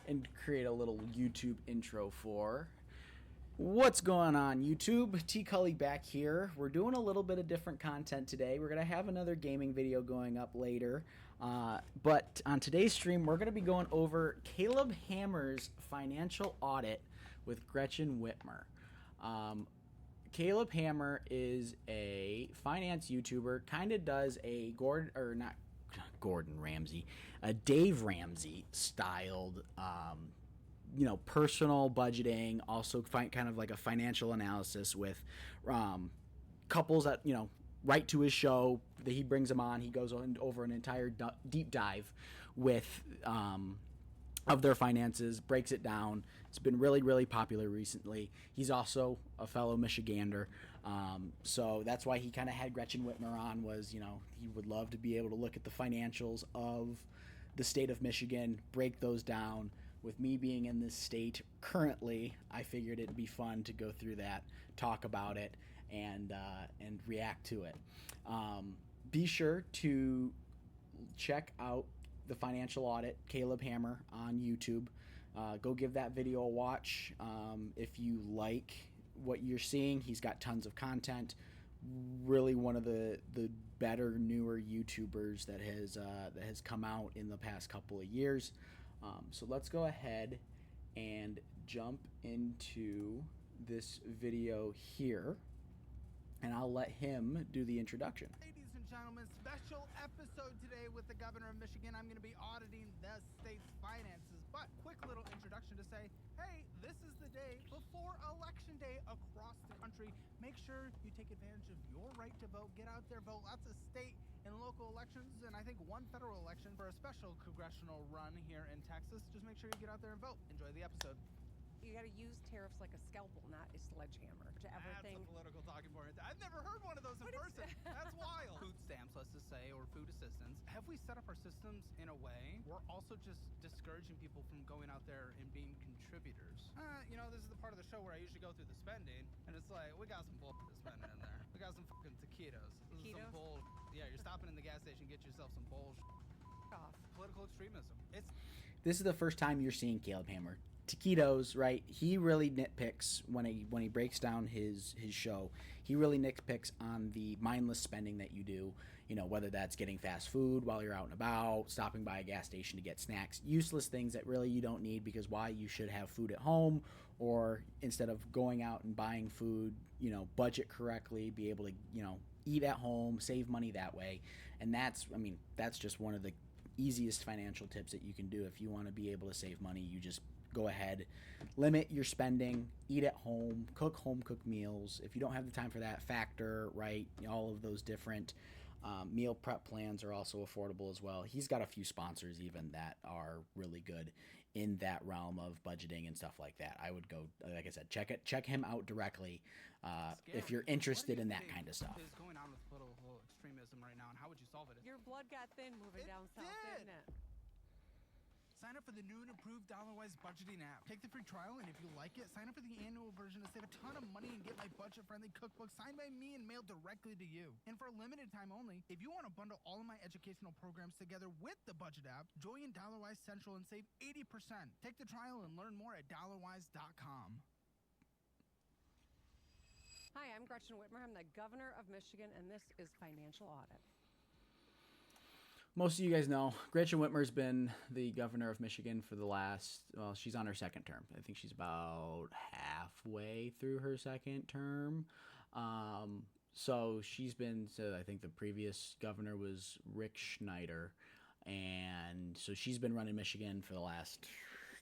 and create a little YouTube intro for. What's going on, YouTube? Tcully back here. We're doing a little bit of different content today. We're going to have another gaming video going up later. But on today's stream, we're going to be going over Caleb Hammer's financial audit with Gretchen Whitmer. Caleb Hammer is a finance YouTuber, kind of does a Gordon Ramsay, a Dave Ramsey styled personal budgeting, also kind of like a financial analysis with couples that, write to his show that he brings them on. He goes over an entire deep dive with of their finances, breaks it down. It's been really, really popular recently. He's also a fellow Michigander, so that's why he kind of had Gretchen Whitmer on, was, he would love to be able to look at the financials of the state of Michigan, break those down. With me being in this state currently, I figured it'd be fun to go through that, talk about it, and react to it. Be sure to check out the financial audit, Caleb Hammer, on YouTube. Go give that video a watch. If you like what you're seeing, he's got tons of content. Really one of the better, newer YouTubers that has come out in the past couple of years. So let's go ahead and jump into this video here, and I'll let him do the introduction. Ladies and gentlemen, special episode today with the governor of Michigan. I'm going to be auditing the state's finances, but quick little introduction to say, hey, this is the day before election day across the country. Make sure you take advantage of your right to vote. Get out there, vote. Lots of state and local elections, and I think one federal election for a special congressional run here in Texas. Just make sure you get out there and vote. Enjoy the episode. You got to use tariffs like a scalpel, not a sledgehammer to everything. That's a political talking point. I've never heard one of those in person. That's wild. Food stamps, let's just say, or food assistance. Have we set up our systems in a way we're also just discouraging people from going out there and being contributors? This is the part of the show where I usually go through the spending, and it's like, we got some bull spending in there. We got some fucking taquitos. This is some bull. Yeah, you're stopping in the gas station, get yourself some bullshit. Off. Political extremism. This is the first time you're seeing Caleb Hammer. Taquitos, right? He really nitpicks when he breaks down his show. He really nitpicks on the mindless spending that you do. Whether that's getting fast food while you're out and about, stopping by a gas station to get snacks, useless things that really you don't need, because why? You should have food at home, or instead of going out and buying food, budget correctly, be able to, eat at home, save money that way. And that's just one of the easiest financial tips that you can do. If you want to be able to save money, you just go ahead, limit your spending, eat at home cooked meals. If you don't have the time for that, Factor, right? All of those different meal prep plans are also affordable as well. He's got a few sponsors even that are really good in that realm of budgeting and stuff like that. I would go, like I said, check him out directly if you're interested in that kind of stuff. What is going on with political extremism right now, and how would you solve it? Your blood got thin moving down south, didn't it? Sign up for the new and improved Dollarwise budgeting app. Take the free trial, and if you like it, sign up for the annual version to save a ton of money and get my budget-friendly cookbook signed by me and mailed directly to you. And for a limited time only, if you want to bundle all of my educational programs together with the budget app, join Dollarwise Central and save 80%. Take the trial and learn more at dollarwise.com. Hi, I'm Gretchen Whitmer. I'm the governor of Michigan, and this is Financial Audit. Most of you guys know Gretchen Whitmer's been the governor of Michigan for the last, she's on her second term. I think she's about halfway through her second term. So she's been, I think the previous governor was Rick Schneider. And so she's been running Michigan for the last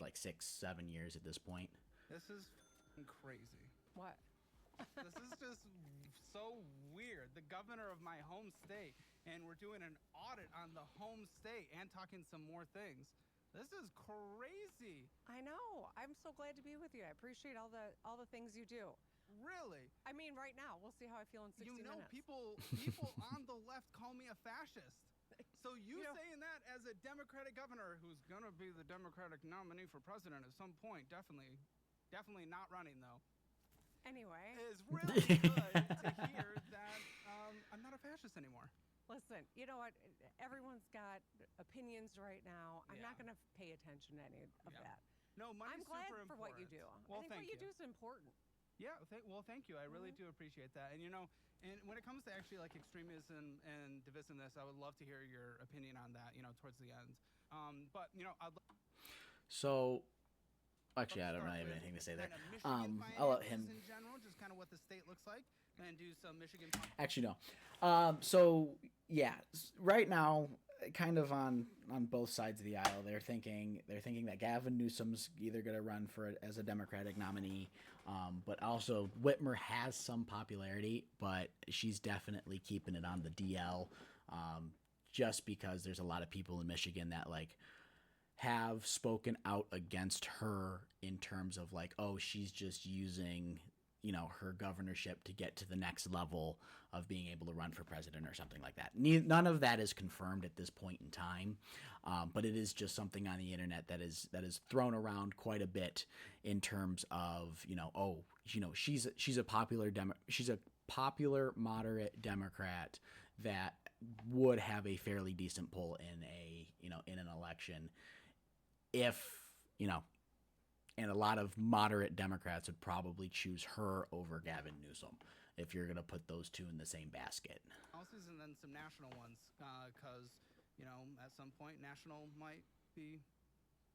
6-7 years at this point. This is crazy. What? This is just so weird. The governor of my home state, and we're doing an audit on the home state and talking some more things. This is crazy. I know. I'm so glad to be with you. I appreciate all the things you do. Really? I mean, right now, we'll see how I feel in 60 minutes. People on the left call me a fascist. So saying that as a Democratic governor who's gonna be the Democratic nominee for president at some point, definitely not running though. Anyway. It's really good to hear that I'm not a fascist anymore. Listen, you know what? Everyone's got opinions right now. I'm not Yeah. going to pay attention to any of Yeah. that. No, money's I'm glad super for what you do. important. Well, I think what thank you do is important. Yeah, thank you. I really do appreciate that. And and when it comes to actually like extremism and divisiveness, I would love to hear your opinion on that. Towards the end. But I'd So, actually, I don't start really have with anything to say there. kind of Michigan I'll let finances him. in general, just kind of what the state looks like, and do some Michigan. Actually, no. So yeah, right now, kind of on both sides of the aisle, they're thinking that Gavin Newsom's either going to run for it as a Democratic nominee, but also Whitmer has some popularity, but she's definitely keeping it on the DL, just because there's a lot of people in Michigan that like have spoken out against her in terms of like, oh, she's just using her governorship to get to the next level of being able to run for president or something like that. None of that is confirmed at this point in time, but it is just something on the internet that is thrown around quite a bit in terms of she's a popular moderate Democrat that would have a fairly decent pull in in an election if and a lot of moderate Democrats would probably choose her over Gavin Newsom if you're going to put those two in the same basket. Policies and then some national ones, because at some point national might be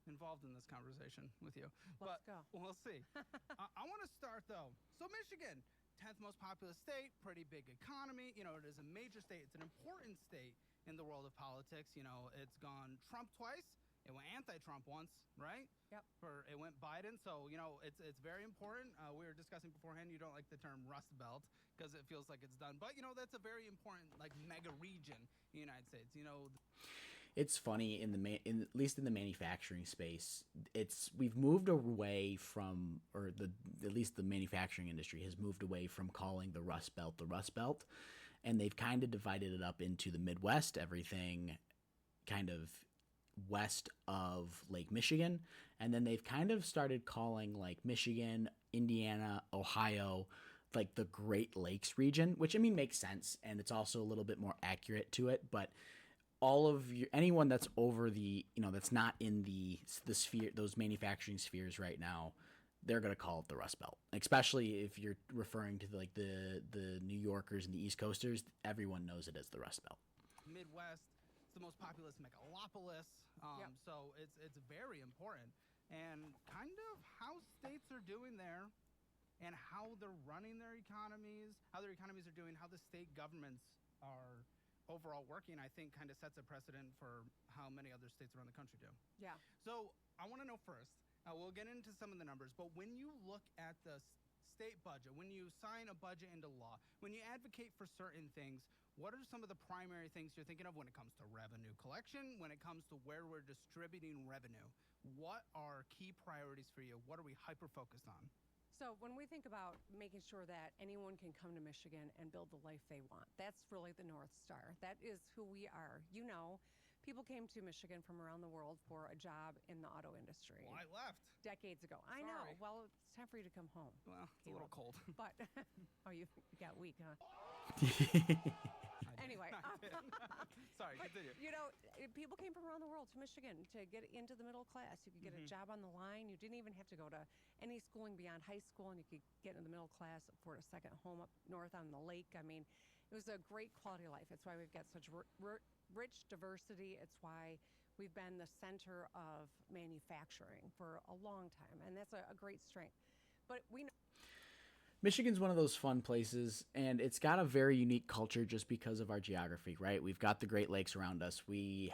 involved in this conversation with you. Let's but go. We'll see. I want to start though. So Michigan, 10th most populous state, pretty big economy. It is a major state. It's an important state in the world of politics. It's gone Trump twice. It went anti-Trump once, right? Yep. It went Biden, so it's very important. We were discussing beforehand. You don't like the term Rust Belt because it feels like it's done, but that's a very important like mega region in the United States. It's funny at least in the manufacturing space. We've moved away from, or at least the manufacturing industry has moved away from calling the Rust Belt, and they've kind of divided it up into the Midwest, everything kind of west of Lake Michigan, and then they've kind of started calling like Michigan, Indiana, Ohio, like the Great Lakes region, which I mean makes sense, and it's also a little bit more accurate to it. But anyone that's over that's not in the sphere, those manufacturing spheres right now, they're gonna call it the Rust Belt. Especially if you're referring to like the New Yorkers and the East Coasters, everyone knows it as the Rust Belt. Midwest. It's the most populous megalopolis, Yep. so it's very important. And kind of how states are doing there, and how they're running their economies, how their economies are doing, how the state governments are overall working, I think kind of sets a precedent for how many other states around the country do. Yeah. So I want to know first, we'll get into some of the numbers, but when you look at the state budget, when you sign a budget into law, when you advocate for certain things, what are some of the primary things you're thinking of when it comes to revenue collection, when it comes to where we're distributing revenue? What are key priorities for you? What are we hyper-focused on? So when we think about making sure that anyone can come to Michigan and build the life they want, that's really the North Star. That is who we are. People came to Michigan from around the world for a job in the auto industry. Well, I left. Decades ago. I Sorry. know. Well, it's time for you to come home. Well, it's a little cold. But, you got weak, huh? Anyway. Sorry, But, continue. people came from around the world to Michigan to get into the middle class. You could get a job on the line. You didn't even have to go to any schooling beyond high school, and you could get into the middle class, afford a second home up north on the lake. I mean, it was a great quality of life. It's why we've got such rich diversity. It's why we've been the center of manufacturing for a long time, and that's a great strength. But we know Michigan's one of those fun places, and it's got a very unique culture just because of our geography, right? We've got the Great Lakes around us. We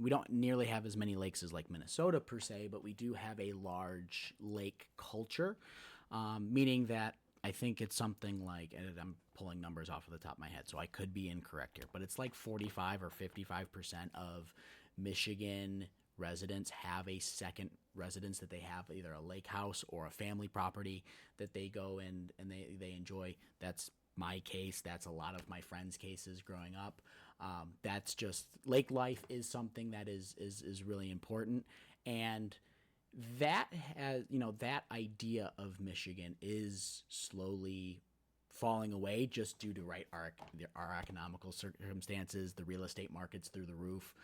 don't nearly have as many lakes as like Minnesota per se, but we do have a large lake culture, meaning that I think it's something like, and I'm pulling numbers off of the top of my head, so I could be incorrect here, but it's like 45 or 55% of Michigan residents have a second residence that they have either a lake house or a family property that they go and they enjoy. That's my case. That's a lot of my friends' cases growing up. That's just lake life is something that is really important, and that has that idea of Michigan is slowly falling away just due to our economical circumstances, the real estate markets through the roof.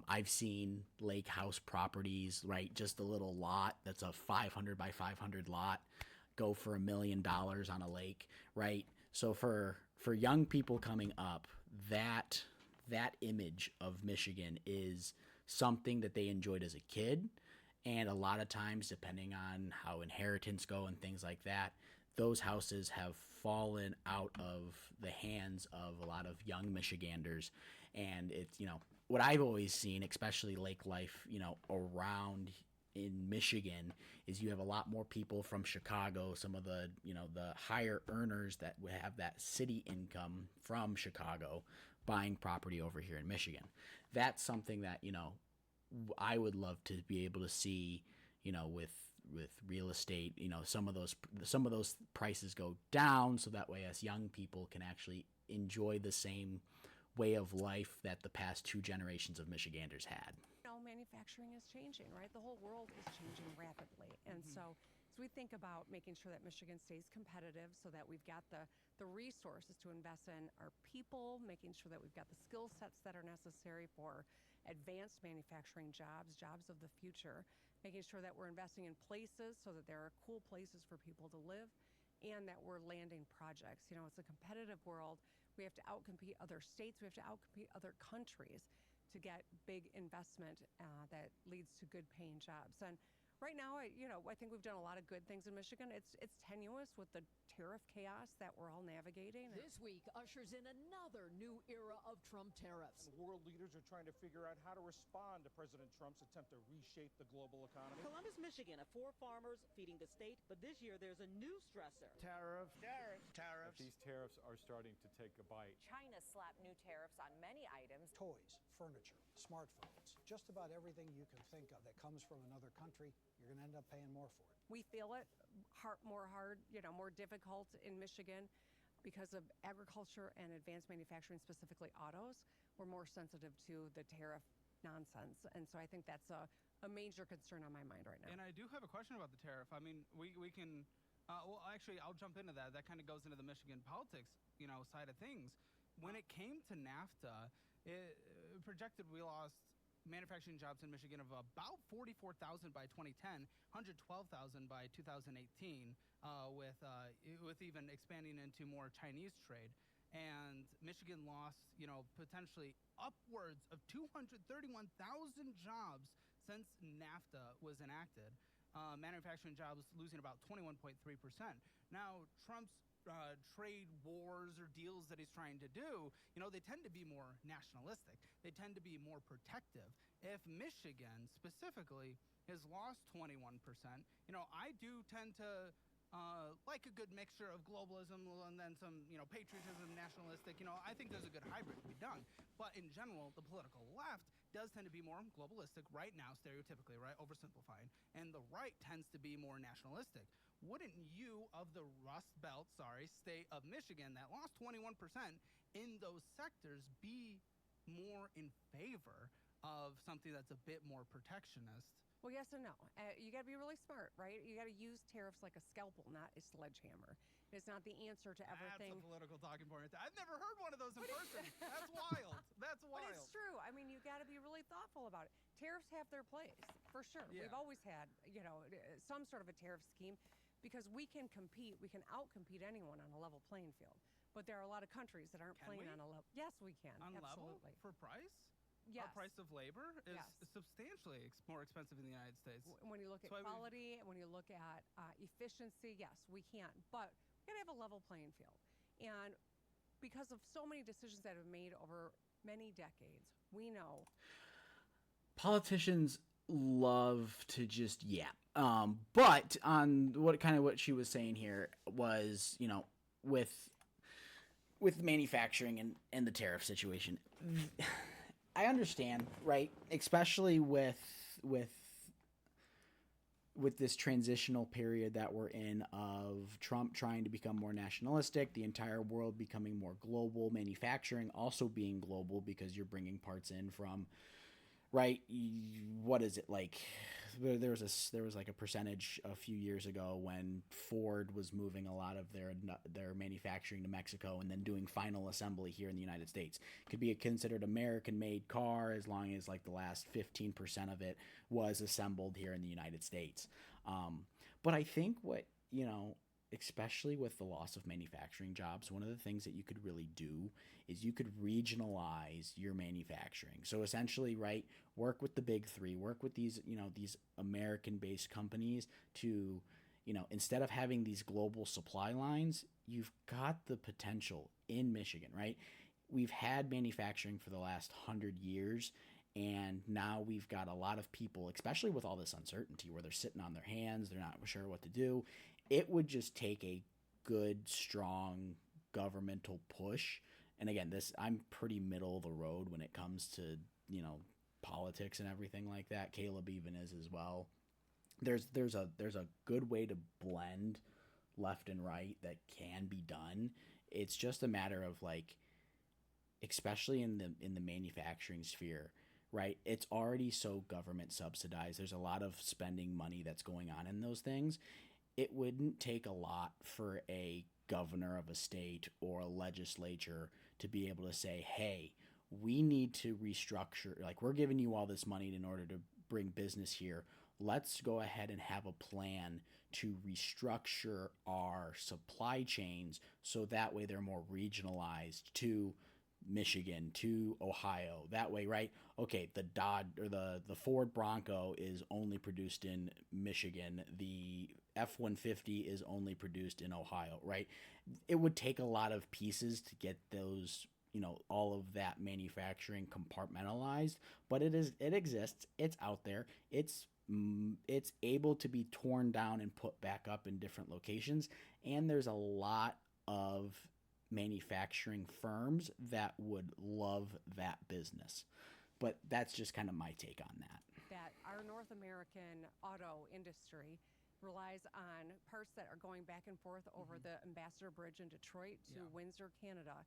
I've seen lake house properties, right? Just a little lot that's a 500 by 500 lot go for $1 million on a lake, right? So for young people coming up, that image of Michigan is something that they enjoyed as a kid. And a lot of times, depending on how inheritance go and things like that, those houses have fallen out of the hands of a lot of young Michiganders. And it's, what I've always seen, especially lake life, around in Michigan, is you have a lot more people from Chicago, some of the, the higher earners that would have that city income from Chicago buying property over here in Michigan. That's something that, I would love to be able to see, with real estate, some of those prices go down, so that way us young people can actually enjoy the same way of life that the past 2 generations of Michiganders had. Manufacturing is changing, right? The whole world is changing rapidly. And so as we think about making sure that Michigan stays competitive so that we've got the resources to invest in our people, making sure that we've got the skill sets that are necessary for advanced manufacturing jobs of the future, making sure that we're investing in places so that there are cool places for people to live, and that we're landing projects. It's a competitive world. We have to outcompete other states. We have to outcompete other countries to get big investment that leads to good paying jobs. And right now, I think we've done a lot of good things in Michigan. It's tenuous with the tariff chaos that we're all navigating. This week ushers in another new era of Trump tariffs. World leaders are trying to figure out how to respond to President Trump's attempt to reshape the global economy. Columbus, Michigan, for farmers feeding the state, but this year there's a new stressor. Tariffs. These tariffs are starting to take a bite. China slapped new tariffs on many items. Toys, furniture, smartphones, just about everything you can think of that comes from another country, you're going to end up paying more for it. We feel it more difficult in Michigan because of agriculture and advanced manufacturing, specifically autos. We're more sensitive to the tariff nonsense. And so I think that's a major concern on my mind right now. And I do have a question about the tariff. I mean, we can, well, actually, I'll jump into that. That kind of goes into the Michigan politics, side of things. When it came to NAFTA, it projected we lost manufacturing jobs in Michigan of about 44,000 by 2010, 112,000 by 2018, with even expanding into more Chinese trade. And Michigan lost, potentially upwards of 231,000 jobs since NAFTA was enacted. Manufacturing jobs losing about 21.3%. Now, Trump's trade wars or deals that he's trying to do, they tend to be more nationalistic. They tend to be more protective. If Michigan specifically has lost 21%, I do tend to like a good mixture of globalism and then some, patriotism, nationalistic. I think there's a good hybrid to be done. But in general, the political left does tend to be more globalistic right now, stereotypically, right? Oversimplifying. And the right tends to be more nationalistic. Wouldn't you, of the Rust Belt, state of Michigan that lost 21% in those sectors, be more in favor of something that's a bit more protectionist? Well, yes and no. You got to be really smart, right? You got to use tariffs like a scalpel, not a sledgehammer. It's not the answer to everything. That's a political talking point. I've never heard one of those in person. That's wild. That's wild. But it's true. I mean, you got to be really thoughtful about it. Tariffs have their place, for sure. Yeah. We've always had, some sort of a tariff scheme because we can compete. We can outcompete anyone on a level playing field. But there are a lot of countries that aren't playing on a level. Yes, we can. On absolutely. level for price? Yes. Our price of labor is Yes. substantially more expensive in the United States. When you look at quality and when you look at efficiency, yes, we can. But we got to have a level playing field. And because of so many decisions that have been made over many decades, we know politicians love to just yap. But on what she was saying here was, with manufacturing and the tariff situation, I understand, right? Especially with this transitional period that we're in of Trump trying to become more nationalistic, the entire world becoming more global, manufacturing also being global because you're bringing parts in from, right? What is it, like there was like a percentage a few years ago when Ford was moving a lot of their manufacturing to Mexico and then doing final assembly here in the United States. It could be a considered American-made car as long as like the last 15% of it was assembled here in the United States. But I think what, especially with the loss of manufacturing jobs, one of the things that you could really do is you could regionalize your manufacturing. So essentially, right, work with the big three, work with these American-based companies to, instead of having these global supply lines, you've got the potential in Michigan, right? We've had manufacturing for the last 100 years, and now we've got a lot of people, especially with all this uncertainty where they're sitting on their hands, they're not sure what to do. It would just take a good, strong governmental push. And again, I'm pretty middle of the road when it comes to, politics and everything like that. Caleb even is as well. There's a good way to blend left and right that can be done. It's just a matter of like, especially in the manufacturing sphere, right? It's already so government subsidized. There's a lot of spending money that's going on in those things. It wouldn't take a lot for a governor of a state or a legislature to be able to say, hey, we need to restructure. Like, we're giving you all this money in order to bring business here. Let's go ahead and have a plan to restructure our supply chains so that way they're more regionalized to Michigan, to Ohio. That way, right? Okay, the Ford Bronco is only produced in Michigan. The F-150 is only produced in Ohio, right? It would take a lot of pieces to get those, all of that manufacturing compartmentalized, but it exists. It's out there. It's able to be torn down and put back up in different locations, and there's a lot of manufacturing firms that would love that business. But that's just kind of my take on that. That our North American auto industry relies on parts that are going back and forth over the Ambassador Bridge in Detroit to Windsor, Canada,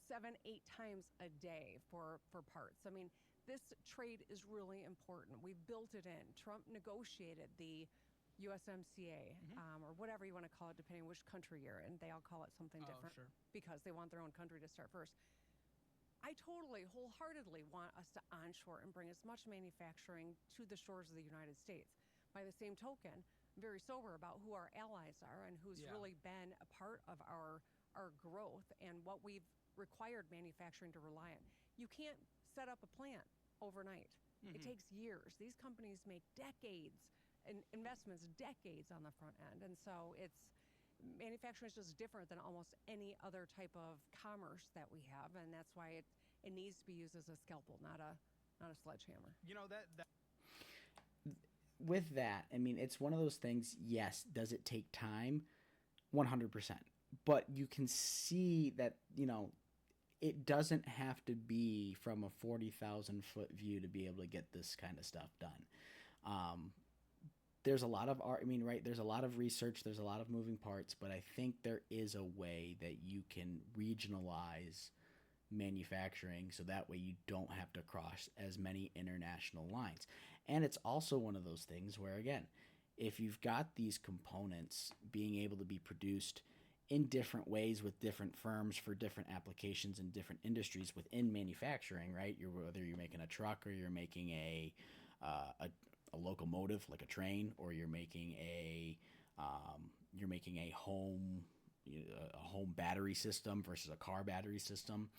7-8 times a day for parts. I mean, this trade is really important. We've built it in. Trump negotiated the USMCA, or whatever you want to call it, depending on which country you're in. They all call it something different because they want their own country to start first. I totally, wholeheartedly want us to onshore and bring as much manufacturing to the shores of the United States. By the same token, I'm very sober about who our allies are and who's really been a part of our growth and what we've required manufacturing to rely on. You can't set up a plant overnight. It takes years. These companies make decades investments, decades on the front end. And so manufacturing is just different than almost any other type of commerce that we have. And that's why it needs to be used as a scalpel, not a sledgehammer. With that, I mean, it's one of those things, yes, does it take time? 100%. But you can see that, it doesn't have to be from a 40,000 foot view to be able to get this kind of stuff done. There's a lot of art. I mean, right, there's a lot of research. There's a lot of moving parts. But I think there is a way that you can regionalize manufacturing so that way you don't have to cross as many international lines. And it's also one of those things where, again, if you've got these components being able to be produced in different ways with different firms for different applications in different industries within manufacturing, right? Whether you're making a truck or you're making a locomotive like a train, or you're making a home battery system versus a car battery system,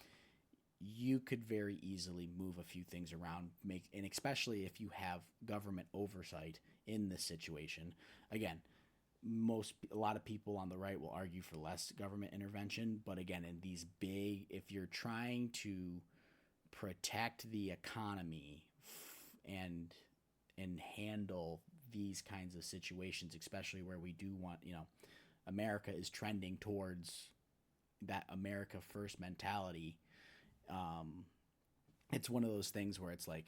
you could very easily move a few things around, and especially if you have government oversight in this situation. Again, a lot of people on the right will argue for less government intervention, but again, in these if you're trying to protect the economy and handle these kinds of situations, especially where we do want, America is trending towards that America first mentality. It's one of those things where it's like,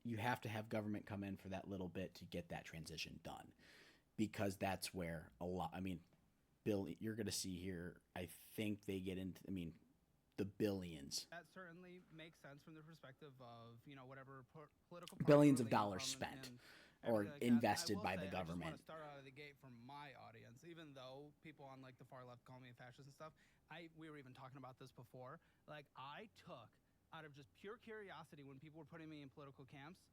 you have to have government come in for that little bit to get that transition done, because that's where Bill, you're going to see here, I think they get into, the billions. That certainly makes sense from the perspective of, whatever political Billions of party we're dollars leaning from spent and or everything like that. invested I will by the say, I government. just want to start out of the gate from my audience, even though people on like the far left call me a fascist and stuff. We were even talking about this before. Like, I took out of just pure curiosity when people were putting me in political camps,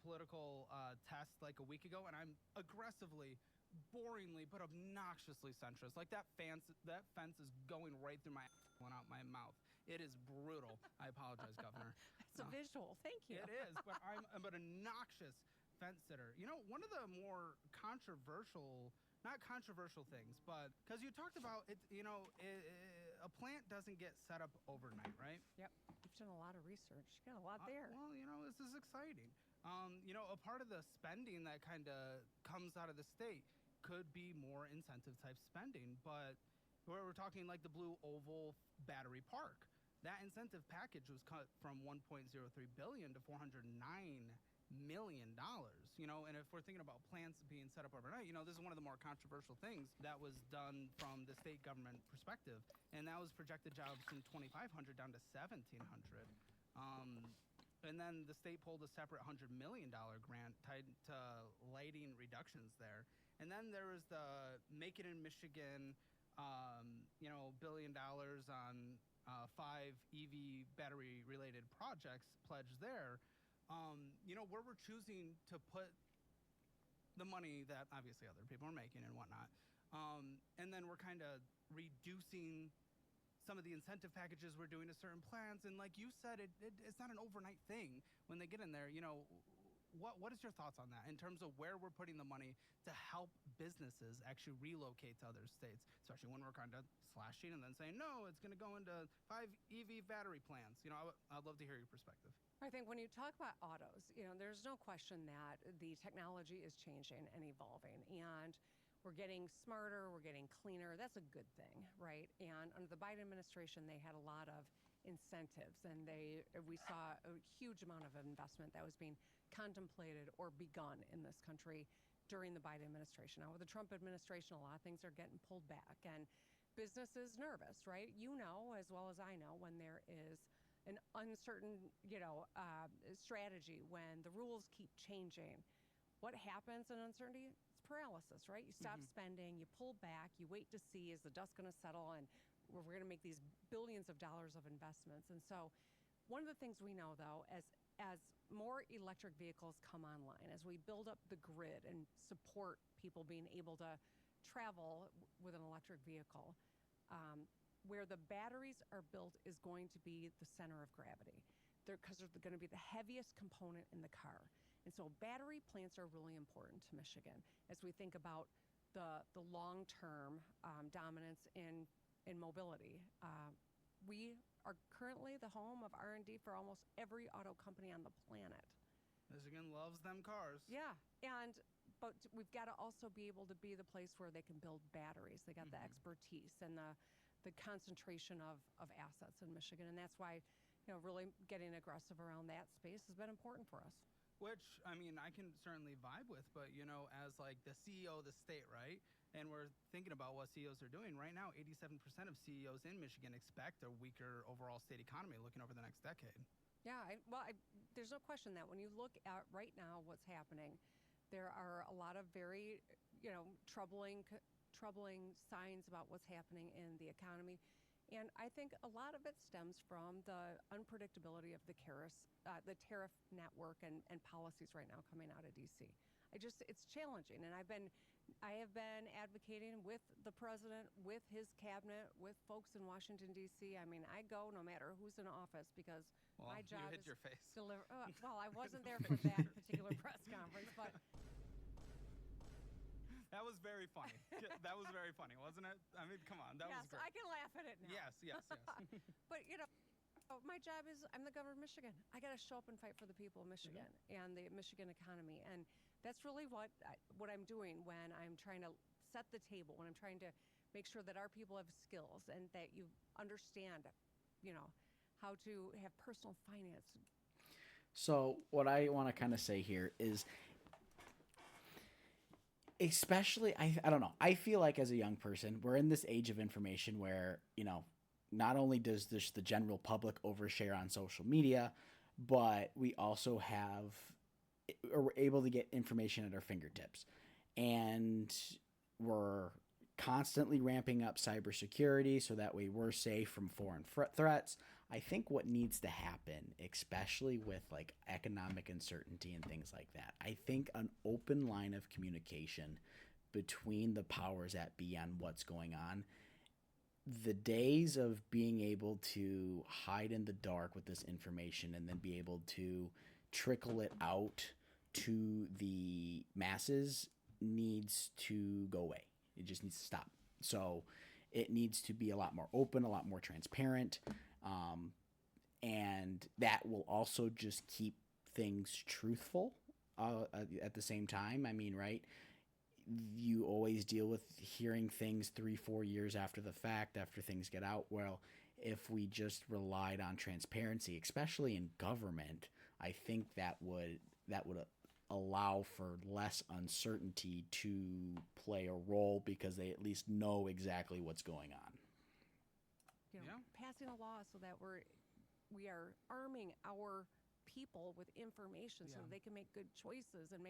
political test like a week ago, and I'm aggressively, boringly, but obnoxiously centrist. Like that fence is going right through my one out my mouth. It is brutal. I apologize, Governor. It's a visual. Thank you. It is, but I'm an obnoxious fence sitter. One of the more not controversial things, but because you talked about it, a plant doesn't get set up overnight, right? Yep. You've done a lot of research. You got a lot there. Well, this is exciting. A part of the spending that kind of comes out of the state could be more incentive type spending, but we're talking like the Blue Oval Battery Park. That incentive package was cut from $1.03 billion to $409 million. And if we're thinking about plants being set up overnight, this is one of the more controversial things that was done from the state government perspective, and that was projected jobs from 2,500 down to 1,700. And then the state pulled a separate $100 million grant tied to lighting reductions there. And then there was the Make It in Michigan, $1 billion on 5 EV battery related projects pledged there. Where we're choosing to put the money that obviously other people are making and whatnot. And then we're kind of reducing some of the incentive packages we're doing to certain plants. And like you said, it's not an overnight thing when they get in there. What is your thoughts on that in terms of where we're putting the money to help businesses actually relocate to other states, especially when we're kind of slashing and then saying, no, it's going to go into 5 EV battery plants. I'd love to hear your perspective. I think when you talk about autos, there's no question that the technology is changing and evolving, and we're getting smarter, we're getting cleaner. That's a good thing, right? And under the Biden administration, they had a lot of incentives, and we saw a huge amount of investment that was being contemplated or begun in this country during the Biden administration. Now, with the Trump administration, a lot of things are getting pulled back, and business is nervous, right? As well as I know, when there is an uncertain, strategy, when the rules keep changing, what happens in uncertainty? It's paralysis, right? You stop spending, you pull back, you wait to see, is the dust going to settle, and we're going to make these billions of dollars of investments. And so one of the things we know, though, as more electric vehicles come online, as we build up the grid and support people being able to travel with an electric vehicle, where the batteries are built is going to be the center of gravity, because they're going to be the heaviest component in the car. And so battery plants are really important to Michigan as we think about the long-term dominance in mobility. We are currently the home of R&D for almost every auto company on the planet. Michigan loves them cars. Yeah, but we've got to also be able to be the place where they can build batteries. They got the expertise and the concentration of assets in Michigan, and that's why really getting aggressive around that space has been important for us. Which, I can certainly vibe with, but as like the CEO of the state, right? And we're thinking about what CEOs are doing right now. 87% of CEOs in Michigan expect a weaker overall state economy looking over the next decade. Yeah, there's no question that when you look at right now what's happening, there are a lot of very troubling signs about what's happening in the economy. And I think a lot of it stems from the unpredictability of the tariff network and policies right now coming out of D.C. It's challenging, and I have been advocating with the president, with his cabinet, with folks in Washington, D.C. I go no matter who's in office, because my job is your face. deliver. Well, I wasn't there for that particular press conference, but. That was very funny. That was very funny, wasn't it? Come on, that was great. I can laugh at it now. Yes. But my job is, I'm the governor of Michigan. I got to show up and fight for the people of Michigan and the Michigan economy, and that's really what I'm doing when I'm trying to set the table, when I'm trying to make sure that our people have skills and that you understand, how to have personal finance. So what I want to kind of say here is, especially, I don't know, I feel like as a young person, we're in this age of information where, not only does the general public overshare on social media, but we also are able to get information at our fingertips. And we're constantly ramping up cybersecurity so that way we're safe from foreign threats. I think what needs to happen, especially with like economic uncertainty and things like that, I think an open line of communication between the powers that be on what's going on. The days of being able to hide in the dark with this information and then be able to trickle it out to the masses needs to go away. It just needs to stop. So it needs to be a lot more open, a lot more transparent. And that will also just keep things truthful at the same time. I mean, right? You always deal with hearing things 3-4 years after the fact, after things get out. Well, if we just relied on transparency, especially in government, I think that would allow for less uncertainty to play a role because they at least know exactly what's going on. Passing a law so that we are arming our people with information so they can make good choices and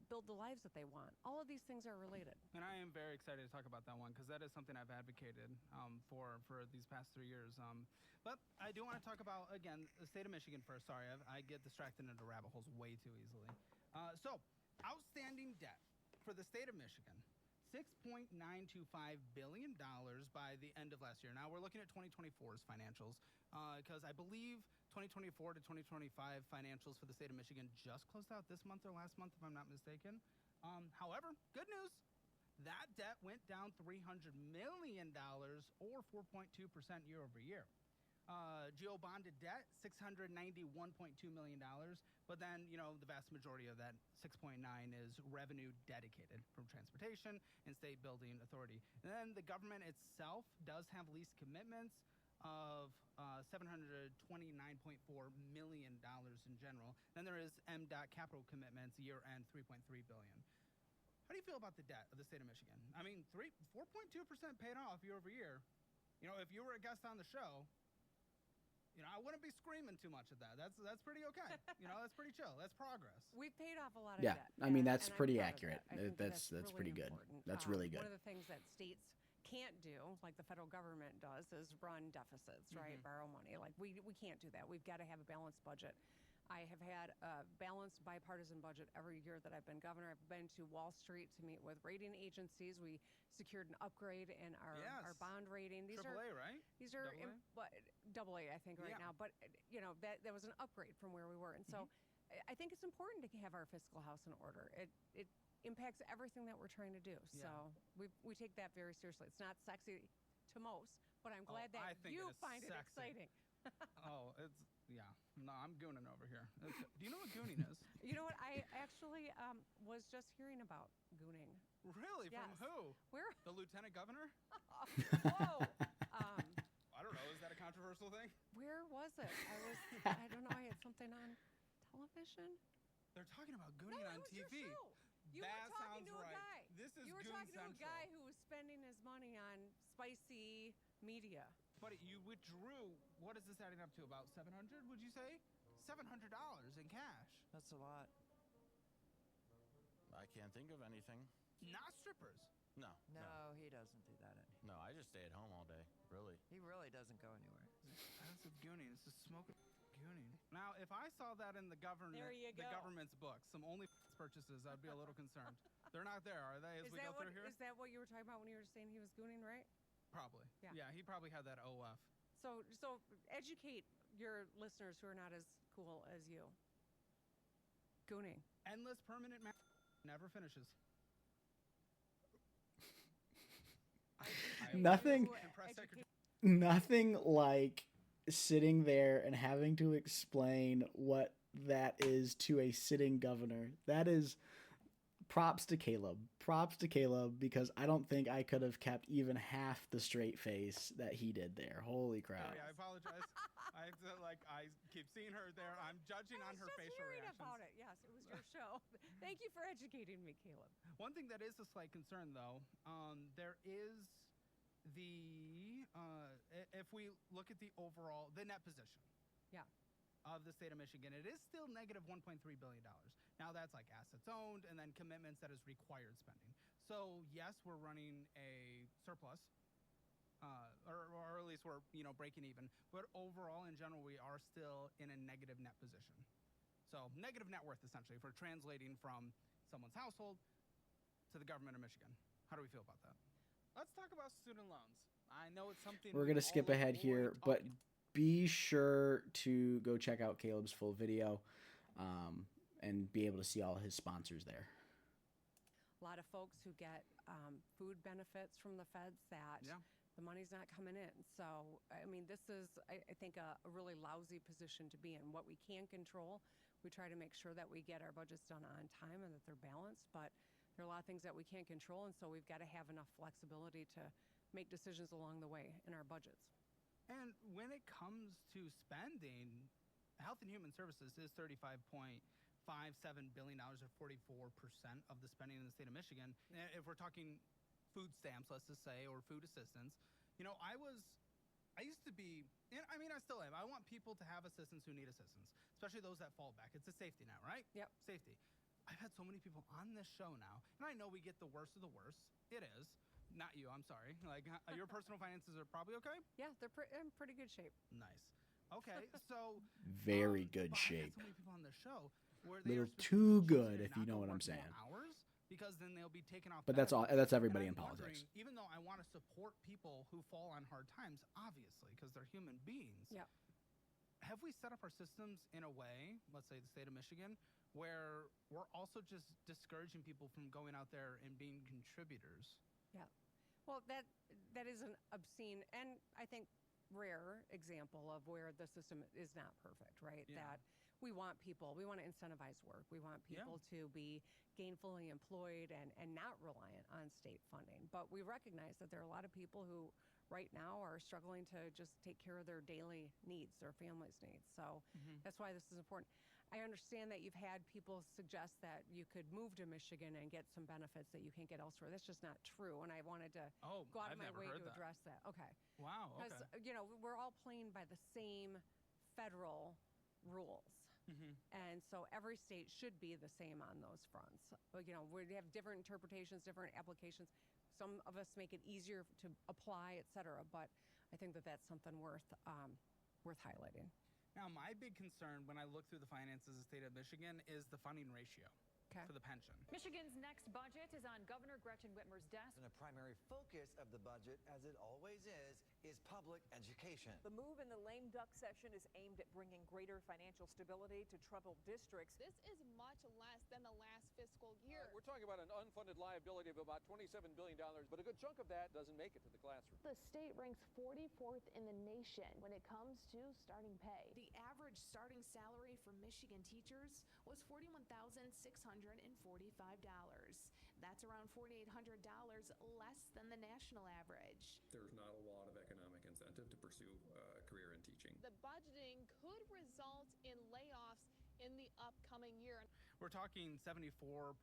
build the lives that they want. All of these things are related. And I am very excited to talk about that one because that is something I've advocated for these past 3 years. But I do want to talk about, again, the state of Michigan first. Sorry, I get distracted into rabbit holes way too easily. So, outstanding debt for the state of Michigan, $6.925 billion by the end of last year. Now, we're looking at 2024's financials because I believe 2024 to 2025 financials for the state of Michigan just closed out this month or last month, if I'm not mistaken. However, good news, that debt went down $300 million or 4.2% year over year. GO bonded debt, $691.2 million. But then, the vast majority of that 6.9 is revenue dedicated from transportation and state building authority. And then the government itself does have lease commitments of $729.4 million in general. Then there is MDOT capital commitments, year-end $3.3 billion. How do you feel about the debt of the state of Michigan? I mean, 4.2% paid off year over year. If you were a guest on the show, I wouldn't be screaming too much at that. That's pretty okay. That's pretty chill. That's progress. We've paid off a lot of debt. I mean, that's and pretty I'm proud of accurate. that. I think That's really pretty good. important. That's really good. One of the things that states can't do, like the federal government does, is run deficits, right? Borrow money. Like we can't do that. We've got to have a balanced budget. I have had a balanced bipartisan budget every year that I've been governor. I've been to Wall Street to meet with rating agencies. We secured an upgrade in our bond rating. These AAA, right? These are AA, I think, right now. But that was an upgrade from where we were, and so I think it's important to have our fiscal house in order. It impacts everything that we're trying to do. So we take that very seriously. It's not sexy to most, but I'm glad that you find it exciting. No, I'm gooning over here. Do you know what gooning is? You know what? I actually was just hearing about gooning. Really? Yes. From who? Where? The lieutenant governor? Whoa. I don't know. Is that a controversial thing? Where was it? I don't know. I had something on television. They're talking about gooning on TV. Your show. You that were talking sounds to a right. guy. This is You were Goon talking to a Central. guy who was spending his money on spicy media. But you withdrew, what is this adding up to, about $700, would you say? $700 in cash. That's a lot. I can't think of anything. Not strippers. No, he doesn't do that. No, I just stay at home all day, really. He really doesn't go anywhere. That's just gooning. It's just smoking gooning. Now, if I saw that in the government's books, some only purchases, I'd be a little concerned. They're not there, are they, as we go through here? Is that what you were talking about when you were saying he was gooning, right? Probably. Yeah, he probably had that OF. So educate your listeners who are not as cool as you. Gooning. Endless permanent never finishes. Nothing like sitting there and having to explain what that is to a sitting governor. That is props to Caleb. Props to Caleb, because I don't think I could have kept even half the straight face that he did there. Holy crap. Sorry, I apologize. I keep seeing her there. I'm judging on her facial reactions. About it. Yes, it was your show. Thank you for educating me, Caleb. One thing that is a slight concern, though, there is if we look at the overall, the net position. Yeah. Of the state of Michigan, it is still negative $1.3 billion. Now that's like assets owned and then commitments that is required spending. So yes, we're running a surplus, or at least we're breaking even. But overall, in general, we are still in a negative net position. So negative net worth, essentially, if we're translating from someone's household to the government of Michigan. How do we feel about that? Let's talk about student loans. I know it's something we're gonna skip ahead here, but be sure to go check out Caleb's full video and be able to see all his sponsors there. A lot of folks who get food benefits from the feds that the money's not coming in. So, I mean, this is, I think, a really lousy position to be in. What we can control, we try to make sure that we get our budgets done on time and that they're balanced. But there are a lot of things that we can't control, and so we've got to have enough flexibility to make decisions along the way in our budgets. And when it comes to spending, Health and Human Services is $35.57 billion, or 44% of the spending in the state of Michigan. If we're talking food stamps, let's just say, or food assistance, I used to be, I mean, I still am. I want people to have assistance who need assistance, especially those that fall back. It's a safety net, right? Yep. Safety. I've had so many people on this show now, and I know we get the worst of the worst. It is. Not you, I'm sorry. Like, your personal finances are probably okay? Yeah, they're in pretty good shape. Nice. Okay, so... Very good shape. I've had so many people on the show where A little too good, if you know what I'm saying. Hours, because then they'll be taken off. But that's all. That's everybody in politics. Even though I want to support people who fall on hard times, obviously, because they're human beings. Yeah. Have we set up our systems in a way, let's say the state of Michigan, where we're also just discouraging people from going out there and being contributors? Yeah. Well, that is an obscene and I think rare example of where the system is not perfect, right? Yeah. That we want to incentivize work. We want people to be gainfully employed and not reliant on state funding. But we recognize that there are a lot of people who right now are struggling to just take care of their daily needs, their family's needs. So that's why this is important. I understand that you've had people suggest that you could move to Michigan and get some benefits that you can't get elsewhere. That's just not true, and I wanted to go out of my way to address that. Okay. Wow, okay. Because, we're all playing by the same federal rules. And so every state should be the same on those fronts. But, we have different interpretations, different applications. Some of us make it easier to apply, et cetera, but I think that that's something worth highlighting. Now, my big concern when I look through the finances of the state of Michigan is the funding ratio for the pension. Michigan's next budget is on Governor Gretchen Whitmer's desk. And a primary focus of the budget, as it always is public education. The move in the lame duck session is aimed at bringing greater financial stability to troubled districts. This is much less than the last fiscal year. We're talking about an unfunded liability of about $27 billion, but a good chunk of that doesn't make it to the classroom. The state ranks 44th in the nation when it comes to starting pay. The average starting salary for Michigan teachers was $41,645. That's around $4,800 less than the national average. There's not a lot of economic incentive to pursue a career in teaching. The budgeting could result in layoffs in the upcoming year. We're talking 74.83%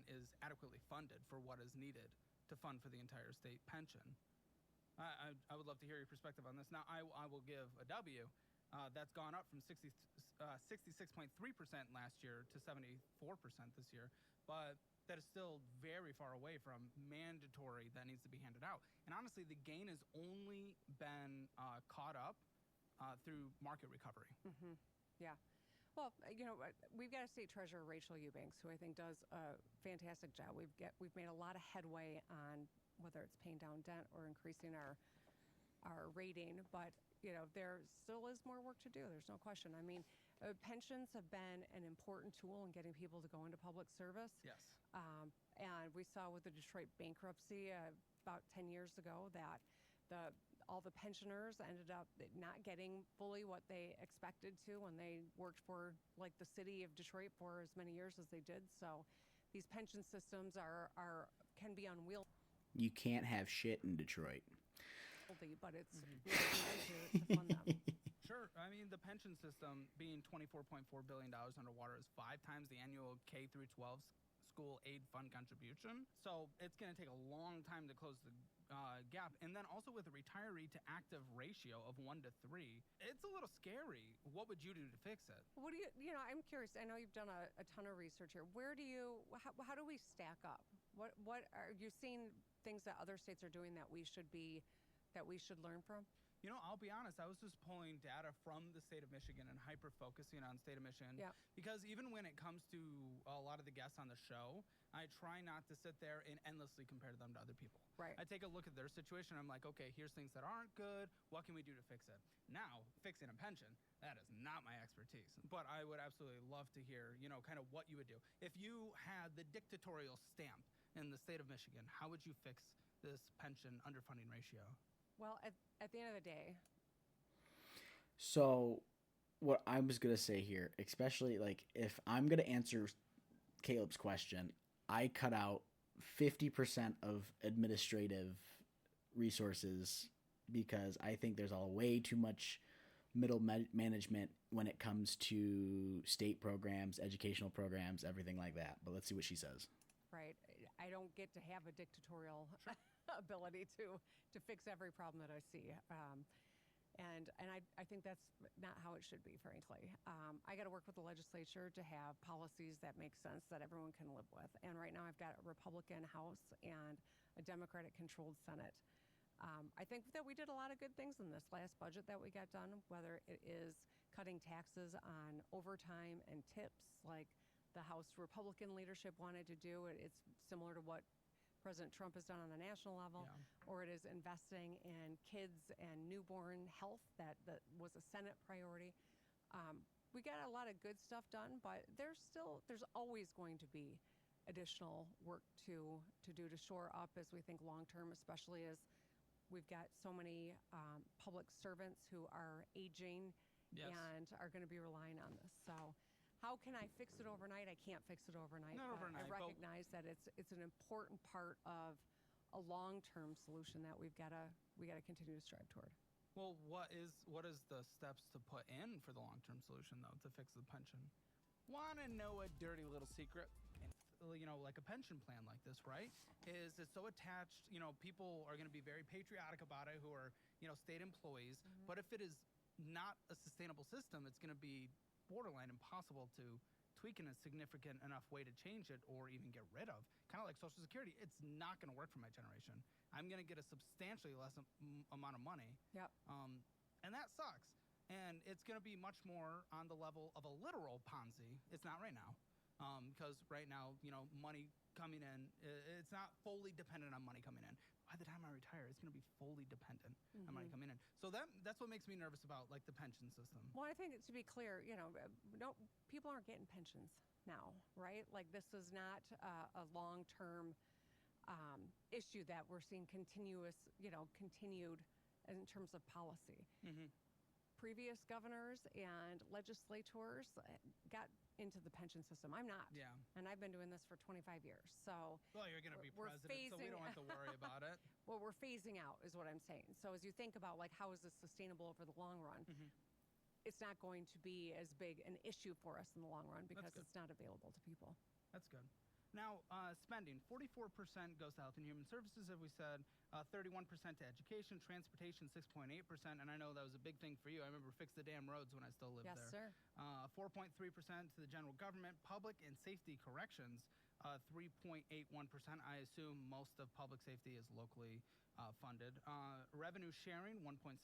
is adequately funded for what is needed to fund for the entire state pension. I would love to hear your perspective on this. Now, I will give a W. That's gone up from 66.3% last year to 74% this year, but that is still very far away from mandatory that needs to be handed out. And honestly, the gain has only been caught up through market recovery. Yeah. Well, we've got a state treasurer, Rachel Eubanks, who I think does a fantastic job. We've made a lot of headway on whether it's paying down debt or increasing our rating, but there still is more work to do. There's no question. I mean, pensions have been an important tool in getting people to go into public service. Yes. And we saw with the Detroit bankruptcy about 10 years ago that all the pensioners ended up not getting fully what they expected to when they worked for like the city of Detroit for as many years as they did. So these pension systems can be unwieldy. You can't have shit in Detroit. But it's really hard to fund them. Sure. I mean, the pension system being $24.4 billion underwater is 5 times the annual K through 12 school aid fund contribution. So it's going to take a long time to close the gap. And then also with a retiree to active ratio of 1 to 3, it's a little scary. What would you do to fix it? What do you know, I'm curious. I know you've done a ton of research here. How do we stack up? What are you seeing things that other states are doing that we should learn from? You know, I'll be honest, I was just pulling data from the state of Michigan and hyper-focusing on state of Michigan. Yeah. Because even when it comes to a lot of the guests on the show, I try not to sit there and endlessly compare them to other people. Right. I take a look at their situation. I'm like, okay, here's things that aren't good. What can we do to fix it? Now, fixing a pension, that is not my expertise. But I would absolutely love to hear, you know, kind of what you would do. If you had the dictatorial stamp in the state of Michigan, how would you fix this pension underfunding ratio? Well, at the end of the day. So what I was going to say here, especially like if I'm going to answer Caleb's question, I cut out 50% of administrative resources because I think there's all way too much middle management when it comes to state programs, educational programs, everything like that. But let's see what she says. Right. I don't get to have a dictatorial ability to fix every problem that I see. And I think that's not how it should be, frankly. I got to work with the legislature to have policies that make sense that everyone can live with. And right now I've got a Republican House and a Democratic-controlled Senate. I think that we did a lot of good things in this last budget that we got done, whether it is cutting taxes on overtime and tips like the House Republican leadership wanted to do. It's similar to what President Trump has done on the national level, or it is investing in kids and newborn health that was a Senate priority. We got a lot of good stuff done, but there's always going to be additional work to do to shore up as we think long term, especially as we've got so many public servants who are aging and are going to be relying on this. So how can I fix it overnight? I can't fix it overnight. Not overnight. I recognize that it's an important part of a long-term solution that we got to continue to strive toward. Well, what is the steps to put in for the long-term solution though to fix the pension? Want to know a dirty little secret? You know, like a pension plan like this, right? Is it's so attached, you know, people are going to be very patriotic about it who are, you know, state employees. Mm-hmm. But if it is not a sustainable system, it's going to be borderline impossible to tweak in a significant enough way to change it or even get rid of. Kind of like Social Security. It's not going to work for my generation. I'm going to get a substantially less amount of money. Yep. And that sucks. And it's going to be much more on the level of a literal Ponzi. It's not right now. Because right now, you know, money coming in, it's not fully dependent on money coming in. By the time I retire, it's going to be fully dependent on money coming in. So that's what makes me nervous about like the pension system. Well, I think to be clear, you know, no, people aren't getting pensions now, right? Like this is not a long-term issue that we're seeing continued in terms of policy. Mm-hmm. Previous governors and legislators got into the pension system. I'm not. Yeah. And I've been doing this for 25 years. So well, you're going to be president, so we don't have to worry about it. Well, we're phasing out is what I'm saying. So as you think about like how is this sustainable over the long run, it's not going to be as big an issue for us in the long run because it's not available to people. That's good. Now, spending, 44% goes to health and human services, as we said, 31% to education, transportation, 6.8%, and I know that was a big thing for you. I remember Fix the Damn Roads when I still lived there. Yes, sir. 4.3% to the general government, public and safety corrections, 3.81%. I assume most of public safety is locally funded. Revenue sharing, $1.67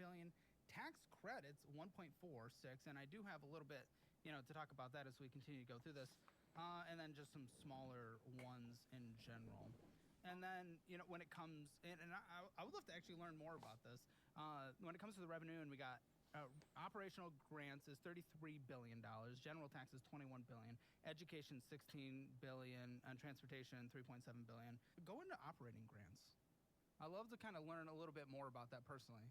billion. Tax credits, $1.46, and I do have a little bit, you know, to talk about that as we continue to go through this. And then just some smaller ones in general. And then, you know, when it comes in, and I would love to actually learn more about this. When it comes to the revenue, and we got operational grants is $33 billion, general taxes $21 billion, education $16 billion, and transportation $3.7 billion. Go into operating grants. I love to kind of learn a little bit more about that personally.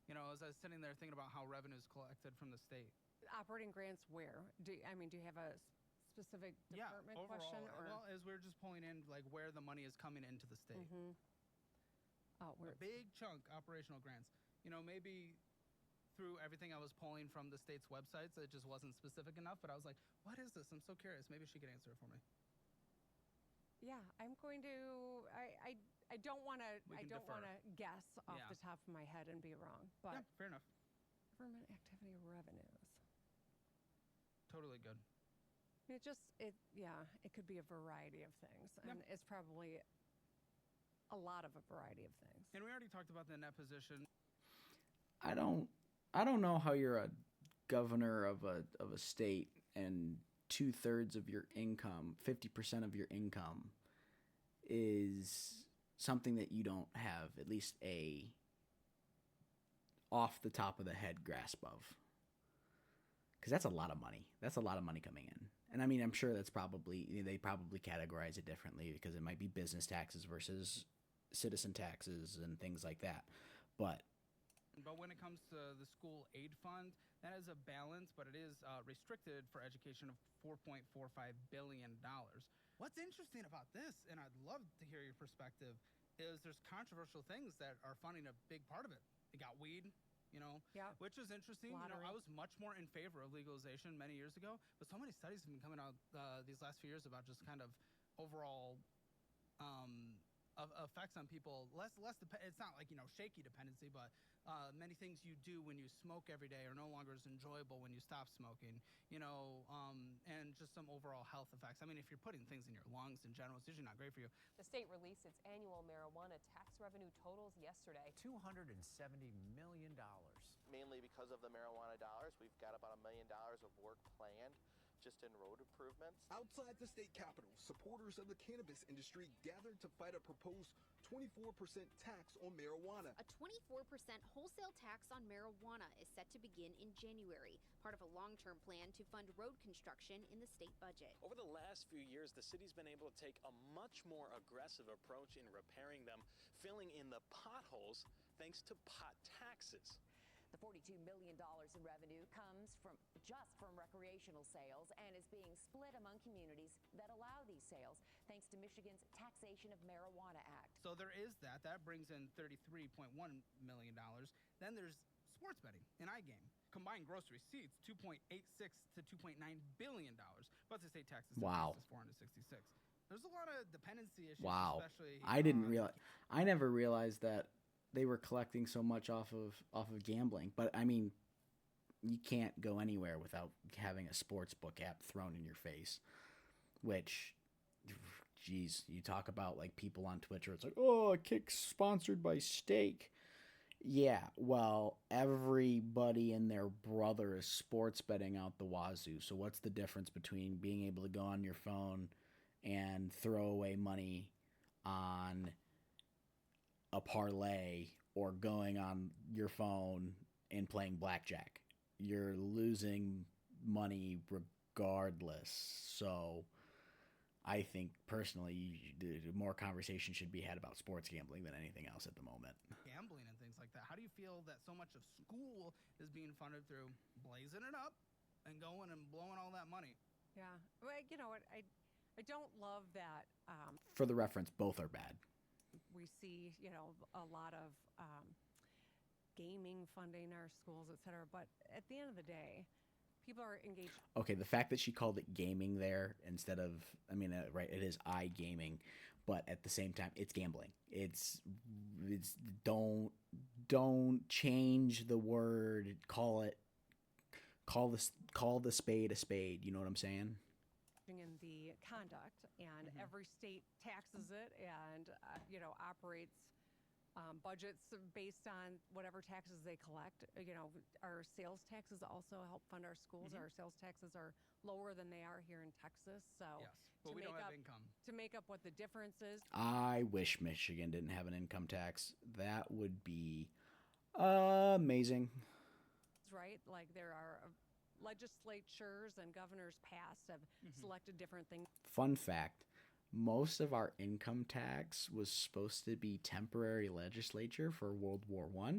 You know, as I was sitting there thinking about how revenue is collected from the state. Operating grants where? Do you have a specific department question? Or? Well, as we're just pulling in like where the money is coming into the state. Mm-hmm. Oh, a big chunk operational grants. You know, maybe through everything I was pulling from the state's websites, it just wasn't specific enough. But I was like, what is this? I'm so curious. Maybe she could answer it for me. Yeah, I'm going to. I don't want to. We I can don't defer. want to guess off Yeah. the top of my head and be wrong. But Yeah, fair enough. government activity revenues. Totally good. It could be a variety of things, and it's probably a lot of a variety of things. And we already talked about the net position. I don't know how you're a governor of a state and 2/3 of your income, 50% of your income, is something that you don't have at least a off the top of the head grasp of. Because that's a lot of money. That's a lot of money coming in. And I mean, I'm sure they probably categorize it differently because it might be business taxes versus citizen taxes and things like that. But when it comes to the school aid fund, that is a balance, but it is restricted for education of $4.45 billion. What's interesting about this, and I'd love to hear your perspective, is there's controversial things that are funding a big part of it. They got weed, which is interesting. Lottery. I was much more in favor of legalization many years ago, but so many studies have been coming out these last few years about just kind of overall effects on people. It's not like shaky dependency, but many things you do when you smoke every day are no longer as enjoyable when you stop smoking. And just some overall health effects. I mean, if you're putting things in your lungs in general, it's usually not great for you. The state released its annual marijuana tax revenue totals yesterday. $270 million. Mainly because of the marijuana dollars, we've got about $1 million of work planned just in road improvements. Outside the state capitol, supporters of the cannabis industry gathered to fight a proposed 24% tax on marijuana. A 24% wholesale tax on marijuana is set to begin in January, part of a long-term plan to fund road construction in the state budget. Over the last few years, the city's been able to take a much more aggressive approach in repairing them, filling in the potholes thanks to pot taxes. The $42 million in revenue comes just from recreational sales and is being split among communities that allow these sales, thanks to Michigan's Taxation of Marijuana Act. So there is that. That brings in $33.1 million. Then there's sports betting and iGame. Combined gross receipts, $2.86 to $2.9 billion. But the state taxes Wow. is $466. There's a lot of dependency issues, wow, especially. I never realized that they were collecting so much off of gambling. But I mean, you can't go anywhere without having a sports book app thrown in your face. Which, geez, you talk about like people on Twitter. It's like, oh, a kick sponsored by steak. Yeah, well, everybody and their brother is sports betting out the wazoo. So what's the difference between being able to go on your phone and throw away money on a parlay or going on your phone and playing blackjack? You're losing money regardless. So I think personally more conversation should be had about sports gambling than anything else at the moment. Gambling and things like that. How do you feel that so much of school is being funded through blazing it up and going and blowing all that money? Yeah. Well, you know what? I don't love that. For the reference, both are bad. We see, a lot of gaming funding our schools, et cetera. But at the end of the day, people are engaged. Okay, the fact that she called it gaming there instead of, right, it is iGaming, but at the same time, it's gambling. It's don't change the word. Call the spade a spade. You know what I'm saying? In the conduct, and every state taxes it and operates budgets based on whatever taxes they collect. Our sales taxes also help fund our schools. Our sales taxes are lower than they are here in Texas. So yes, but we don't have income. To make up what the difference is. I wish Michigan didn't have an income tax. That would be amazing. Right, like there are legislatures and governors past have selected different things. Fun fact, most of our income tax was supposed to be temporary legislature for World War I,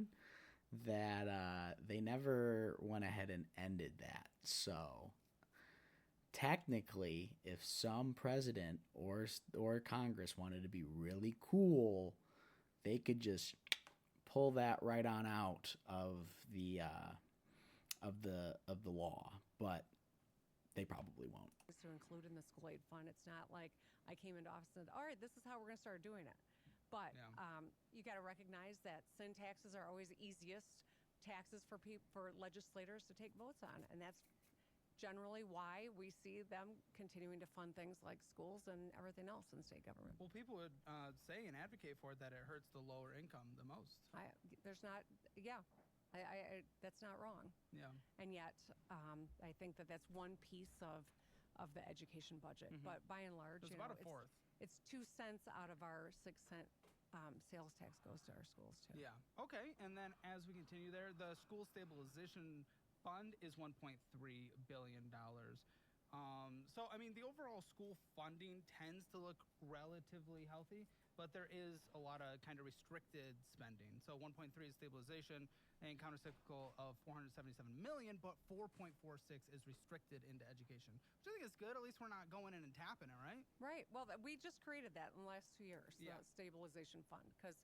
that they never went ahead and ended that. So technically, if some president or Congress wanted to be really cool, they could just pull that right on out of the law, but they probably won't. To include in the school aid fund. It's not like I came into office and said, all right, this is how we're going to start doing it. But you got to recognize that sin taxes are always the easiest taxes for legislators to take votes on, and that's generally why we see them continuing to fund things like schools and everything else in state government. Well, people would say and advocate for it that it hurts the lower income the most. That's not wrong. Yeah. And yet, I think that that's one piece of the education budget. But by and large, It's about a fourth. It's 2 cents out of our 6 cent sales tax goes to our schools too. Yeah. Okay. And then as we continue there, the school stabilization fund is $1.3 billion. So, I mean, the overall school funding tends to look relatively healthy, but there is a lot of kind of restricted spending. So 1.3 is stabilization and countercyclical of $477 million, but 4.46 is restricted into education, which I think is good. At least we're not going in and tapping it, right? Right. Well, we just created that in the last 2 years, the stabilization fund, because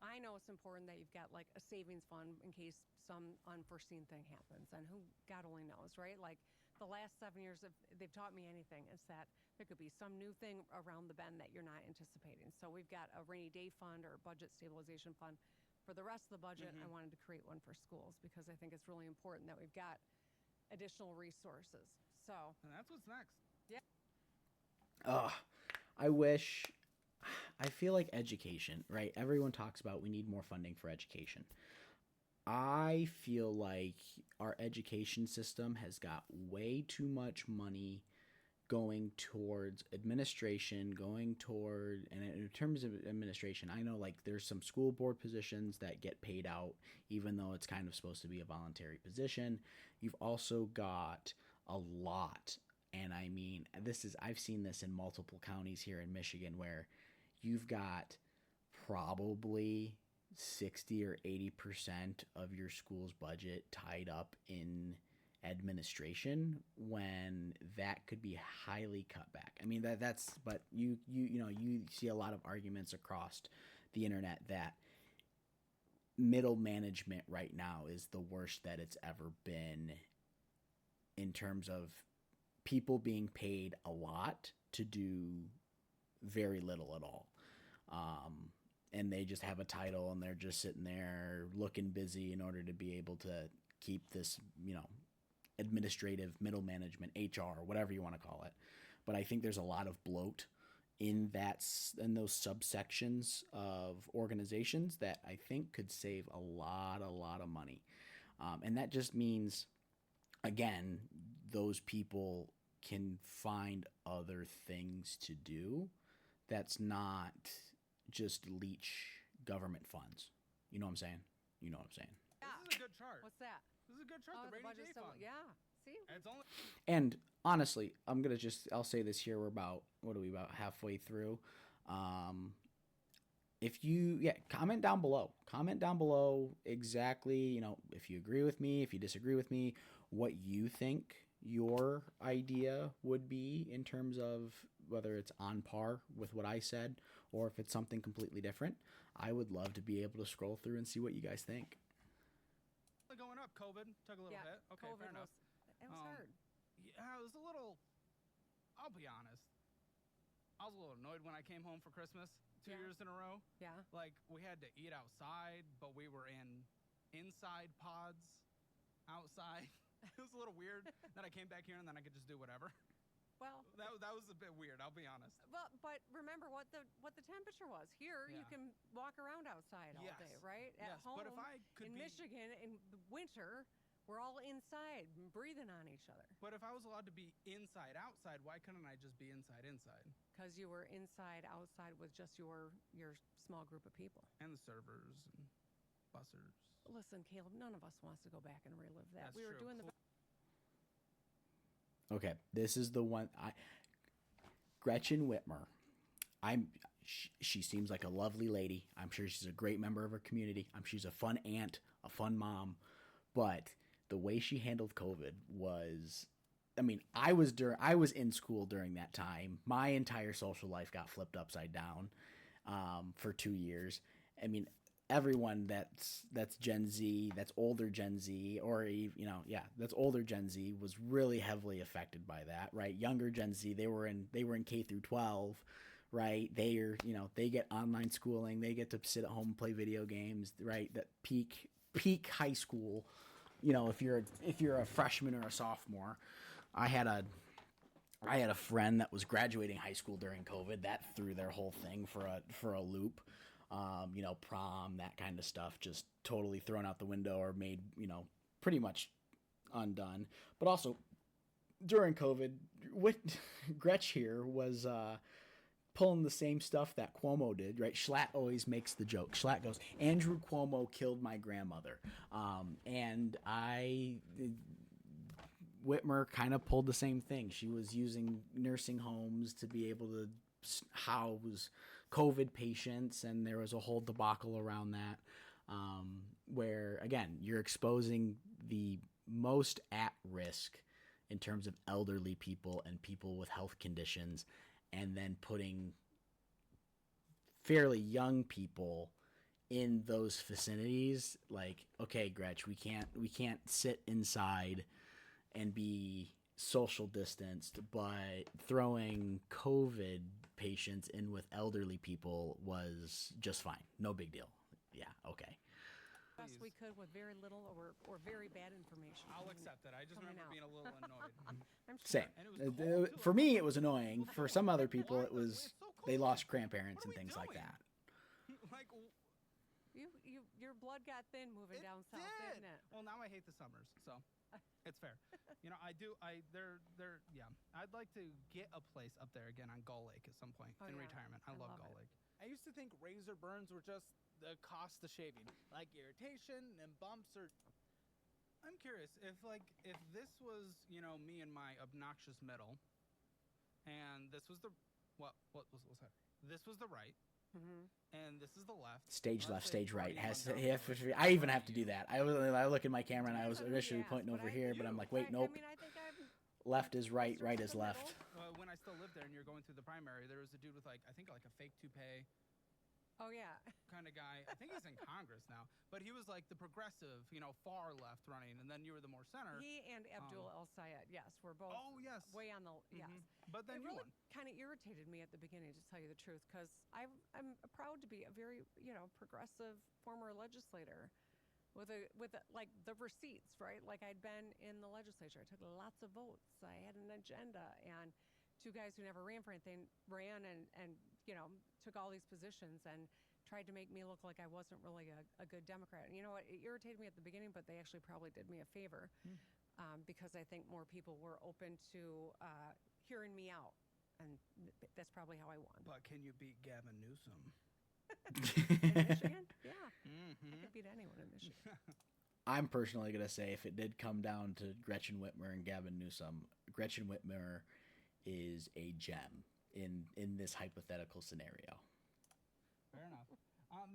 I know it's important that you've got like a savings fund in case some unforeseen thing happens, and who God only knows, right? Like the last 7 years, if they've taught me anything, it's that there could be some new thing around the bend that you're not anticipating. So we've got a rainy day fund or a budget stabilization fund. For the rest of the budget, I wanted to create one for schools because I think it's really important that we've got additional resources. So and that's what's next. Yeah. I feel like education, right? Everyone talks about we need more funding for education. I feel like our education system has got way too much money going towards administration, and in terms of administration, I know like there's some school board positions that get paid out, even though it's kind of supposed to be a voluntary position. You've also got a lot, and I mean, I've seen this in multiple counties here in Michigan where you've got probably 60 or 80% of your school's budget tied up in administration when that could be highly cut back. I mean but you see a lot of arguments across the internet that middle management right now is the worst that it's ever been in terms of people being paid a lot to do very little at all. And they just have a title and they're just sitting there looking busy in order to be able to keep this, administrative middle management, HR, whatever you want to call it. But I think there's a lot of bloat in those subsections of organizations that I think could save a lot of money. And that just means, again, those people can find other things to do that's not just leech government funds. You know what I'm saying? You know what I'm saying. Yeah. This is a good chart. What's that? This is a good chart. Oh, the rainy day fund. Yeah. See? It's only. And honestly, I'll say this here. We're about halfway through. Comment down below. Comment down below exactly, if you agree with me, if you disagree with me, what you think your idea would be in terms of whether it's on par with what I said or if it's something completely different. I would love to be able to scroll through and see what you guys think. Going up, COVID took a little hit. Okay, COVID fair enough. It was hard. Yeah, it was a little. I'll be honest. I was a little annoyed when I came home for Christmas 2 years in a row. Yeah. Like we had to eat outside, but we were inside pods outside. It was a little weird. Then I came back here and then I could just do whatever. Well, that was a bit weird. I'll be honest. Well, but remember what the temperature was. Here, you can walk around outside all day, right? At home, but if I could in Michigan in the winter, we're all inside breathing on each other. But if I was allowed to be inside outside, why couldn't I just be inside? Because you were inside outside with just your small group of people and the servers and bussers. Listen, Caleb, none of us wants to go back and relive that. That's we were true. doing the. Okay, this is the one. Gretchen Whitmer. She seems like a lovely lady. I'm sure she's a great member of her community. She's a fun aunt, a fun mom. But the way she handled COVID was, I was in school during that time. My entire social life got flipped upside down for 2 years. everyone that's Gen Z, that's older Gen Z, or that's older Gen Z was really heavily affected by that, right? Younger Gen Z, they were in K through 12, right? They get online schooling, they get to sit at home and play video games, right? That peak high school, if you're a freshman or a sophomore. I had a friend that was graduating high school during COVID. That threw their whole thing for a loop. Prom, that kind of stuff, just totally thrown out the window or made, pretty much undone. But also during COVID, Gretch here was pulling the same stuff that Cuomo did, right? Schlatt always makes the joke. Schlatt goes, Andrew Cuomo killed my grandmother. Whitmer kind of pulled the same thing. She was using nursing homes to be able to house COVID patients, and there was a whole debacle around that, where, again, you're exposing the most at risk in terms of elderly people and people with health conditions, and then putting fairly young people in those vicinities. Like, okay, Gretch, we can't sit inside and be social distanced, but throwing COVID patients in with elderly people was just fine. No big deal. Yeah, okay. Best we could with very little or very bad information. I'll accept it. I just remember being a little annoyed. I'm sure. Same. For me, it was annoying. For some other people, it was they lost grandparents and things like that. Like, your blood got thin moving down south, didn't it? Well, now I hate the summers, so it's fair. I'd like to get a place up there again on Gull Lake at some point in retirement. I love Gull Lake. I used to think razor burns were just the cost of shaving, like irritation and bumps. I'm curious if this was me and my obnoxious middle, and this was what was that? This was the right. Mm-hmm. And this is the left. Stage left, stage right. I even have to do that. I look at my camera and I was initially pointing over here, but I'm like, wait, nope. Left is right, right is left. When I still lived there and you're going through the primary, there was a dude with I think a fake toupee. Oh, yeah. Kind of guy. I think he's in Congress now. But he was like the progressive, far left running, and then you were the more center. He and Abdul El-Sayed, yes, were both way on the, yes. But then it really kind of irritated me at the beginning, to tell you the truth, because I'm proud to be a very, progressive former legislator with the receipts, right? Like, I'd been in the legislature. I took lots of votes. I had an agenda, and two guys who never ran for anything ran and took all these positions and tried to make me look like I wasn't really a good Democrat. And you know what? It irritated me at the beginning, but they actually probably did me a favor because I think more people were open to hearing me out. And that's probably how I won. But can you beat Gavin Newsom? In Michigan? Yeah. I could beat anyone in Michigan. I'm personally going to say if it did come down to Gretchen Whitmer and Gavin Newsom, Gretchen Whitmer is a gem in this hypothetical scenario. Fair enough.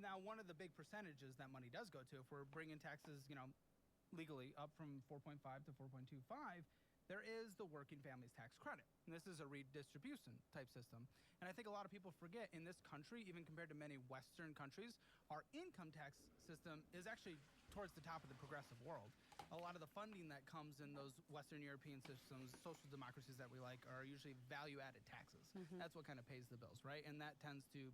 Now, one of the big percentages that money does go to, if we're bringing taxes, legally up from 4.5 to 4.25, there is the Working Families Tax Credit. And this is a redistribution type system. And I think a lot of people forget in this country, even compared to many Western countries, our income tax system is actually towards the top of the progressive world. A lot of the funding that comes in those Western European systems, social democracies that we like, are usually value-added taxes. That's what kind of pays the bills, right? And that tends to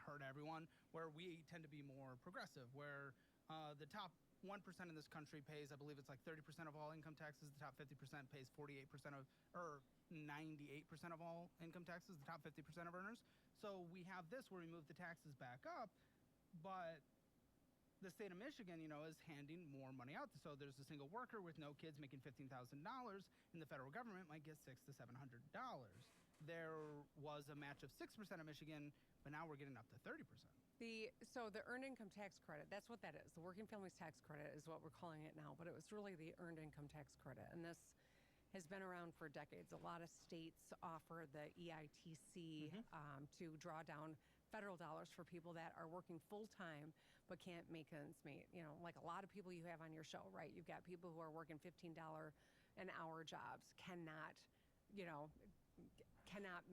hurt everyone, where we tend to be more progressive, where the top 1% in this country pays, I believe it's like 30% of all income taxes. The top 50% pays 48% or 98% of all income taxes, the top 50% of earners. So we have this where we move the taxes back up, but the state of Michigan, is handing more money out. So there's a single worker with no kids making $15,000, and the federal government might get $600 to $700. There was a match of 6% of Michigan, but now we're getting up to 30%. So the earned income tax credit, that's what that is. The Working Families Tax Credit is what we're calling it now, but it was really the earned income tax credit. And this has been around for decades. A lot of states offer the EITC to draw down federal dollars for people that are working full-time but can't make ends meet. Like a lot of people you have on your show, right? You've got people who are working $15 an hour jobs, cannot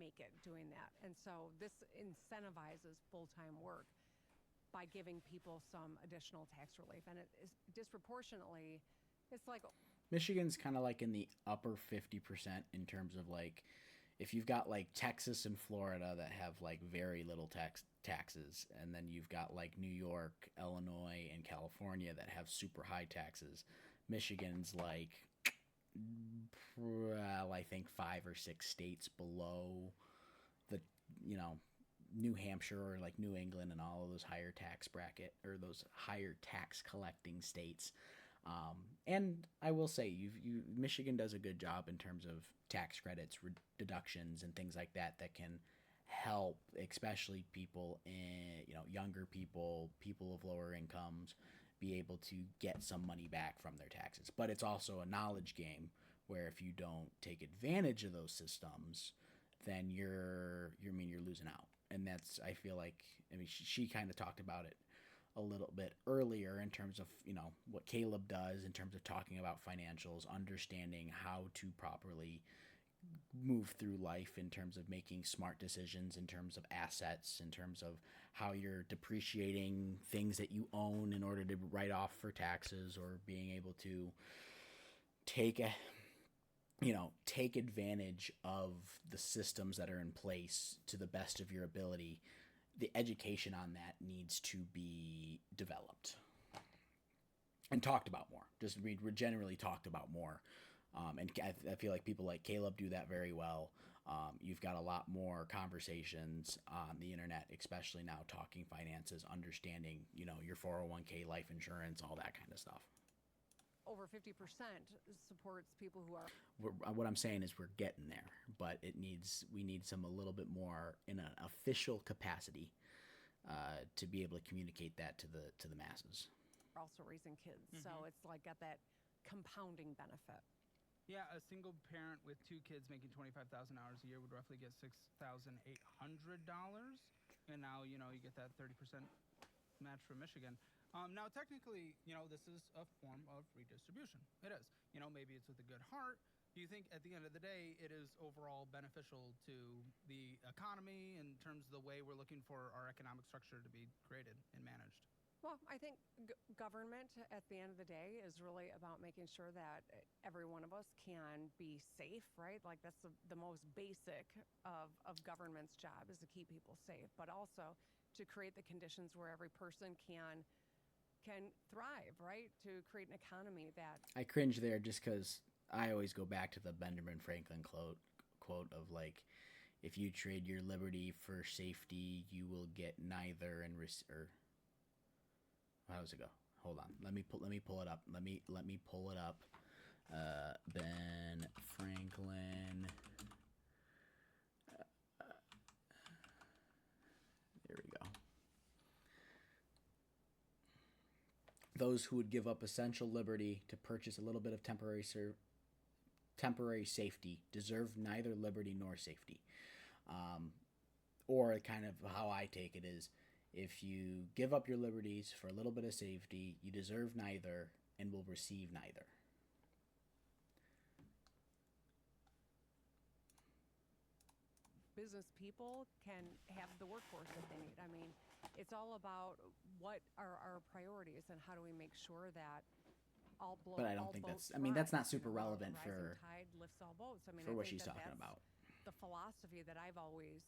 make it doing that. And so this incentivizes full-time work. by giving people some additional tax relief. And it is disproportionately, it's like Michigan's kind of like in the upper 50% in terms of like, if you've got like Texas and Florida that have like very little taxes, and then you've got like New York, Illinois, and California that have super high taxes, Michigan's like, well, I think 5 or 6 states below the, New Hampshire or like New England and all of those higher tax bracket or those higher tax collecting states. And I will say, Michigan does a good job in terms of tax credits, deductions, and things like that can help, especially people in, younger people of lower incomes, be able to get some money back from their taxes. But it's also a knowledge game where if you don't take advantage of those systems, then you're losing out. And that's, I feel like, she kind of talked about it a little bit earlier in terms of, what Caleb does in terms of talking about financials, understanding how to properly move through life in terms of making smart decisions, in terms of assets, in terms of how you're depreciating things that you own in order to write off for taxes, or being able to take advantage of the systems that are in place to the best of your ability. The education on that needs to be developed and talked about more. Just we're generally talked about more. And I feel like people like Caleb do that very well. You've got a lot more conversations on the internet, especially now, talking finances, understanding, your 401k, life insurance, all that kind of stuff. Over 50% supports people who are. What I'm saying is we're getting there, but we need a little bit more in an official capacity to be able to communicate that to the masses. Also raising kids, so it's like got that compounding benefit. Yeah, a single parent with 2 kids making $25,000 a year would roughly get $6,800, and now you get that 30% match from Michigan. Now, technically, this is a form of redistribution. It is. Maybe it's with a good heart. Do you think at the end of the day it is overall beneficial to the economy in terms of the way we're looking for our economic structure to be created and managed? Well, I think government at the end of the day is really about making sure that every one of us can be safe, right? Like that's the most basic of government's job, is to keep people safe, but also to create the conditions where every person can thrive, right? To create an economy that... I cringe there just because I always go back to the Benjamin Franklin quote of like, if you trade your liberty for safety, you will get neither. Or how does it go? Hold on. Let me pull it up. Let me pull it up. Ben Franklin. There we go. Those who would give up essential liberty to purchase a little bit of temporary safety deserve neither liberty nor safety. Or kind of how I take it is, if you give up your liberties for a little bit of safety, you deserve neither and will receive neither. Business people can have the workforce that they need. I mean, it's all about what are our priorities and how do we make sure that but I don't think that's. I mean, that's not super relevant for. Tide lifts all boats. I mean, for I what think she's talking about. The philosophy that I've always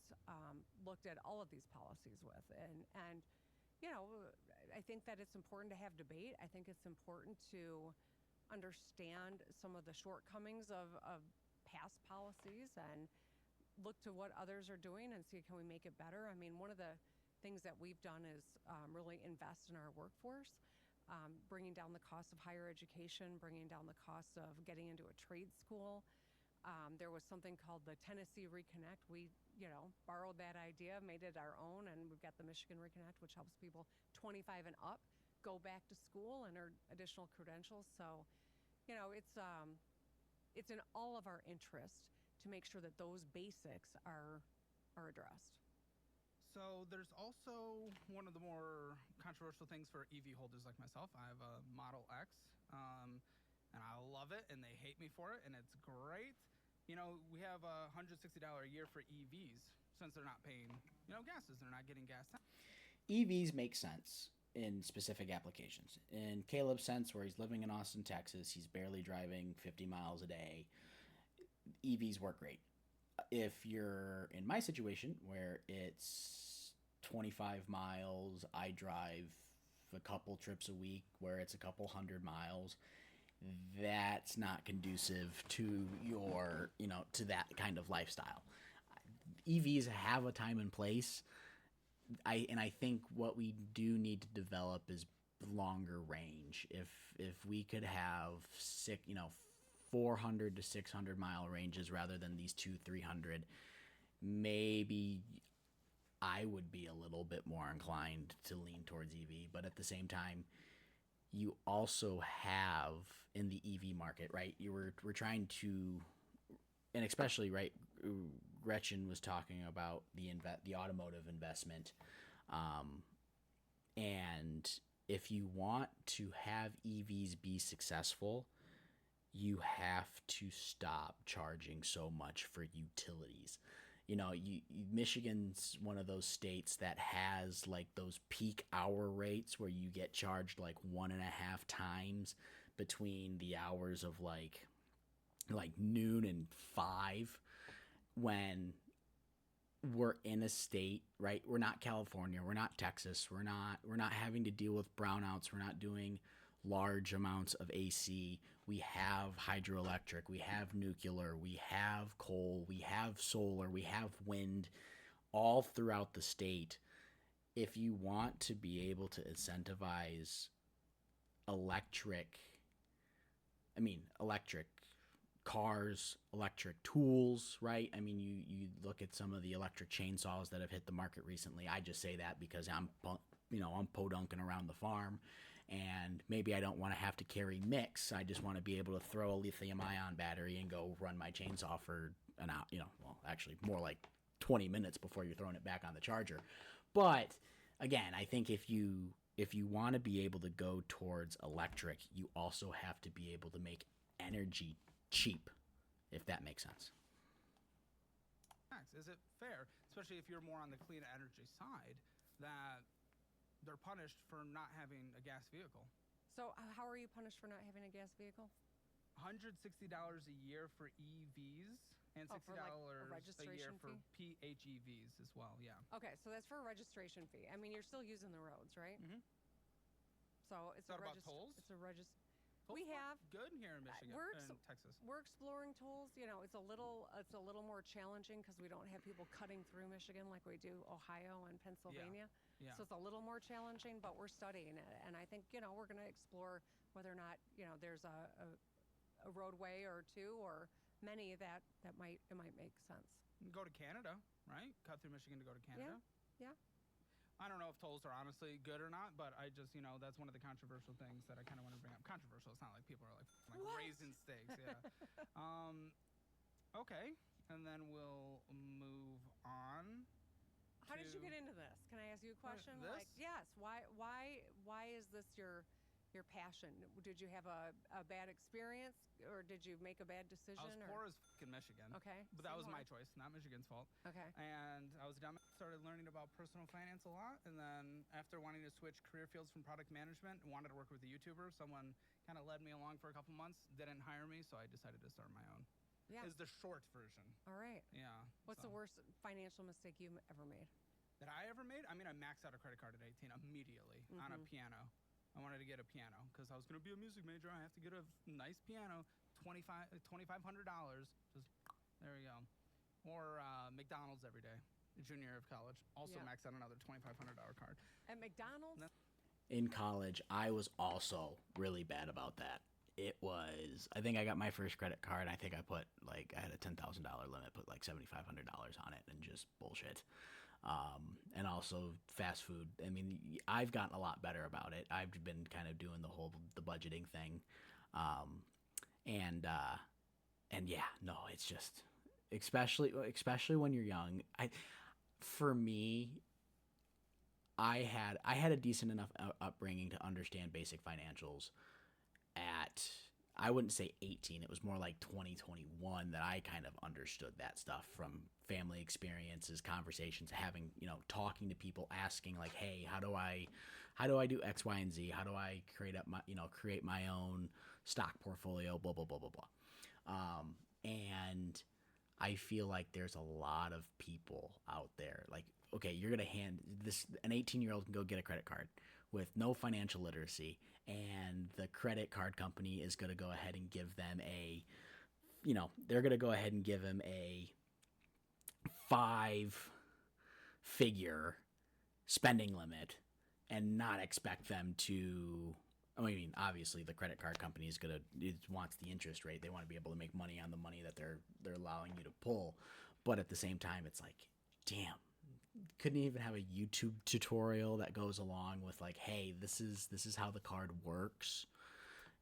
looked at all of these policies with, and I think that it's important to have debate. I think it's important to understand some of the shortcomings of past policies and look to what others are doing and see, can we make it better? I mean, one of the things that we've done is really invest in our workforce. Bringing down the cost of higher education, bringing down the cost of getting into a trade school. There was something called the Tennessee Reconnect. We, borrowed that idea, made it our own, and we've got the Michigan Reconnect, which helps people 25 and up go back to school and earn additional credentials. So, it's in all of our interest to make sure that those basics are addressed. So there's also one of the more controversial things for EV holders like myself. I have a Model X, and I love it, and they hate me for it, and it's great. We have $160 a year for EVs since they're not paying, gases. They're not getting gas. EVs make sense in specific applications. In Caleb's sense, where he's living in Austin, Texas, he's barely driving 50 miles a day. EVs work great. If you're in my situation where it's 25 miles, I drive a couple trips a week where it's a couple 100 miles, that's not conducive to your, to that kind of lifestyle. EVs have a time and place. I think what we do need to develop is longer range. If we could have 400 to 600 mile ranges rather than these 200-300, maybe I would be a little bit more inclined to lean towards EV. But at the same time, you also have in the EV market, right? We're trying to, and especially, right, Gretchen was talking about the automotive investment, and if you want to have EVs be successful, you have to stop charging so much for utilities. Michigan's one of those states that has like those peak hour rates where you get charged like 1.5 times between the hours of like noon and 5, when we're in a state, right? We're not California, we're not Texas, we're not having to deal with brownouts, we're not doing large amounts of AC. We have hydroelectric, we have nuclear, we have coal, we have solar, we have wind all throughout the state. If you want to be able to incentivize electric cars, electric tools, right? I mean, you look at some of the electric chainsaws that have hit the market recently. I just say that because I'm podunking around the farm, and maybe I don't want to have to carry mix. I just want to be able to throw a lithium-ion battery and go run my chainsaw for an hour, actually more like 20 minutes before you're throwing it back on the charger. But again, I think if you want to be able to go towards electric, you also have to be able to make energy cheap, if that makes sense. Is it fair, especially if you're more on the clean energy side, that they're punished for not having a gas vehicle? So how are you punished for not having a gas vehicle? $160 a year for EVs and $60 a year for PHEVs as well. Yeah. Okay, so that's for a registration fee. I mean, you're still using the roads, right? Mm-hmm. So it's about tolls? It's a We have good here in Michigan and Texas. We're exploring tools. It's a little more challenging because we don't have people cutting through Michigan like we do Ohio and Pennsylvania. Yeah. So it's a little more challenging, but we're studying it, and I think we're going to explore whether or not there's a roadway or two or many that might make sense. Go to Canada, right? Cut through Michigan to go to Canada. Yeah. I don't know if tolls are honestly good or not, but I just, that's one of the controversial things that I kind of want to bring up. Controversial, it's not like people are like raising stakes, yeah. Okay, and then we'll move on. How did you get into this? Can I ask you a question? This? Yes. Why is this your passion? Did you have a bad experience, or did you make a bad decision? I was poor as in Michigan. Okay. But that was my choice, not Michigan's fault. Okay. And I was dumb. Started learning about personal finance a lot, and then after wanting to switch career fields from product management, wanted to work with a YouTuber. Someone kind of led me along for a couple months, didn't hire me, so I decided to start my own. Yeah. Is the short version. All right. Yeah. What's the worst financial mistake you ever made? That I ever made? I mean, I maxed out a credit card at 18 immediately on a piano. I wanted to get a piano because I was going to be a music major. I have to get a nice piano, $2,500. Just there we go. Or McDonald's every day. Junior year of college. Also maxed out another $2,500 card. At McDonald's? In college, I was also really bad about that. I think I got my first credit card. I think I had a $10,000 limit, put like $7,500 on it, and just bullshit. And also fast food. I mean, I've gotten a lot better about it. I've been kind of doing the budgeting thing. And yeah, no, it's just, especially when you're young. For me, I had a decent enough upbringing to understand basic financials I wouldn't say 18. It was more like 2021 that I kind of understood that stuff from family experiences, conversations, having, talking to people, asking like, hey, how do I do X, Y, and Z? How do I create my own stock portfolio, blah, blah, blah, blah, blah. And I feel like there's a lot of people out there like, okay, you're going to hand this, an 18-year-old can go get a credit card with no financial literacy, and the credit card company is going to go ahead and give them they're going to go ahead and give him a 5-figure spending limit and not expect them to, obviously the credit card company it wants the interest rate. They want to be able to make money on the money that they're allowing you to pull. But at the same time, it's like, damn, couldn't even have a YouTube tutorial that goes along with like, hey, this is how the card works,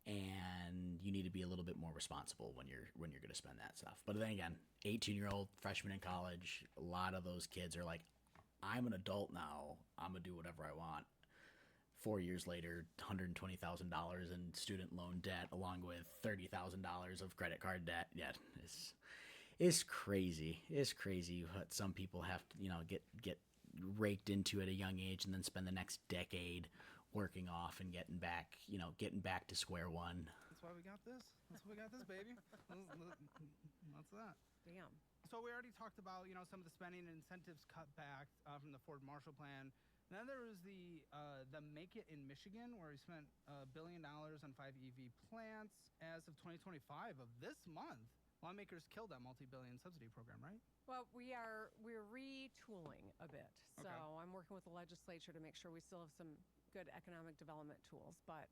and you need to be a little bit more responsible when you're going to spend that stuff. But then again, 18-year-old freshman in college, a lot of those kids are like, I'm an adult now, I'm gonna do whatever I want. 4 years later, $120,000 in student loan debt, along with $30,000 of credit card debt. Yeah, it's crazy. It's crazy what some people have to, get raked into at a young age, and then spend the next decade working off and getting back to square one. That's why we got this. That's why we got this, baby. That's that. Damn. So we already talked about, some of the spending and incentives cut back from the Ford Marshall Plan. And then there was the Make It in Michigan, where we spent $1 billion on 5 EV plants. As of 2025 of this month, lawmakers killed that multi-billion subsidy program, right? Well, we're retooling a bit. So I'm working with the legislature to make sure we still have some good economic development tools. But,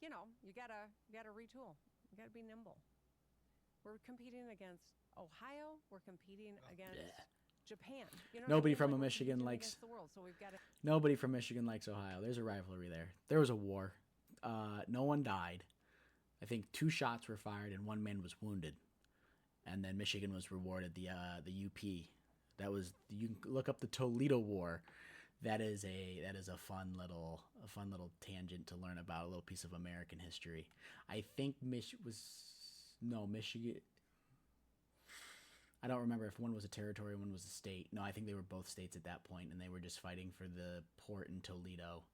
you gotta retool. You gotta be nimble. We're competing against Ohio. We're competing against Japan. Nobody from Michigan likes the world, so we've got to. Nobody from Michigan likes Ohio. There's a rivalry there. There was a war. No one died. I think 2 shots were fired and 1 man was wounded. And then Michigan was rewarded the UP. You can look up the Toledo War. That is a fun little tangent to learn about, a little piece of American history. I think Michigan. I don't remember if one was a territory, one was a state. No, I think they were both states at that point, and they were just fighting for the port in Toledo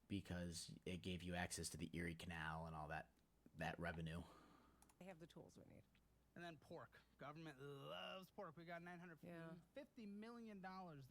because it gave you access to the Erie Canal and all that revenue. They have the tools we need. And then pork. Government loves pork. We got $950 million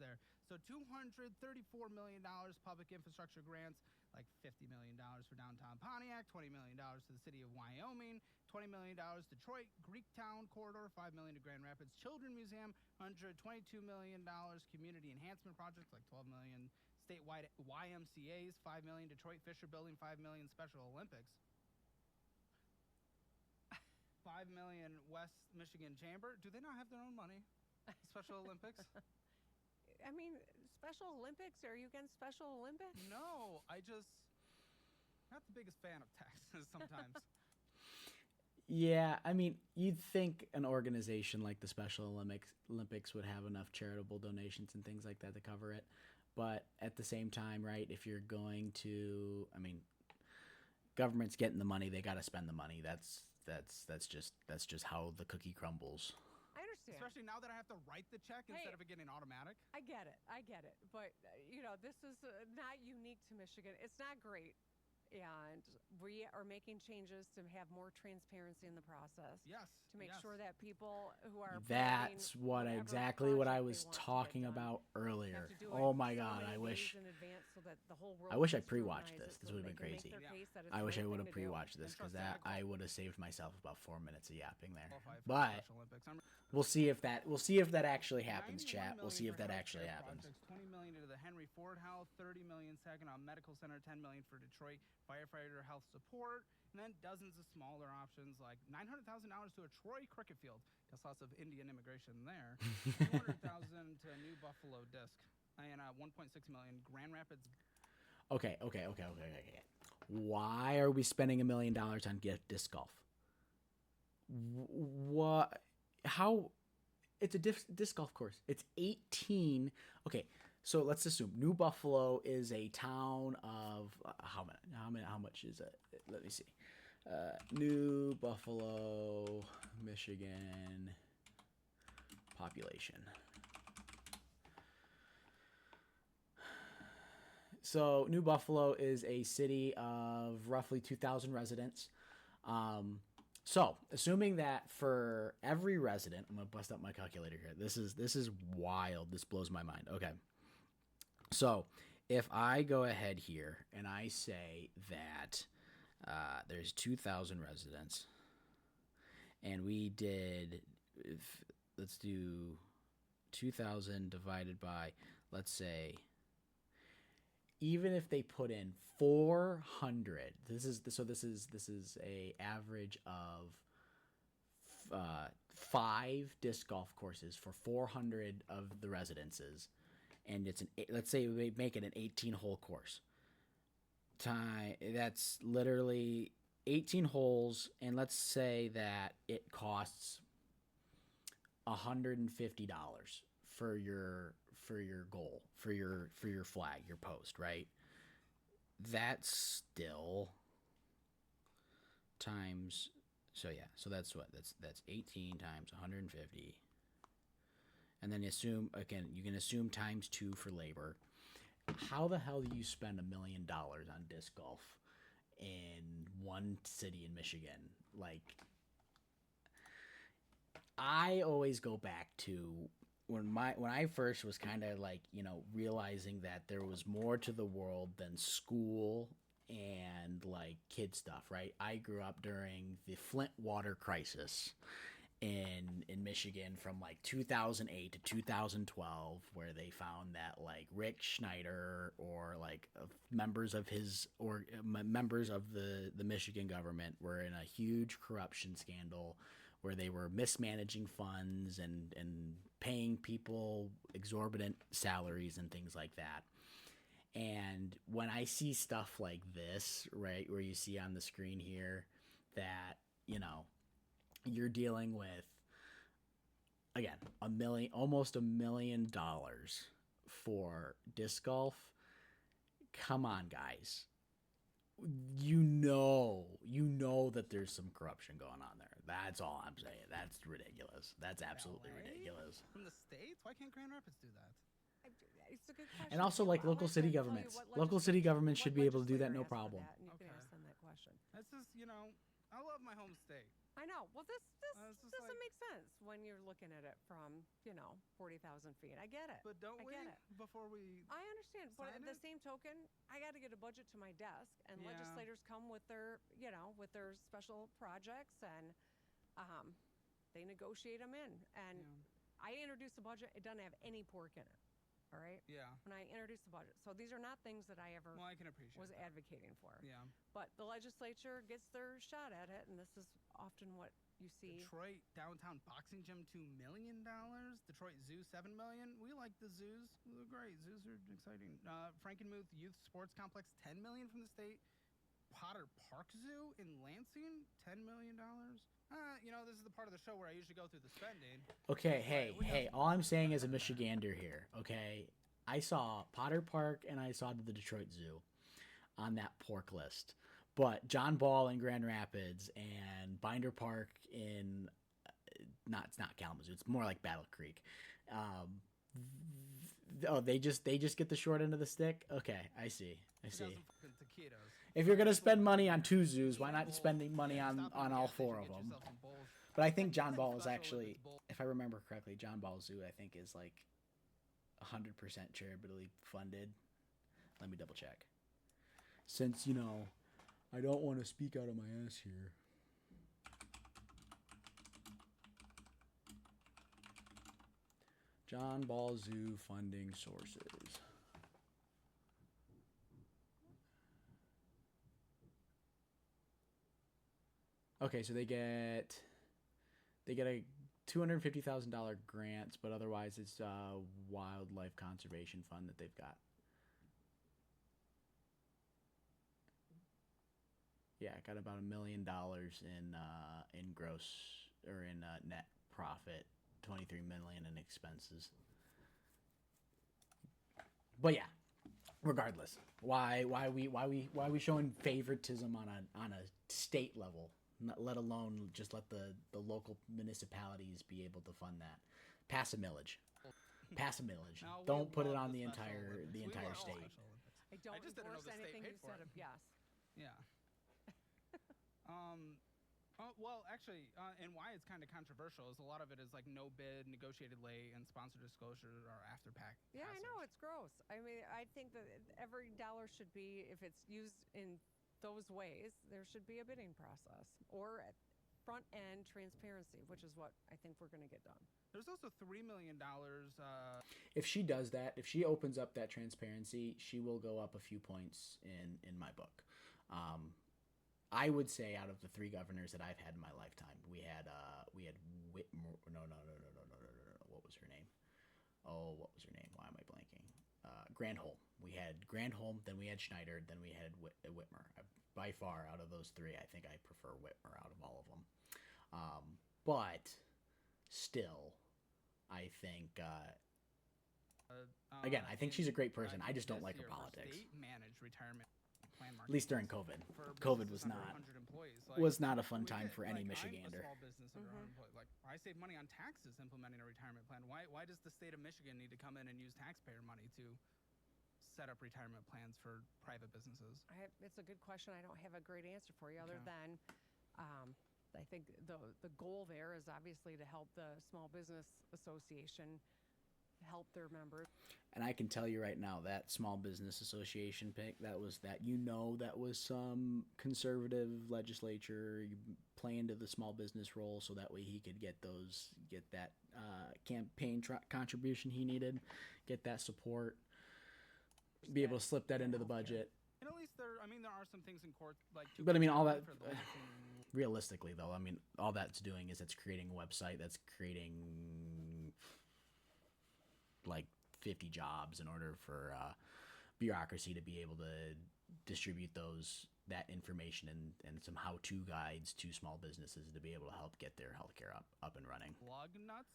there. So $234 million public infrastructure grants, like $50 million for downtown Pontiac, $20 million to the city of Wyoming, $20 million Detroit Greektown Corridor, $5 million to Grand Rapids Children Museum, $122 million community enhancement projects, like $12 million statewide YMCAs, $5 million Detroit Fisher Building, $5 million Special Olympics. $5 million West Michigan Chamber. Do they not have their own money? Special Olympics? Special Olympics? Are you against Special Olympics? No, not the biggest fan of taxes sometimes. Yeah, you'd think an organization like the Special Olympics would have enough charitable donations and things like that to cover it. But at the same time, right, if you're going to, government's getting the money, they got to spend the money. That's just how the cookie crumbles. I understand. Especially now that I have to write the check instead of it getting automatic. I get it. But, this is not unique to Michigan. It's not great. And we are making changes to have more transparency in the process. Yes. To make sure that people who are That's exactly what I was talking about earlier. Oh my God, I wish I pre-watched this. This would have been crazy. I wish I would have pre-watched this, because I would have saved myself about 4 minutes of yapping there. But we'll see if that actually happens, chat. We'll see if that actually happens. $20 million to the Henry Ford Health, $30 million Saginaw Medical Center, $10 million for Detroit Firefighter Health Support, and then dozens of smaller options like $900,000 to a Troy cricket field. Guess lots of Indian immigration there. $200,000 to a new Buffalo disc, and $1.6 million Grand Rapids. Okay. Why are we spending $1 million on disc golf? What? How? It's a disc golf course. It's 18. Okay. So let's assume New Buffalo is a town of how much is it? Let me see. New Buffalo, Michigan population. So New Buffalo is a city of roughly 2,000 residents. So assuming that for every resident, I'm gonna bust up my calculator here. This is wild. This blows my mind. Okay. So if I go ahead here and I say that there's 2,000 residents, and we did, let's do 2,000 divided by, let's say, even if they put in 400, this is a average of 5 disc golf courses for 400 of the residences, and let's say we make it an 18-hole course. That's literally 18 holes, and let's say that it costs $150 for your goal, for your flag, your post, right? That's still times, so that's 18 times 150, and then you can assume times 2 for labor. How the hell do you spend $1 million on disc golf in one city in Michigan? Like, I always go back to when I first was kind of like, realizing that there was more to the world than school and like kid stuff, right? I grew up during the Flint water crisis in Michigan from like 2008 to 2012, where they found that like Rick Schneider or like members of the Michigan government were in a huge corruption scandal where they were mismanaging funds and paying people exorbitant salaries and things like that. And when I see stuff like this, right, where you see on the screen here that, you're dealing with, again, almost $1 million for disc golf. Come on, guys. You know that there's some corruption going on there. That's all I'm saying. That's ridiculous. That's absolutely ridiculous. From the States? Why can't Grand Rapids do that? It's a good question. And also, like, local city governments. Local city governments should be able to do that, no problem. And you can ask them that question. That's just, I love my home state. I know. Well, this doesn't like- make sense when you're looking at it from, 40,000 feet. I get it. But don't we, before we I understand, but at sign the it? same token, I got to get a budget to my desk, and Yeah. legislators come with their, with their special projects, and they negotiate them in. And I introduce a budget; it doesn't have any pork in it. All right. Yeah. When I introduced the budget, so these are not things that I ever Well, I can appreciate was that. advocating for. Yeah. But the legislature gets their shot at it, and this is often what you see. Detroit downtown boxing gym, $2 million. Detroit Zoo, $7 million. We like the zoos. They're great. Zoos are exciting. Frankenmuth Youth Sports Complex, $10 million from the state. Potter Park Zoo in Lansing, $10 million. This is the part of the show where I usually go through the spending. Okay, hey, all I'm saying is a Michigander here, okay? I saw Potter Park and I saw the Detroit Zoo on that pork list. But John Ball in Grand Rapids and Binder Park in, it's not Kalamazoo, it's more like Battle Creek. They just get the short end of the stick? Okay, I see. If you're going to spend money on 2 zoos, why not spending money on all 4 of them? But I think John Ball is actually, if I remember correctly, John Ball Zoo, I think, is like 100% charitably funded. Let me double check. Since, I don't want to speak out of my ass here. John Ball Zoo funding sources. Okay, so they get a $250,000 grant, but otherwise it's a wildlife conservation fund that they've got. Yeah, got about $1 million in gross or in net profit, $23 million in expenses. But yeah, regardless, why we showing favoritism on a state level, let alone just let the local municipalities be able to fund that. Pass a millage. No, we Don't put it love on the Special entire Olympics. We entire love state. Special Olympics. I don't just didn't know endorse the state anything paid you for said. it. Yes. Yeah. Well, actually, and why it's kind of controversial is a lot of it is like no bid, negotiated late, and sponsor disclosure or after pack. Yeah, I know, it's gross. I mean, I think that every dollar should be, if it's used in those ways, there should be a bidding process or front end transparency, which is what I think we're going to get done. There's also $3 million. If she does that, if she opens up that transparency, she will go up a few points in my book. I would say out of the 3 governors that I've had in my lifetime, we had Whitmer. No. What was her name? What was her name? Why am I blanking? Granholm. We had Granholm, then we had Schneider, then we had Whitmer. By far, out of those 3, I think I prefer Whitmer out of all of them. But still, I think. Again, I think she's a great person. I just don't like her politics. State-managed retirement plan At least during COVID. COVID was not a fun time for any Michigander. I'm a small business under 100 employees. Like, I save money on taxes implementing a retirement plan. Why does the state of Michigan need to come in and use taxpayer money to set up retirement plans for private businesses? It's a good question. I don't have a great answer for you other than I think the goal there is obviously to help the Small Business Association help their members. And I can tell you right now that Small Business Association pick, that was some conservative legislature play into the small business role so that way he could get that campaign contribution he needed, get that support, be able to slip that into the budget. And at least there are some things in court like. But I mean, all that. Realistically, though, I mean, all that's doing is it's creating a website that's creating like 50 jobs in order for bureaucracy to be able to distribute that information and some how-to guides to small businesses to be able to help get their healthcare up and running. Lug nuts?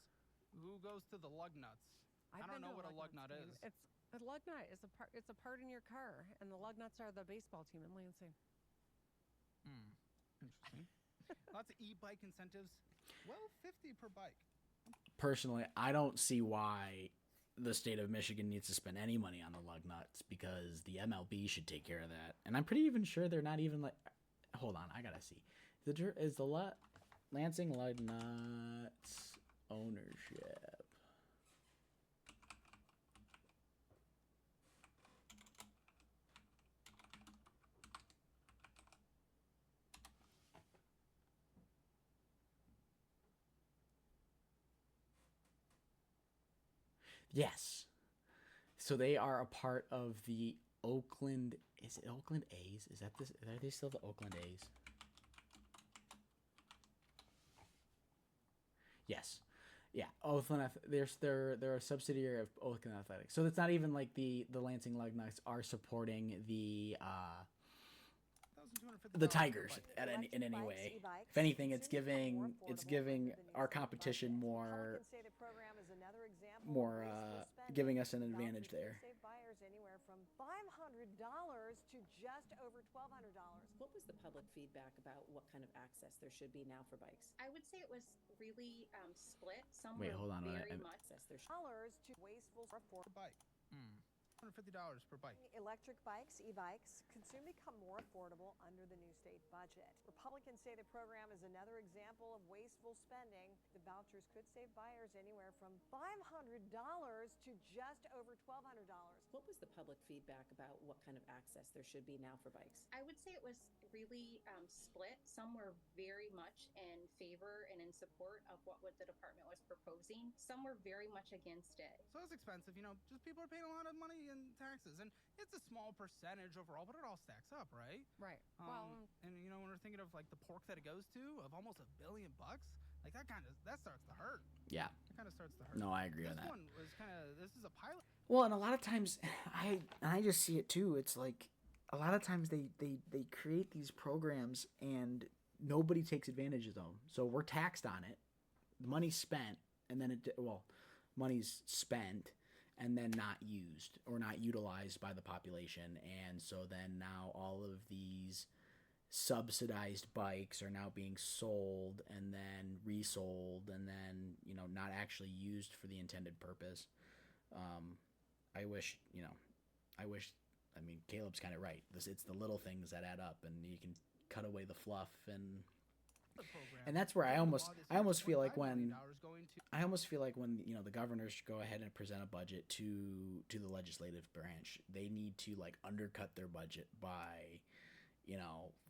Who goes to the lug nuts? I don't know what a lug nut is. A lug nut is it's a part in your car, and the lug nuts are the baseball team in Lansing. Interesting. Lots of e-bike incentives. Well, $50 per bike. Personally, I don't see why the state of Michigan needs to spend any money on the lug nuts because the MLB should take care of that. And I'm pretty even sure they're not even like. Hold on, I gotta see. Is the Lansing Lug Nuts ownership? Yes. So they are a part of the Oakland. Is it Oakland A's? Is that this? Are they still the Oakland A's? Yes. Yeah. Oakland. They're a subsidiary of Oakland Athletics. So it's not even like the Lansing Lug Nuts are supporting the Tigers in any way. If anything, it's giving our competition more giving us an advantage there. Save buyers anywhere from $500 to just over $1,200. What was the public feedback about what kind of access there should be now for bikes? I would say it was really split. Some Wait, were hold on. very much. Dollars to wasteful for bike. $150 per bike. Electric bikes, e-bikes, could soon become more affordable under the new state budget. Republicans say the program is another example of wasteful spending. The vouchers could save buyers anywhere from $500 to just over $1,200. What was the public feedback about what kind of access there should be now for bikes? I would say it was really split. Some were very much in favor and in support of what the department was proposing. Some were very much against it. So it's expensive, just people are paying a lot of money in taxes, and it's a small percentage overall, but it all stacks up, right? Right. And when we're thinking of like the pork that it goes to of almost $1 billion, like that starts to hurt. Yeah. It kind of starts to hurt. No, I agree on that. This is a pilot. Well, and a lot of times, I just see it too. It's like a lot of times they create these programs and nobody takes advantage of them. So we're taxed on it, money's spent, and then money's spent, and then not used or not utilized by the population. And so then now all of these subsidized bikes are now being sold and then resold and then, not actually used for the intended purpose. I wish, Caleb's kind of right. It's the little things that add up, and you can cut away the fluff, and that's where I almost feel like when the governors should go ahead and present a budget to the legislative branch, they need to like undercut their budget by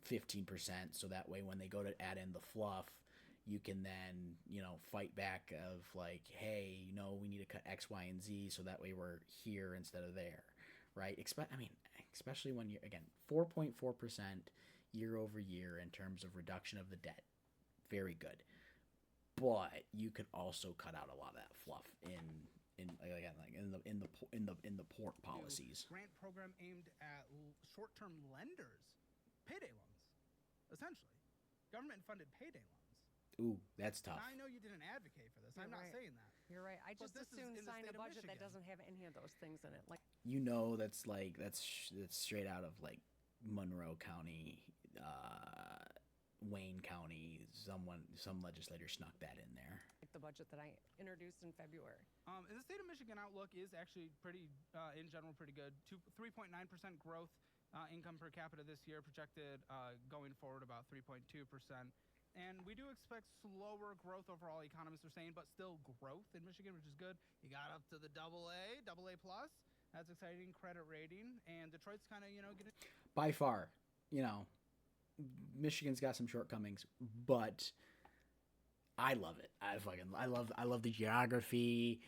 15%, so that way when they go to add in the fluff, you can then fight back of like, hey, we need to cut X, Y, and Z, so that way we're here instead of there, right? Especially when you're, again, 4.4% year over year in terms of reduction of the debt, very good. But you could also cut out a lot of that fluff in the port policies. Grant program aimed at short-term lenders, payday loans, essentially, government-funded payday loans. Ooh, that's tough. Now, I know you didn't advocate for this. I'm not saying that. You're right. I just assume sign a budget that doesn't have any of those things in it. Like, that's straight out of like Monroe County, Wayne County. Some legislator snuck that in there. The budget that I introduced in February. And the state of Michigan outlook is actually pretty, in general, pretty good. 3.9% growth income per capita this year, projected going forward about 3.2%. And we do expect slower growth overall, economists are saying, but still growth in Michigan, which is good. You got up to the AA plus. That's exciting credit rating. And Detroit's kind of, getting... By far, Michigan's got some shortcomings, but I love it. I love the geography,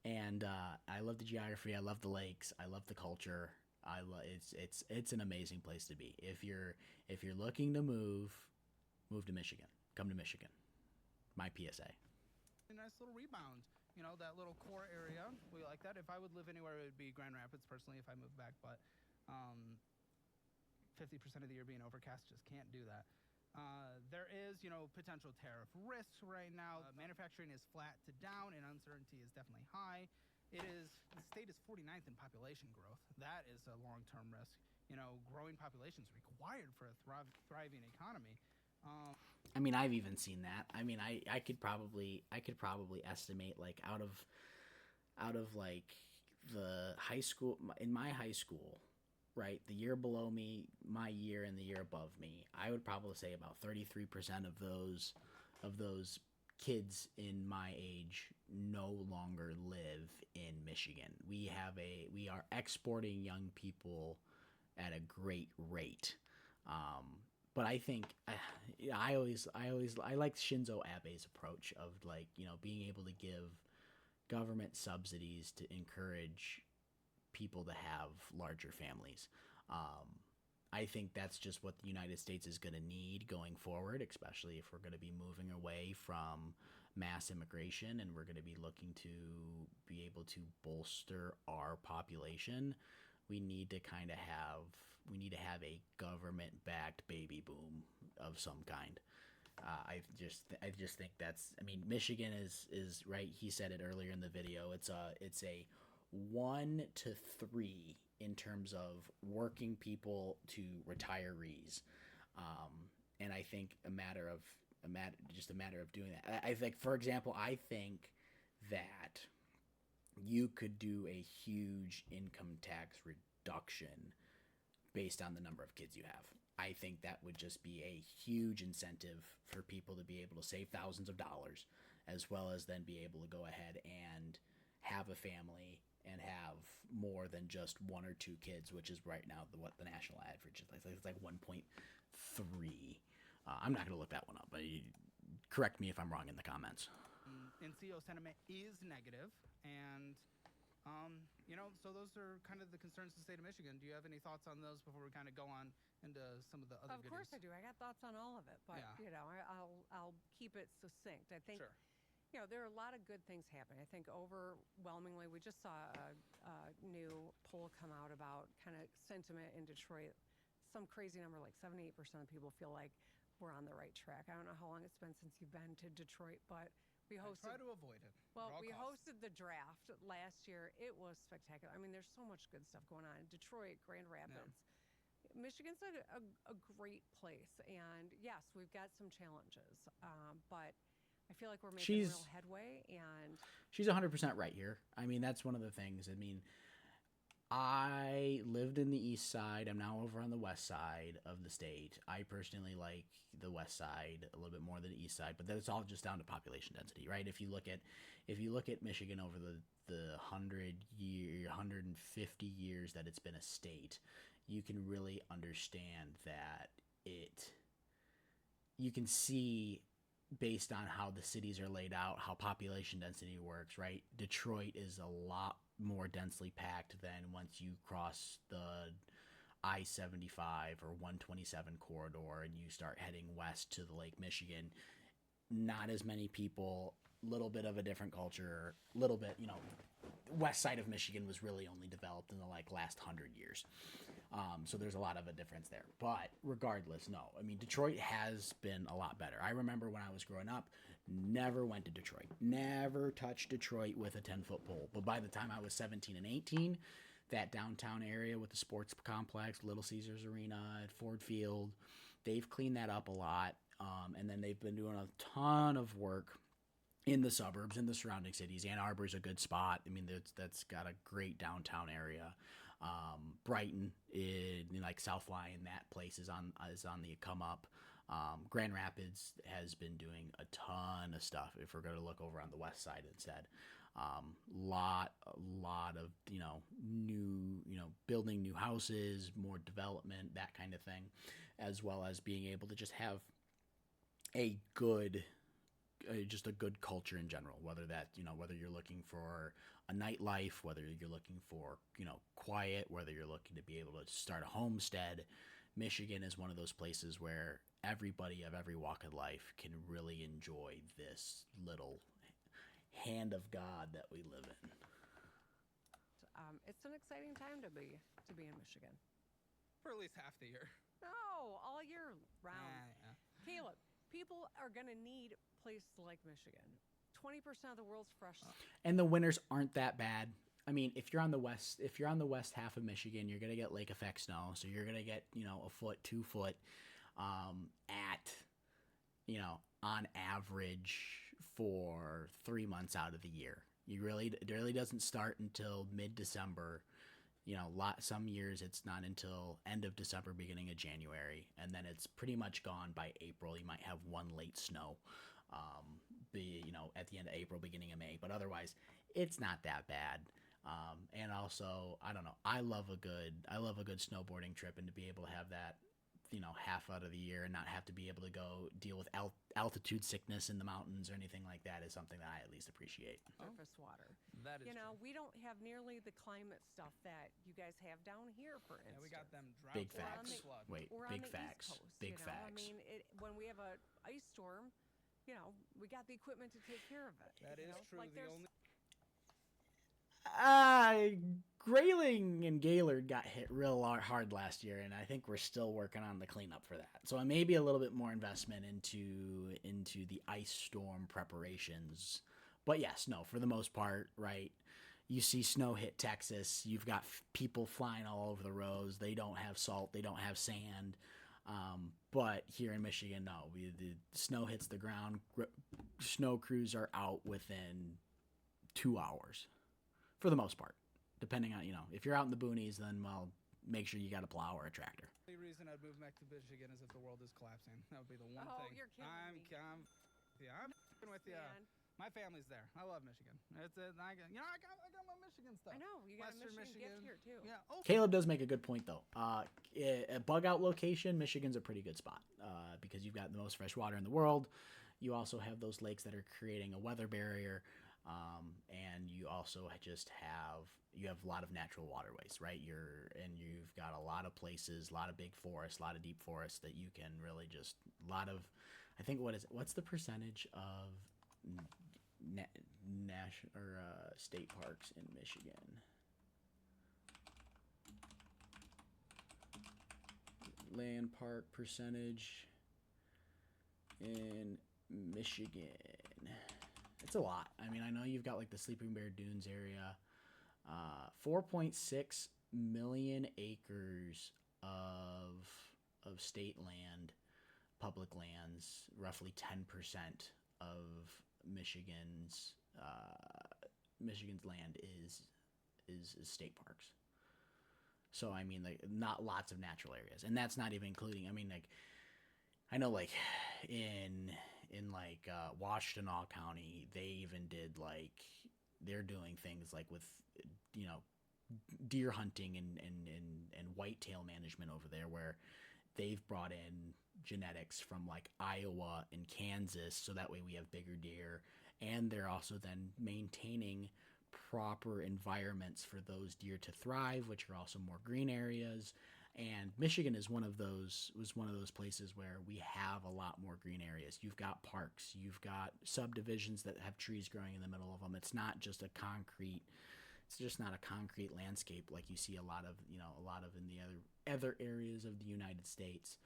and I love the geography. I love the lakes. I love the culture. It's an amazing place to be. If you're looking to move to Michigan. Come to Michigan. My PSA. A nice little rebound. That little core area. We like that. If I would live anywhere, it would be Grand Rapids, personally, if I moved back. But 50% of the year being overcast, just can't do that. There is, potential tariff risks right now. Manufacturing is flat to down, and uncertainty is definitely high. The state is 49th in population growth. That is a long-term risk. Growing population is required for a thriving economy. I've even seen that. I could probably estimate like out of like the high school, in my high school, right, the year below me, my year, and the year above me, I would probably say about 33% of those kids in my age no longer live in Michigan. We are exporting young people at a great rate. But I think I like Shinzo Abe's approach of like, being able to give government subsidies to encourage people to have larger families. I think that's just what the United States is going to need going forward, especially if we're going to be moving away from mass immigration and we're going to be looking to be able to bolster our population. We need to have a government-backed baby boom of some kind. I just think that's. Michigan is right. He said it earlier in the video. It's a 1 to 3 in terms of working people to retirees, and I think a matter of doing that. I think, for example, that you could do a huge income tax reduction based on the number of kids you have. I think that would just be a huge incentive for people to be able to save thousands of dollars, as well as then be able to go ahead and have a family and have more than just 1 or 2 kids, which is right now what the national average is. It's like 1.3. I'm not going to look that one up, but correct me if I'm wrong in the comments. NCO sentiment is negative, and so those are kind of the concerns of the state of Michigan. Do you have any thoughts on those before we kind of go on into some of the other Of course I do. I got thoughts on all of it, but I'll keep it succinct. I think there are a lot of good things happening. I think overwhelmingly, we just saw a new poll come out about kind of sentiment in Detroit. Some crazy number, like 78% of people feel like we're on the right track. I don't know how long it's been since you've been to Detroit, but We I hosted. try to avoid it. Well, at all we costs. hosted the draft last year. It was spectacular. I mean, there's so much good stuff going on in Detroit, Grand Rapids. Michigan's a great place, and yes, we've got some challenges, but I feel like we're making real headway. And she's 100% right here. I mean, that's one of the things. I mean, I lived in the east side. I'm now over on the west side of the state. I personally like the west side a little bit more than the east side, but that's all just down to population density, right? If you look at Michigan over the 150 years that it's been a state, you can really understand that you can see based on how the cities are laid out, how population density works, right? Detroit is a lot more densely packed than once you cross the I-75 or 127 corridor and you start heading west to the Lake Michigan. Not as many people, little bit of a different culture, little bit, west side of Michigan was really only developed in the last 100 years. So there's a lot of a difference there. But regardless, no. I mean, Detroit has been a lot better. I remember when I was growing up, never went to Detroit. Never touched Detroit with a 10-foot pole. But by the time I was 17 and 18, that downtown area with the sports complex, Little Caesars Arena, at Ford Field, they've cleaned that up a lot. And then they've been doing a ton of work in the suburbs, in the surrounding cities. Ann Arbor's a good spot. I mean, that's got a great downtown area. Brighton, South Lyon, that place is on the come up. Grand Rapids has been doing a ton of stuff. If we're going to look over on the west side instead, lot of new building new houses, more development, that kind of thing, as well as being able to just have a good culture in general, whether you're looking for a nightlife, whether you're looking for, quiet, whether you're looking to be able to start a homestead. Michigan is one of those places where everybody of every walk of life can really enjoy this little hand of God that we live in. It's an exciting time to be in Michigan. For at least half the year. No, all year round. Yeah. Caleb, people are going to need places like Michigan. 20% of the world's fresh. And the winters aren't that bad. I mean, if you're on the west half of Michigan, you're gonna get lake effect snow, so you're gonna get a foot, 2 foot, on average for 3 months out of the year. It really doesn't start until mid-December. Some years it's not until end of December, beginning of January, and then it's pretty much gone by April. You might have one late snow, at the end of April, beginning of May, but otherwise it's not that bad. And also, I don't know, I love a good snowboarding trip, and to be able to have that, half out of the year and not have to be able to go deal with altitude sickness in the mountains or anything like that is something that I at least appreciate. Surface water. That is true. We don't have nearly the climate stuff that you guys have down here, for instance. Yeah, we got them drought. Big facts. We're Big on the facts. East Coast, Big I facts. mean, when we have a ice storm, we got the equipment to take care of it. That is true. Grayling and Gaylord got hit real hard last year, and I think we're still working on the cleanup for that. So maybe a little bit more investment into the ice storm preparations. But yes, no, for the most part, right? You see snow hit Texas. You've got people flying all over the roads. They don't have salt. They don't have sand. But here in Michigan, no. The snow hits the ground. Snow crews are out within 2 hours, for the most part. Depending on, if you're out in the boonies, then, make sure you got a plow or a tractor. The only reason I'd move back to Michigan is if the world is collapsing. That would be the one thing. Oh, you're kidding me. I'm with you. My family's there. I love Michigan. I got my Michigan stuff. I know. You got Western a Michigan gift here, too. Yeah. Oh. Caleb does make a good point, though. A bug out location, Michigan's a pretty good spot because you've got the most fresh water in the world. You also have those lakes that are creating a weather barrier. And you also have a lot of natural waterways, right? You've got a lot of places, a lot of big forests, a lot of deep forests that you can really just, I think, what's the percentage of national or state parks in Michigan? Land park percentage in Michigan. It's a lot. I mean, I know you've got like the Sleeping Bear Dunes area, 4.6 million acres of state land, public lands. Roughly 10% of Michigan's Michigan's land is state parks. So I mean, like, not lots of natural areas, and that's not even including. I mean, like, I know, like, in like Washtenaw County, they even did like they're doing things like with, you know, deer hunting and whitetail management over there, where they've brought in genetics from like Iowa and Kansas, so that way we have bigger deer, and they're also then maintaining proper environments for those deer to thrive, which are also more green areas. And Michigan is one of those places where we have a lot more green areas. You've got parks, you've got subdivisions that have trees growing in the middle of them. It's not just a concrete landscape like you see a lot of in the other areas of the United States.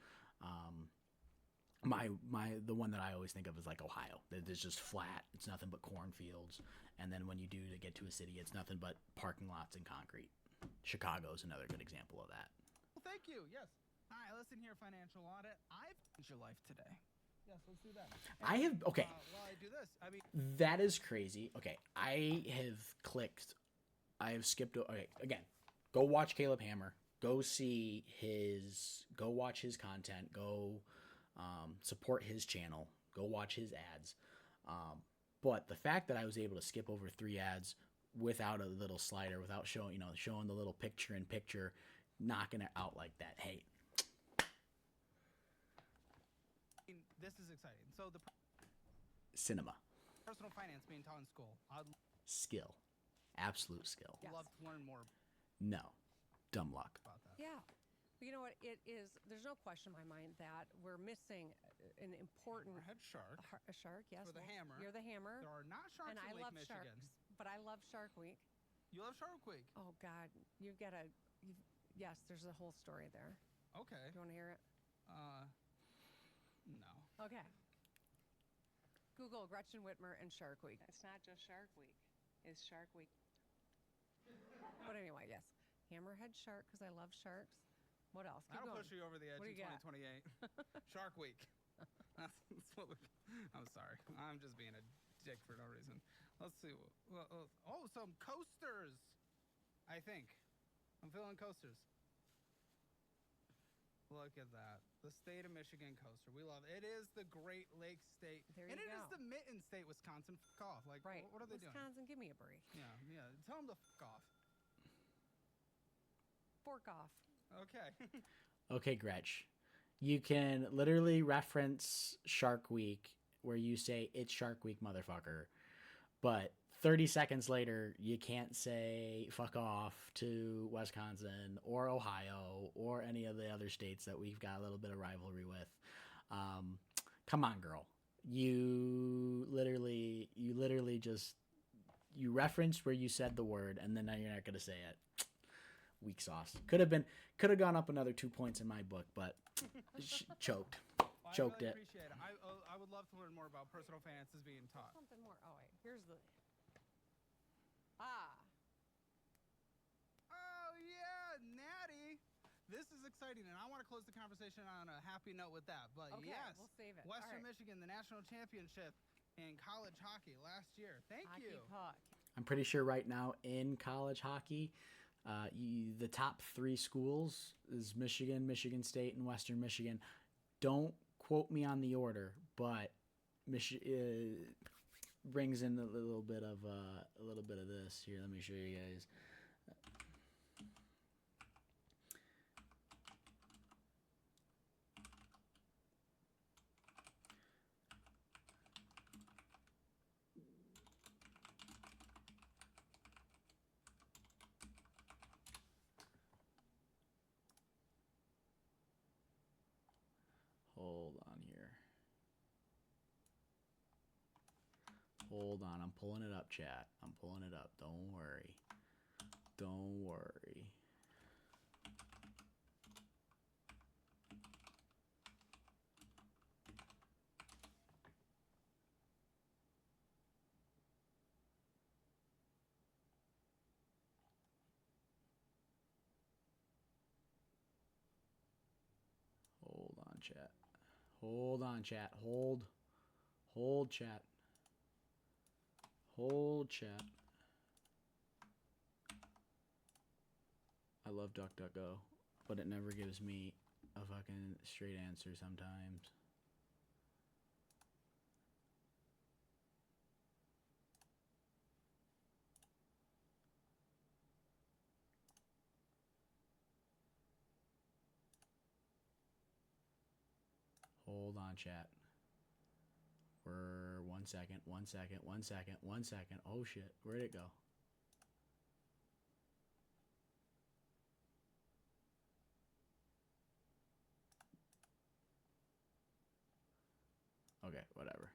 The one that I always think of is like Ohio. It's just flat. It's nothing but cornfields. And then when you do to get to a city, it's nothing but parking lots and concrete. Chicago's another good example of that. Well, thank you. Yes. Hi, listen here, Financial Audit. I've changed your life today. Yes, let's do that. Okay. While I do this, I mean, That is crazy. Okay, I have skipped. Okay, again, go watch Caleb Hammer. Go watch his content. Go support his channel. Go watch his ads. But the fact that I was able to skip over 3 ads without a little slider, without showing the little picture-in-picture, knocking it out like that. Hey, this is exciting. So the cinema. Personal finance being taught in school. Skill. Absolute skill. I'd love to learn more No. Dumb luck. about that. Yeah. But you know what? It is. There's no question in my mind that we're missing an important Head shark. a shark. Yes. For the hammer. You're the hammer. There are not sharks And in I Lake love Michigan. sharks, but I love Shark Week. You love Shark Week? Oh God, you've got to. Yes, there's a whole story there. Okay. Do you want to hear it? No. Okay. Google Gretchen Whitmer and Shark Week. It's not just Shark Week. It's Shark Week. But anyway, yes. Hammerhead shark, because I love sharks. What else? Keep That'll going. push you over the edge What do in you got? 2028. Shark Week. That's what I'm sorry. I'm just being a dick for no reason. Let's see. Some coasters. I think. I'm feeling coasters. Look at that. The state of Michigan coaster. We love it. It is the Great Lakes state. There and you it is go. the Mitten state, Wisconsin. Fuck off. Like, Right. what are they doing? Wisconsin, give me a break. Yeah. Tell them to fuck off. Fork off. Okay. Okay, Gretch. You can literally reference Shark Week where you say, "It's Shark Week, motherfucker." But 30 seconds later, you can't say fuck off to Wisconsin or Ohio or any of the other states that we've got a little bit of rivalry with. Come on, girl. You literally just, you referenced where you said the word, and then now you're not going to say it. Weak sauce. Could have gone up another 2 points in my book, but choked. Well, Choked I really it. appreciate it. I would love to learn more about personal finances being taught. Something more. Oh, wait. Here's the. Oh, yeah, Natty. This is exciting, and I want to close the conversation on a happy note with that. But Okay, yes, we'll save it. Western All right. Michigan, the national championship in college hockey last year. Thank Hockey you. puck. I'm pretty sure right now in college hockey, the top 3 schools is Michigan, Michigan State, and Western Michigan. Don't quote me on the order, but brings in a little bit of this here. Let me show you guys. Hold on here. Hold on. I'm pulling it up, chat. I'm pulling it up. Don't worry. Don't worry. chat. Hold on, chat. Hold. Hold, chat. Hold, chat. I love DuckDuckGo, but it never gives me a fucking straight answer sometimes. Hold on, chat. We're 1 second, 1 second, 1 second, 1 second. Oh shit, where'd it go? Okay, whatever.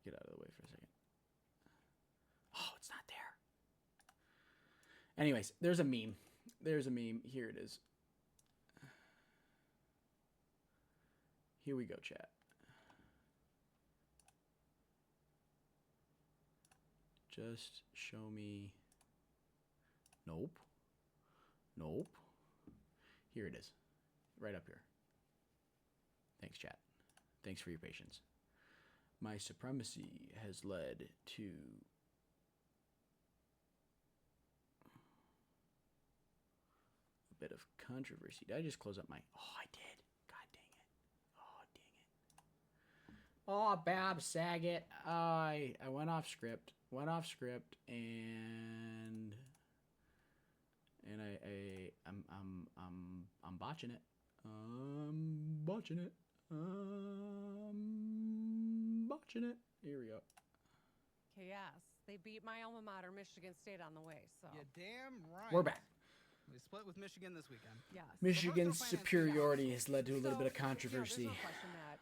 Get out of the way for a second. Oh, it's not there. Anyways, there's a meme. There's a meme. Here it is. Here we go, chat. Just show me. Nope. Nope. Here it is. Right up here. Thanks, chat. Thanks for your patience. My supremacy has led to a bit of controversy. Did I just close up my... Oh, I did. God dang it. Oh, dang it. Oh, Bab Saget. I went off script. And I'm botching it. I'm botching it. Here we go. Okay, yes. They beat my alma mater, Michigan State, on the way. So Yeah, damn right. We're back. We split with Michigan this weekend. Yes. Michigan's superiority has led to a little bit of controversy. There's no question that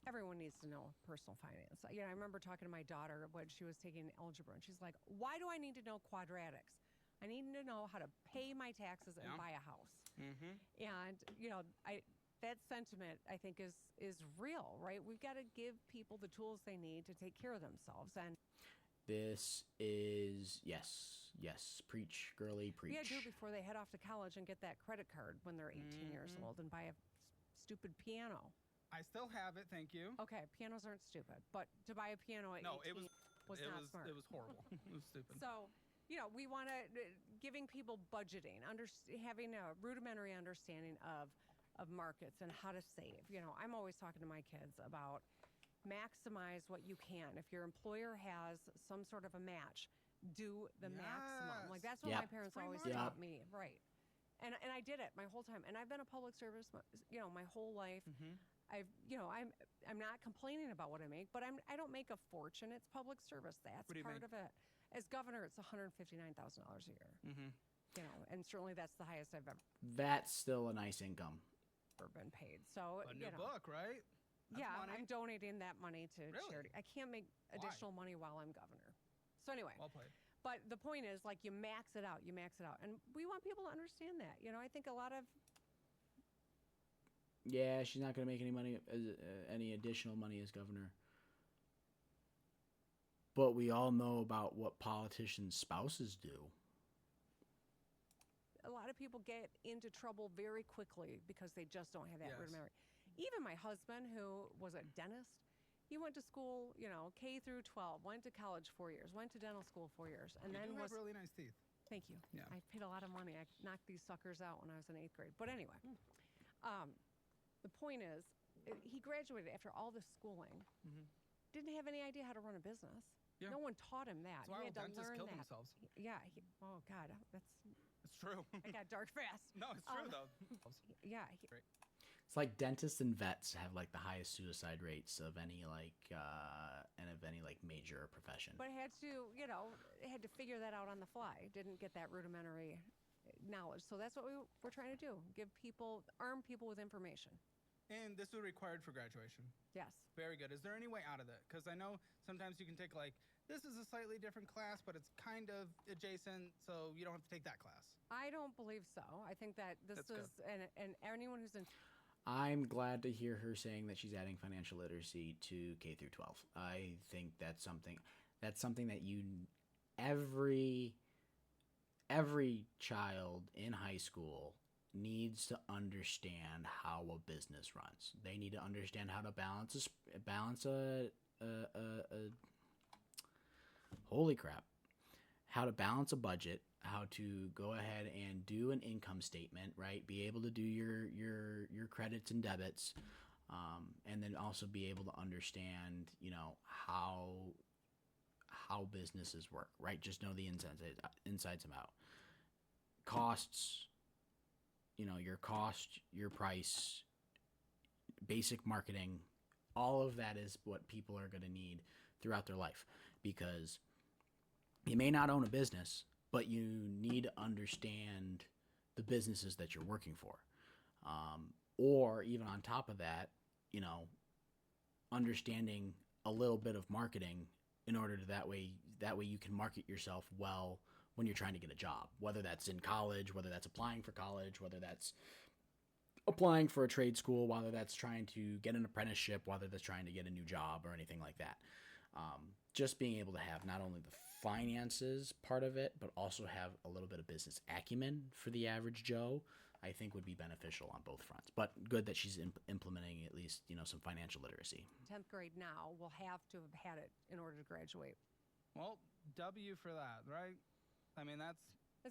everyone needs to know personal finance. You know, I remember talking to my daughter when she was taking algebra, and she's like, "Why do I need to know quadratics? I need to know how to pay my taxes and buy a house." Mm-hmm. And you know, that sentiment I think is real, right? We've got to give people the tools they need to take care of themselves. And This is yes, preach, girly, preach. yeah, do before they head off to college and get that credit card when they're 18 years old and buy a stupid piano. I still have it, thank you. Okay, pianos aren't stupid, but to buy a piano at 18 was not smart. It was horrible. It was stupid. So, you know, we want to giving people budgeting, having a rudimentary understanding of markets and how to save. You know, I'm always talking to my kids about maximize what you can. If your employer has some sort of a match, do the maximum. Like that's what my parents always taught me, right? And I did it my whole time. And I've been a public service, you know, my whole life. I'm not complaining about what I make, but I don't make a fortune. It's public service. That's part of it. As governor, it's $159,000 a year. You know, and certainly that's the highest I've ever. That's still a nice income. Been paid. So a new book, right? That's money. I'm donating that money to charity. I can't make additional money while I'm governor. So anyway, well played. But the point is, like, you max it out, and we want people to understand that. You know, I think a lot of. Yeah, she's not going to make any money, any additional money as governor. But we all know about what politicians' spouses do. A lot of people get into trouble very quickly because they just don't have that rudimentary. Even my husband, who was a dentist, he went to school, you know, K through 12, went to college 4 years, went to dental school 4 years, and then have really nice teeth. Thank you. Yeah. I paid a lot of money. I knocked these suckers out when I was in 8th grade. But anyway, the point is, he graduated after all this schooling, didn't have any idea how to run a business. Yeah. No one taught him that. That's why he had to learn killed that. Themselves. Yeah. Oh God, that's. It's true. I got dark fast. No, it's true though. Yeah. It's like dentists and vets have like the highest suicide rates of any major profession. But it had to, you know, had to figure that out on the fly. Didn't get that rudimentary knowledge. So that's what we're trying to do. Arm people with information. And this was required for graduation. Yes. Very good. Is there any way out of it? Because I know sometimes you can take like, this is a slightly different class, but it's kind of adjacent, so you don't have to take that class. I don't believe so. I think that this is, and anyone who's in. I'm glad to hear her saying that she's adding financial literacy to K through 12. I think that's something. That's something that every child in high school needs to understand how a business runs. They need to understand how to balance a holy crap, how to balance a budget, how to go ahead and do an income statement, right? Be able to do your credits and debits, and then also be able to understand, how businesses work, right? Just know the insides and out. Costs, your cost, your price, basic marketing, all of that is what people are going to need throughout their life, because you may not own a business, but you need to understand the businesses that you're working for. Or even on top of that, understanding a little bit of marketing in order to that way you can market yourself well when you're trying to get a job, whether that's in college, whether that's applying for college, whether that's applying for a trade school, whether that's trying to get an apprenticeship, whether that's trying to get a new job or anything like that. Just being able to have not only the finances part of it, but also have a little bit of business acumen for the average Joe, I think would be beneficial on both fronts. But good that she's implementing at least, some financial literacy. 10th grade now will have to have had it in order to graduate. Well, W for that, right? I mean, that's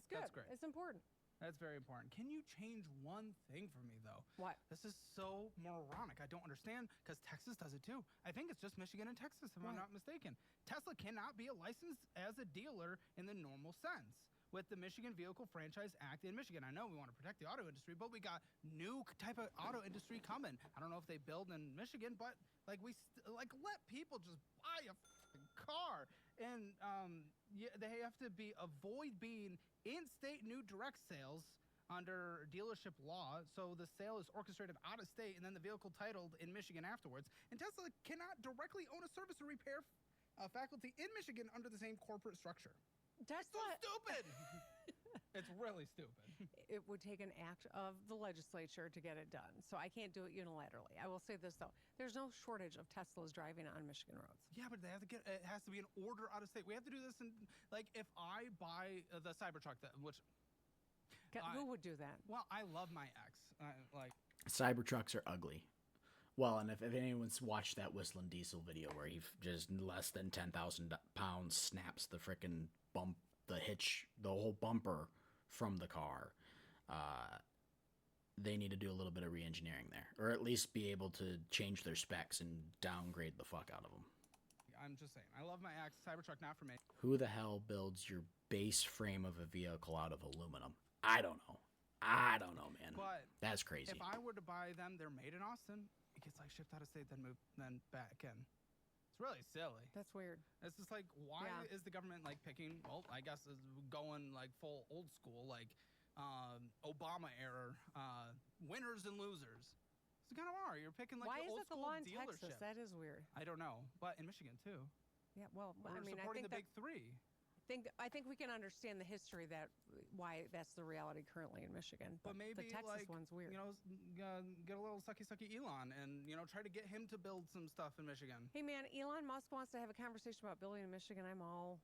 good. That's great. It's important. That's very important. Can you change one thing for me, though? What? This is so moronic. I don't understand, because Texas does it too. I think it's just Michigan and Texas, if I'm not mistaken. Tesla cannot be a licensed as a dealer in the normal sense with the Michigan Vehicle Franchise Act in Michigan. I know we want to protect the auto industry, but we got new type of auto industry coming. I don't know if they build in Michigan, but let people just buy a car. And they have to avoid being in-state new direct sales under dealership law. So the sale is orchestrated out of state and then the vehicle titled in Michigan afterwards. And Tesla cannot directly own a service or repair faculty in Michigan under the same corporate structure. That's so stupid. It's really stupid. It would take an act of the legislature to get it done. So I can't do it unilaterally. I will say this, though. There's no shortage of Teslas driving on Michigan roads. Yeah, but it has to be an order out of state. We have to do this in, if I buy the Cybertruck, who would do that? Well, I love my ex. Cybertrucks are ugly. Well, and if anyone's watched that Whistling Diesel video where he just less than 10,000 pounds snaps the frickin' the whole bumper from the car, they need to do a little bit of re-engineering there, or at least be able to change their specs and downgrade the fuck out of them. I'm just saying, I love my ex. Cybertruck, not for me. Who the hell builds your base frame of a vehicle out of aluminum? I don't know, man. But that's crazy. If I were to buy them, they're made in Austin. It gets shipped out of state, then back in. It's really silly. That's weird. It's just why is the government picking? Well, I guess is going full old school, Obama era, winners and losers. It's kind of are. You're picking why the old is it the school law in dealership. Texas? That is weird. I don't know, but in Michigan too. Yeah, well, I think think the big three. I think we can understand the history why that's the reality currently in Michigan. But maybe the Texas one's weird. Get a little sucky Elon and try to get him to build some stuff in Michigan. Hey man, Elon Musk wants to have a conversation about building in Michigan. I'm all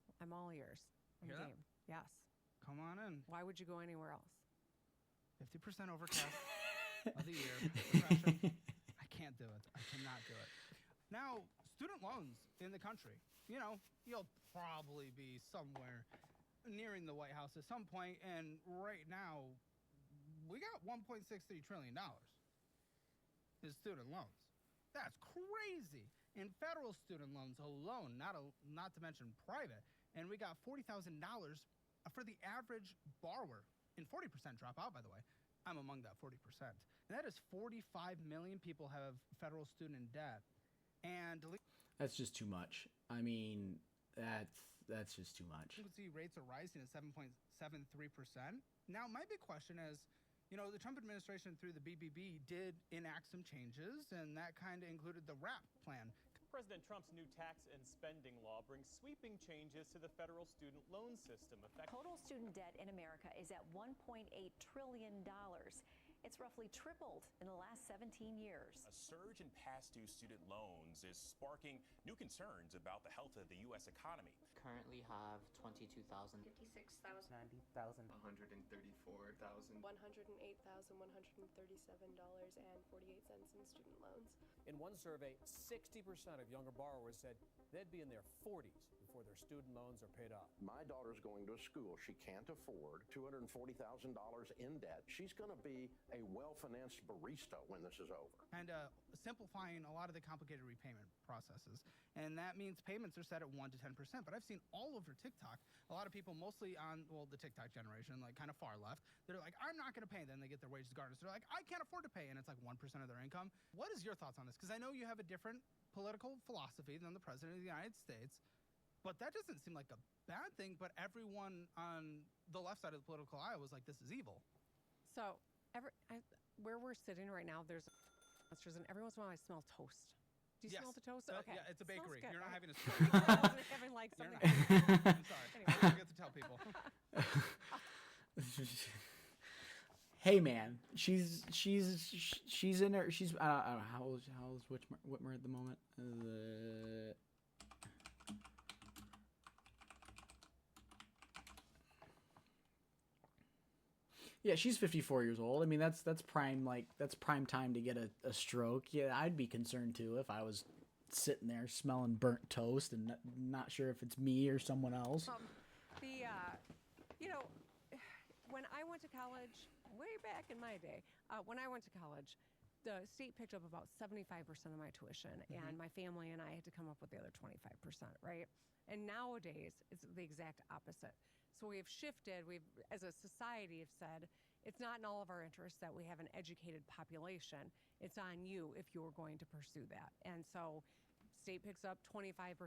ears. I'm Hear game. That? Yes. Come on in. Why would you go anywhere else? 50% overcast of the year. Depression. I can't do it. I cannot do it. Now, student loans in the country. You'll probably be somewhere nearing the White House at some point, and right now, we got $1.63 trillion in student loans. That's crazy. In federal student loans alone, not to mention private, and we got $40,000 for the average borrower, and 40% drop out, by the way. I'm among that 40%. And that is 45 million people have federal student debt. And that's just too much. I mean, that's just too much. Delinquency rates are rising at 7.73%. Now, my big question is, the Trump administration through the BBB did enact some changes, and that kind of included the RAP plan. President Trump's new tax and spending law brings sweeping changes to the federal student loan system. Total student debt in America is at $1.8 trillion. It's roughly tripled in the last 17 years. A surge in past due student loans is sparking new concerns about the health of the U.S. economy. Currently have 22,000, 56,000, 90,000, 134,000, $108,137.48 in student loans. In one survey, 60% of younger borrowers said they'd be in their 40s before their student loans are paid off. My daughter's going to a school she can't afford, $240,000 in debt. She's going to be a well-financed barista when this is over. And simplifying a lot of the complicated repayment processes. And that means payments are set at 1 to 10%. But I've seen all over TikTok, a lot of people mostly on, well, the TikTok generation, like kind of far left, they're like, I'm not going to pay. Then they get their wages garnished. They're like, I can't afford to pay. And it's like 1% of their income. What is your thoughts on this? Because I know you have a different political philosophy than the president of the United States. But that doesn't seem like a bad thing. But everyone on the left side of the political aisle was like, this is evil. So where we're sitting right now, there's and every once in a while I smell toast. Do you smell the toast? Okay. Yeah, it's a bakery. Good, You're not right? having a stroke. I wasn't having like something. I'm sorry. Anyway, I forget to tell people. Hey man, she's in her. She's I don't know how old is Whitmer at the moment. Yeah, she's 54 years old. I mean, that's prime time to get a stroke. Yeah, I'd be concerned too if I was sitting there smelling burnt toast and not sure if it's me or someone else. When I went to college, way back in my day, when I went to college, the state picked up about 75% of my tuition, and my family and I had to come up with the other 25%, right? And nowadays, it's the exact opposite. So we have shifted. We've, as a society, have said it's not in all of our interests that we have an educated population. It's on you if you're going to pursue that. And so state picks up 25%,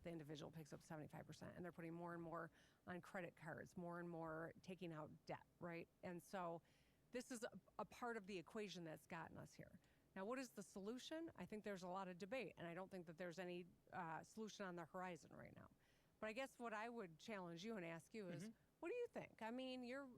the individual picks up 75%, and they're putting more and more on credit cards, more and more taking out debt, right? And so this is a part of the equation that's gotten us here. Now, what is the solution? I think there's a lot of debate, and I don't think that there's any solution on the horizon right now. But I guess what I would challenge you and ask you is, what do you think? I mean, you're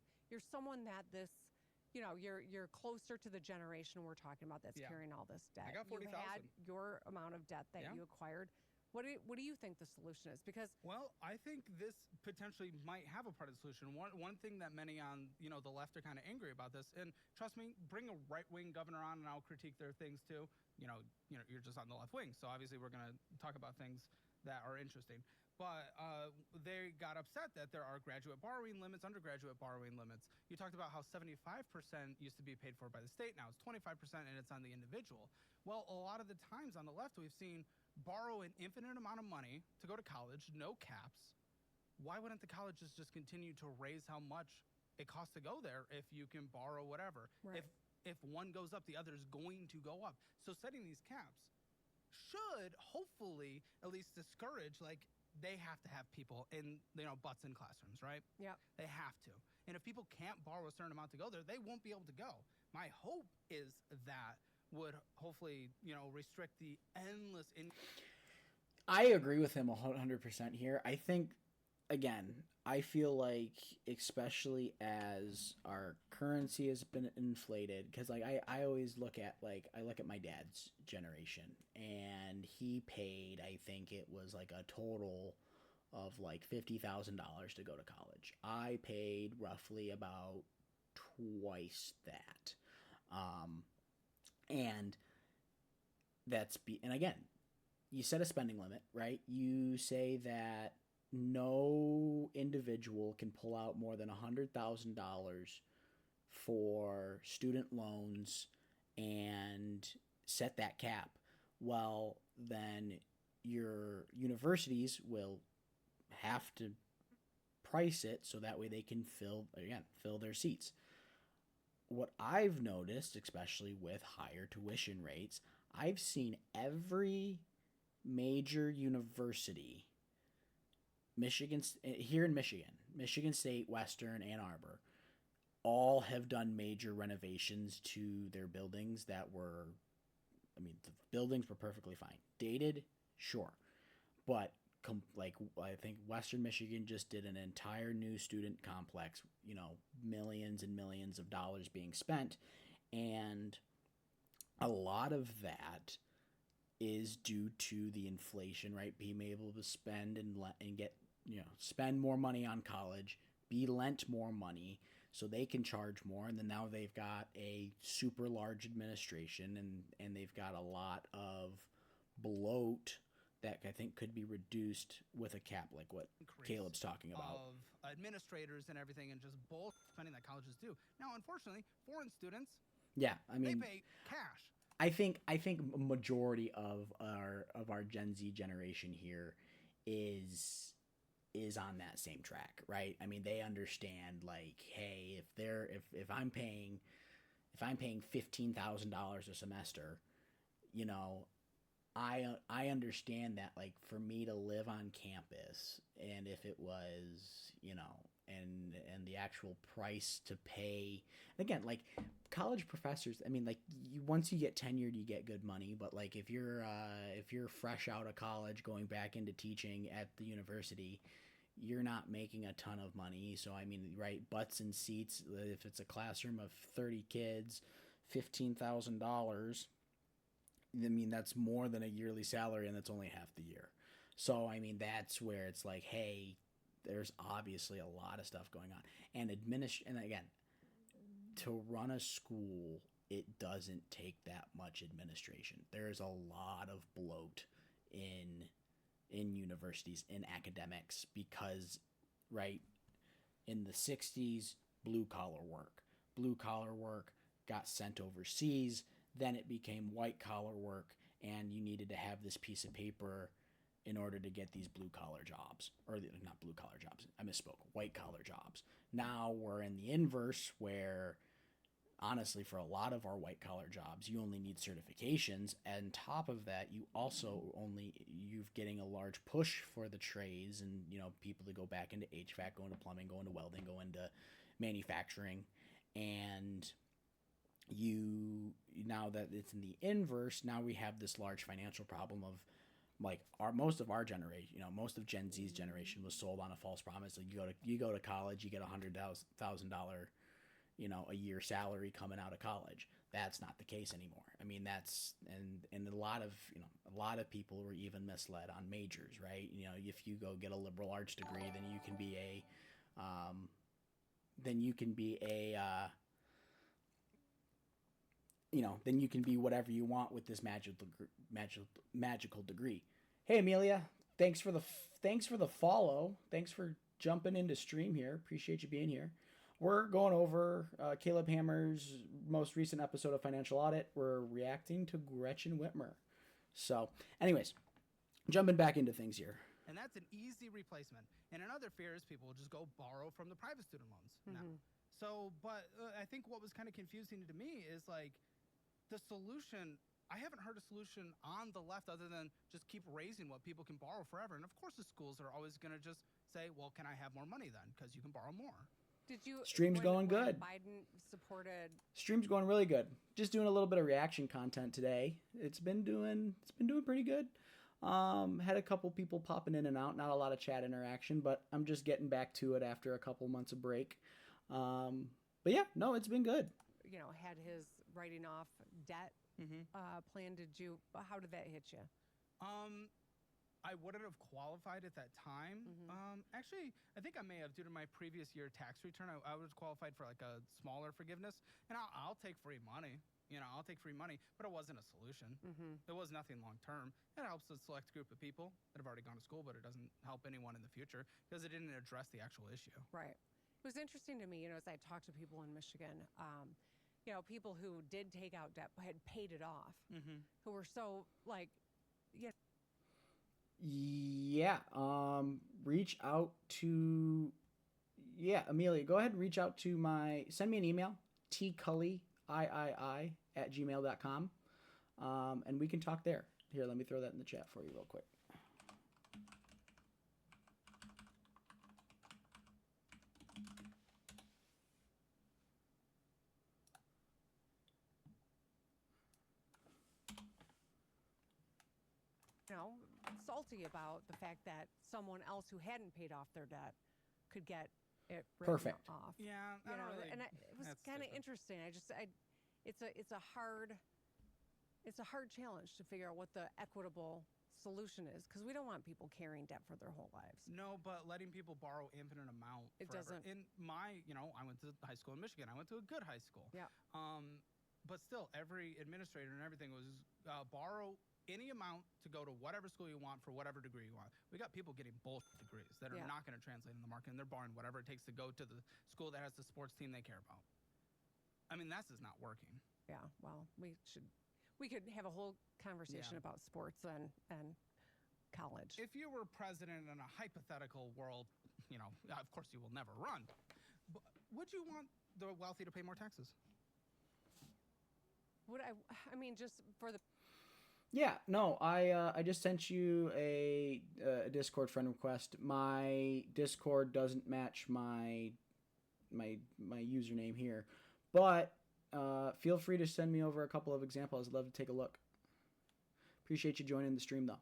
someone that you're closer to the generation we're talking about that's carrying all this debt. I got $40,000. You had your amount of debt that you acquired. What do you think the solution is? Because I think this potentially might have a part of the solution. One thing that many on the left are kind of angry about this, and trust me, bring a right-wing governor on and I'll critique their things too. You're just on the left wing, so obviously we're going to talk about things that are interesting. But they got upset that there are graduate borrowing limits, undergraduate borrowing limits. You talked about how 75% used to be paid for by the state. Now it's 25% and it's on the individual. Well, a lot of the times on the left, we've seen borrow an infinite amount of money to go to college, no caps. Why wouldn't the colleges just continue to raise how much it costs to go there if you can borrow whatever? Right. If one goes up, the other is going to go up. So setting these caps should hopefully at least discourage, like, they have to have people in, butts in classrooms, right? Yeah. They have to. And if people can't borrow a certain amount to go there, they won't be able to go. My hope is that would hopefully, restrict the endless. I agree with him 100% here. I think, again, I feel like, especially as our currency has been inflated, because I always look at my dad's generation, and he paid, I think it was like a total of like $50,000 to go to college. I paid roughly about twice that, and again, you set a spending limit, right? You say that no individual can pull out more than $100,000 for student loans and set that cap. Well, then your universities will have to price it so that way they can fill their seats. What I've noticed, especially with higher tuition rates, I've seen every major university, here in Michigan State, Western, Ann Arbor, all have done major renovations to their buildings the buildings were perfectly fine. Dated, sure. But I think Western Michigan just did an entire new student complex, millions and millions of dollars being spent. And a lot of that is due to the inflation, right? Being able to spend and get, spend more money on college, be lent more money so they can charge more. And then now they've got a super large administration and they've got a lot of bloat that I think could be reduced with a cap like what Caleb's talking about. Of administrators and everything and just bulk spending that colleges do. Now, unfortunately, foreign students, yeah, I mean, they pay cash. I think a majority of our Gen Z generation here is on that same track, right? I mean, they understand like, hey, if I'm paying $15,000 a semester, I understand that, like, for me to live on campus, and if it was, and the actual price to pay, and again, like, college professors, I mean, like, once you get tenured, you get good money, but like, if you're fresh out of college going back into teaching at the university, you're not making a ton of money. So I mean, right, butts and seats, if it's a classroom of 30 kids, $15,000, I mean, that's more than a yearly salary, and that's only half the year. So, I mean, that's where it's like, hey, there's obviously a lot of stuff going on. And and again, to run a school, it doesn't take that much administration. There's a lot of bloat in universities, in academics, because, right, in the 60s, blue collar work got sent overseas. Then it became white collar work, and you needed to have this piece of paper in order to get these blue collar jobs, or not blue collar jobs. I misspoke. White collar jobs. Now we're in the inverse, where honestly, for a lot of our white collar jobs, you only need certifications. And top of that, you're getting a large push for the trades, and people to go back into HVAC, go into plumbing, go into welding, go into manufacturing, and now that it's in the inverse, now we have this large financial problem of, like, most of our generation, most of Gen Z's generation was sold on a false promise. Like, you go to college, you get $100,000, a year salary coming out of college. That's not the case anymore. I mean, that's and a lot of people were even misled on majors, right? If you go get a liberal arts degree, then you can be then you can be whatever you want with this magical degree. Hey, Amelia, thanks for the follow. Thanks for jumping into stream here. Appreciate you being here. We're going over Caleb Hammer's most recent episode of Financial Audit. We're reacting to Gretchen Whitmer. So, anyways, jumping back into things here. And that's an easy replacement. And another fear is people will just go borrow from the private student loans now. So, but I think what was kind of confusing to me is, like, the solution, I haven't heard a solution on the left other than just keep raising what people can borrow forever. And of course the schools are always going to just say, well, can I have more money then? Because you can borrow more. Stream's going good. Biden supported. Stream's going really good. Just doing a little bit of reaction content today. It's been doing pretty good. Had a couple people popping in and out. Not a lot of chat interaction, but I'm just getting back to it after a couple months of break. But yeah, no, it's been good. Had his writing off debt plan. How did that hit you? I wouldn't have qualified at that time. Actually, I think I may have, due to my previous year tax return, I was qualified for like a smaller forgiveness. And I'll take free money. I'll take free money, but it wasn't a solution. It was nothing long term. It helps a select group of people that have already gone to school, but it doesn't help anyone in the future because it didn't address the actual issue. Right. It was interesting to me, as I talked to people in Michigan, people who did take out debt but had paid it off, who were so, like, Yeah. Reach out to, Amelia, go ahead and reach out to send me an email, Tcully, III@gmail.com. And we can talk there. Here, let me throw that in the chat for you real quick. Salty about the fact that someone else who hadn't paid off their debt could get it written Perfect. off. Yeah, it was kind of interesting. it's a hard challenge to figure out what the equitable solution is, because we don't want people carrying debt for their whole lives. No, but letting people borrow infinite amount It forever. doesn't. In my, I went to high school in Michigan. I went to a good high school. Yeah. But still, every administrator and everything was borrow any amount to go to whatever school you want for whatever degree you want. We got people getting both degrees that are not going to translate in the market, and they're borrowing whatever it takes to go to the school that has the sports team they care about. I mean, that's just not working. Yeah, well, we could have a whole conversation about sports and college. If you were president in a hypothetical world, of course you will never run, but would you want the wealthy to pay more taxes? Would I mean, just for the... Yeah, no, I just sent you a Discord friend request. My Discord doesn't match my username here, but feel free to send me over a couple of examples. I'd love to take a look. Appreciate you joining the stream, though.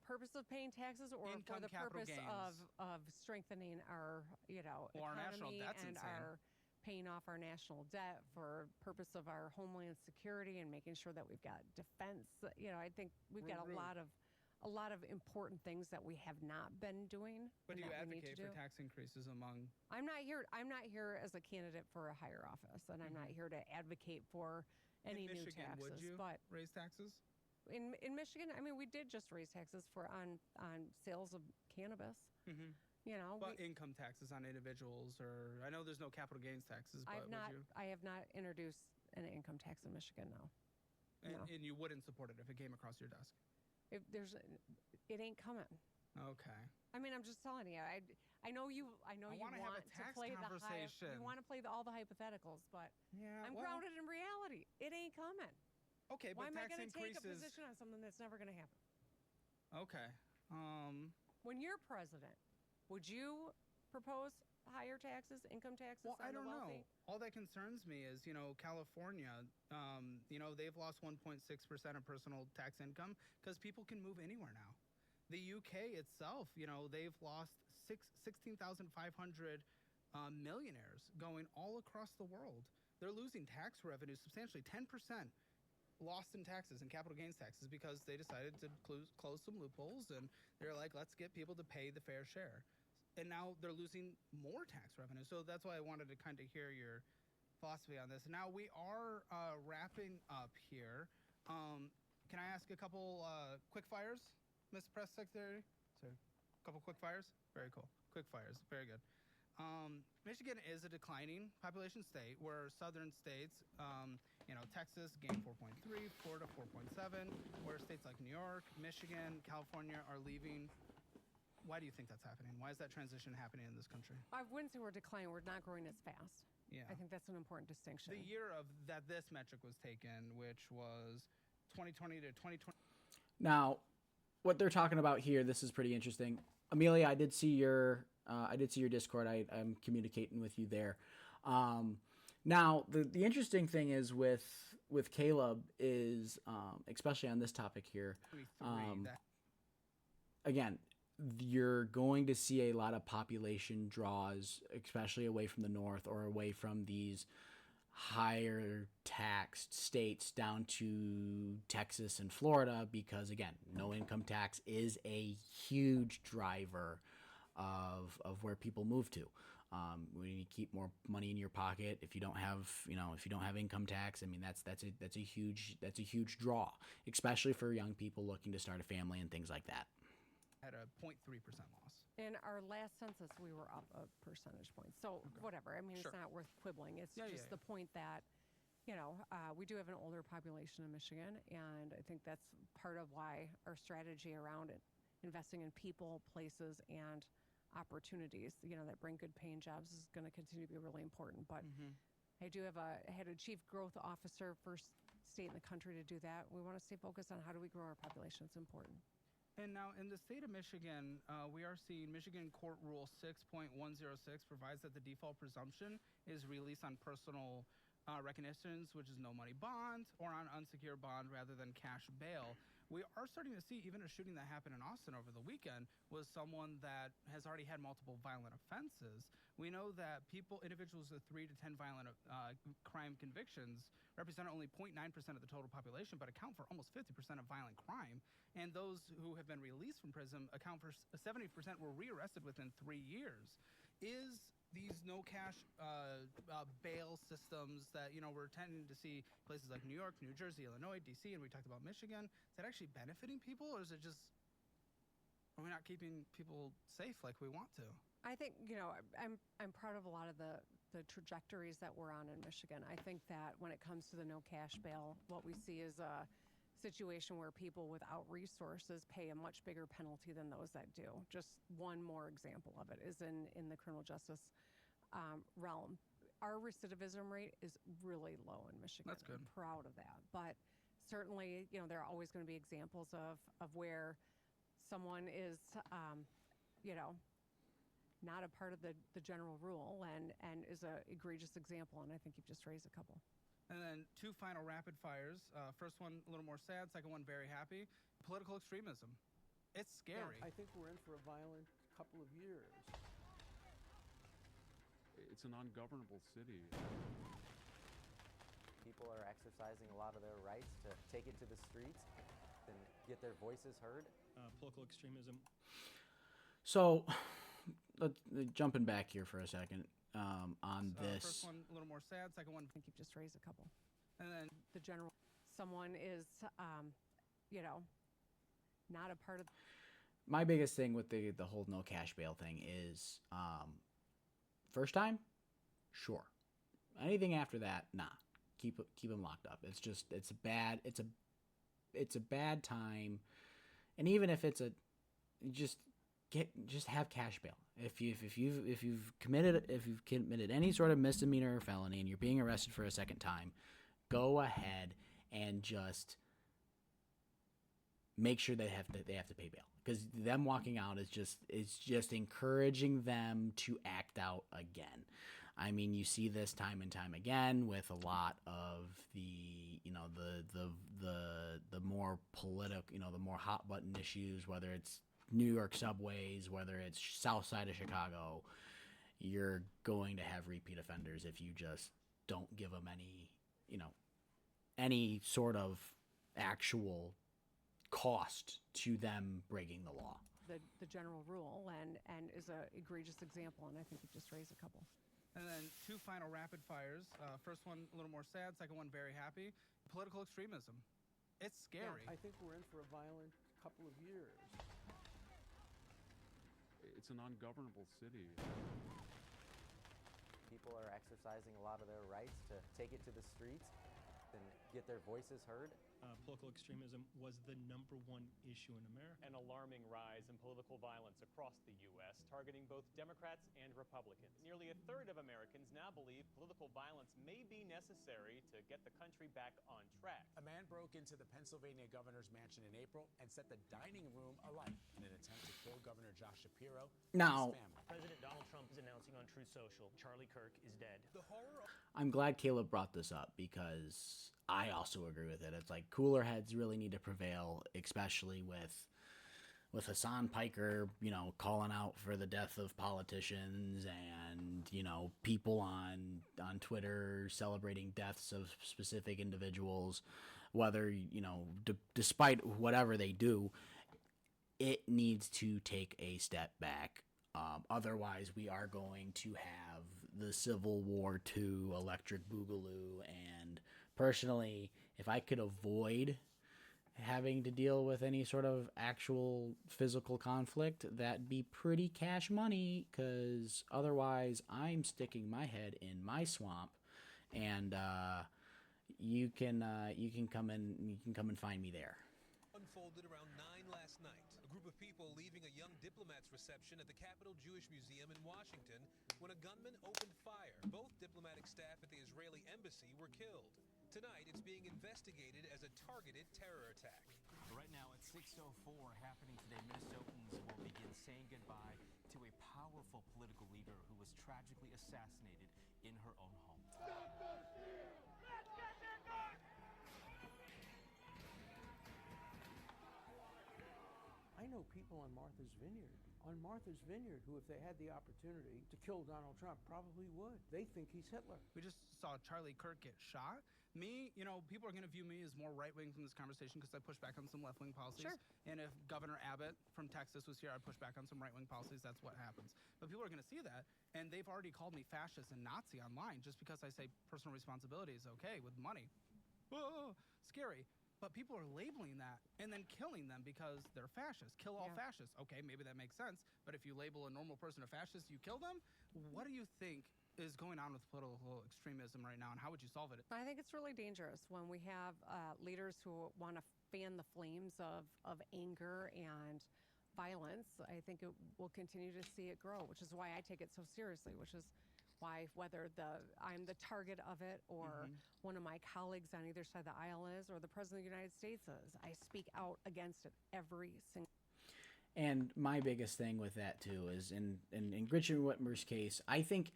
Purpose of paying taxes, or Income, for the capital purpose gains. of strengthening our Well, our national economy debt's and insane. our paying off our national debt, for purpose of our homeland security and making sure that we've got defense. I think we've got a lot of important things that we have not been doing. But do and you that we need to advocate for do. tax increases among? I'm not here as a candidate for a higher office, and I'm not here to advocate for any in new Michigan, taxes. would you but raise taxes? in Michigan, I mean, we did just raise taxes on sales of cannabis. Mm-hmm. But income taxes on individuals, or I know there's no capital gains taxes, but I have not introduced an income tax in Michigan, no. And you wouldn't support it if it came across your desk? It ain't coming. Okay. I mean, I'm just telling you. I know you. I know you want have a to tax play conversation. You want to play all the hypotheticals, but I'm well- grounded in reality. It ain't coming. Okay, Why but am I tax going to take a increases. position on something that's never going to happen? Okay. When you're president, would you propose higher taxes, income taxes Well, I on the don't know. wealthy? All that concerns me is, California, they've lost 1.6% of personal tax income because people can move anywhere now. The UK itself, they've lost 16,500 millionaires going all across the world. They're losing tax revenue substantially, 10% lost in taxes and capital gains taxes, because they decided to close some loopholes, and they're like, let's get people to pay the fair share. And now they're losing more tax revenue. So that's why I wanted to kind of hear your philosophy on this. Now we are wrapping up here. Can I ask a couple quick fires, Mr. Press Secretary? So, a couple quick fires? Very cool. Quick fires. Very good. Michigan is a declining population state, where southern states, Texas gained 4.3, Florida 4.7, where states like New York, Michigan, California are leaving. Why do you think that's happening? Why is that transition happening in this country? I wouldn't say we're declining. We're not growing as fast. Yeah. I think that's an important distinction. The year of that this metric was taken, which was 2020 to 2020. Now, what they're talking about here, this is pretty interesting. Amelia, I did see your Discord. I'm communicating with you there. Now, the interesting thing is with Caleb is, especially on this topic here, again, you're going to see a lot of population draws, especially away from the north or away from these higher taxed states down to Texas and Florida, because again, no income tax is a huge driver of where people move to. When you keep more money in your pocket, if you don't have income tax, I mean that's a huge draw, especially for young people looking to start a family and things like that. Had a 0.3% loss. In our last census, we were up a percentage point. So whatever. I mean, Sure. It's not worth quibbling. It's just the point that, we do have an older population in Michigan, and I think that's part of why our strategy around it, investing in people, places, and opportunities, that bring good paying jobs, is going to continue to be really important. But I had a chief growth officer, first state in the country to do that. We want to stay focused on how do we grow our population. It's important. And now in the state of Michigan, we are seeing Michigan Court Rule 6.106 provides that the default presumption is release on personal recognitions, which is no money bonds, or on unsecured bond rather than cash bail. We are starting to see even a shooting that happened in Austin over the weekend was someone that has already had multiple violent offenses. We know that individuals with 3 to 10 violent crime convictions represent only 0.9% of the total population, but account for almost 50% of violent crime. And those who have been released from prison account for 70% were rearrested within 3 years. Is these no cash bail systems that we're tending to see places like New York, New Jersey, Illinois, DC, and we talked about Michigan, is that actually benefiting people, or is it just, are we not keeping people safe like we want to? I think, I'm proud of a lot of the trajectories that we're on in Michigan. I think that when it comes to the no cash bail, what we see is a situation where people without resources pay a much bigger penalty than those that do. Just one more example of it is in the criminal justice realm. Our recidivism rate is really low in Michigan. That's good. I'm proud of that. But certainly, there are always going to be examples of where someone is, not a part of the general rule and is an egregious example. And I think you've just raised a couple. And then 2 final rapid fires. First one, a little more sad. Second one, very happy. Political extremism. It's scary. I think we're in for a violent couple of years. It's an ungovernable city. People are exercising a lot of their rights to take it to the streets and get their voices heard. Political extremism. So, jumping back here for a second on this. First one, a little more sad. Second one, I think you've just raised a couple. And then someone is, not a part of. My biggest thing with the whole no cash bail thing is, first time, sure. Anything after that, nah. Keep them locked up. It's a bad time, and even if it's just have cash bail. If you've committed any sort of misdemeanor or felony and you're being arrested for a second time, go ahead and just make sure they have to pay bail, because them walking out is just encouraging them to act out again. I mean, you see this time and time again with a lot of the more political, the more hot button issues, whether it's New York subways, whether it's south side of Chicago. You're going to have repeat offenders if you just don't give them any sort of actual cost to them breaking the law. The general rule and is an egregious example, and I think you've just raised a couple. And then 2 final rapid fires. First one, a little more sad. Second one, very happy. Political extremism. It's scary. I think we're in for a violent couple of years. It's an ungovernable city. People are exercising a lot of their rights to take it to the streets and get their voices heard. Political extremism was the #1 issue in America. An alarming rise in political violence across the U.S., targeting both Democrats and Republicans. Nearly a third of Americans now believe political violence may be necessary to get the country back on track. A man broke into the Pennsylvania governor's mansion in April and set the dining room alight in an attempt to kill Governor Josh Shapiro and Now, his family. President Donald Trump is announcing on Truth Social, Charlie Kirk is dead. The horror. I'm glad Caleb brought this up, because I also agree with it. It's like cooler heads really need to prevail, especially with Hassan Piker, calling out for the death of politicians, and people on Twitter celebrating deaths of specific individuals. Whether despite whatever they do, it needs to take a step back. Otherwise, we are going to have the Civil War II electric boogaloo. And personally, if I could avoid having to deal with any sort of actual physical conflict, that'd be pretty cash money, because otherwise I'm sticking my head in my swamp, and you can come and find me there. Unfolded around 9 last night. A group of people leaving a young diplomat's reception at the Capitol Jewish Museum in Washington when a gunman opened fire. Both diplomatic staff at the Israeli embassy were killed. Tonight, it's being investigated as a targeted terror attack. Right now at 6:04 happening today, Minnesotans will begin saying goodbye to a powerful political leader who was tragically assassinated in her own home. Stop the steal! know people on Martha's Vineyard. On Martha's Vineyard, who, if they had the opportunity to kill Donald Trump, probably would. They think he's Hitler. We just saw Charlie Kirk get shot. Me, people are going to view me as more right-wing from this conversation because I push back on some left-wing policies. Sure. And if Governor Abbott from Texas was here, I'd push back on some right-wing policies. That's what happens. But people are going to see that, and they've already called me fascist and Nazi online just because I say personal responsibility is okay with money. Oh, scary. But people are labeling that and then killing them because they're fascists. Kill all fascists. Okay, maybe that makes sense. But if you label a normal person a fascist, you kill them? What do you think is going on with political extremism right now, and how would you solve it? I think it's really dangerous when we have leaders who want to fan the flames of anger and violence. I think we'll continue to see it grow, which is why I take it so seriously, which is why whether I'm the target of it or one of my colleagues on either side of the aisle is, or the President of the United States is, I speak out against it every single. And my biggest thing with that too is in Gretchen Whitmer's case, I think,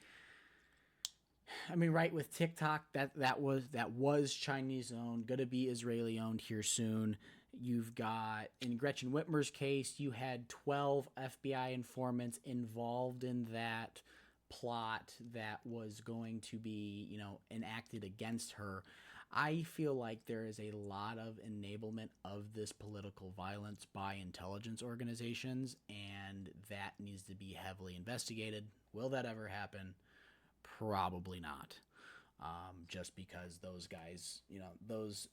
right, with TikTok, that was Chinese owned, gonna be Israeli owned here soon. You've got, in Gretchen Whitmer's case, you had 12 FBI informants involved in that plot that was going to be, enacted against her. I feel like there is a lot of enablement of this political violence by intelligence organizations, and that needs to be heavily investigated. Will that ever happen? Probably not. Just because those guys, those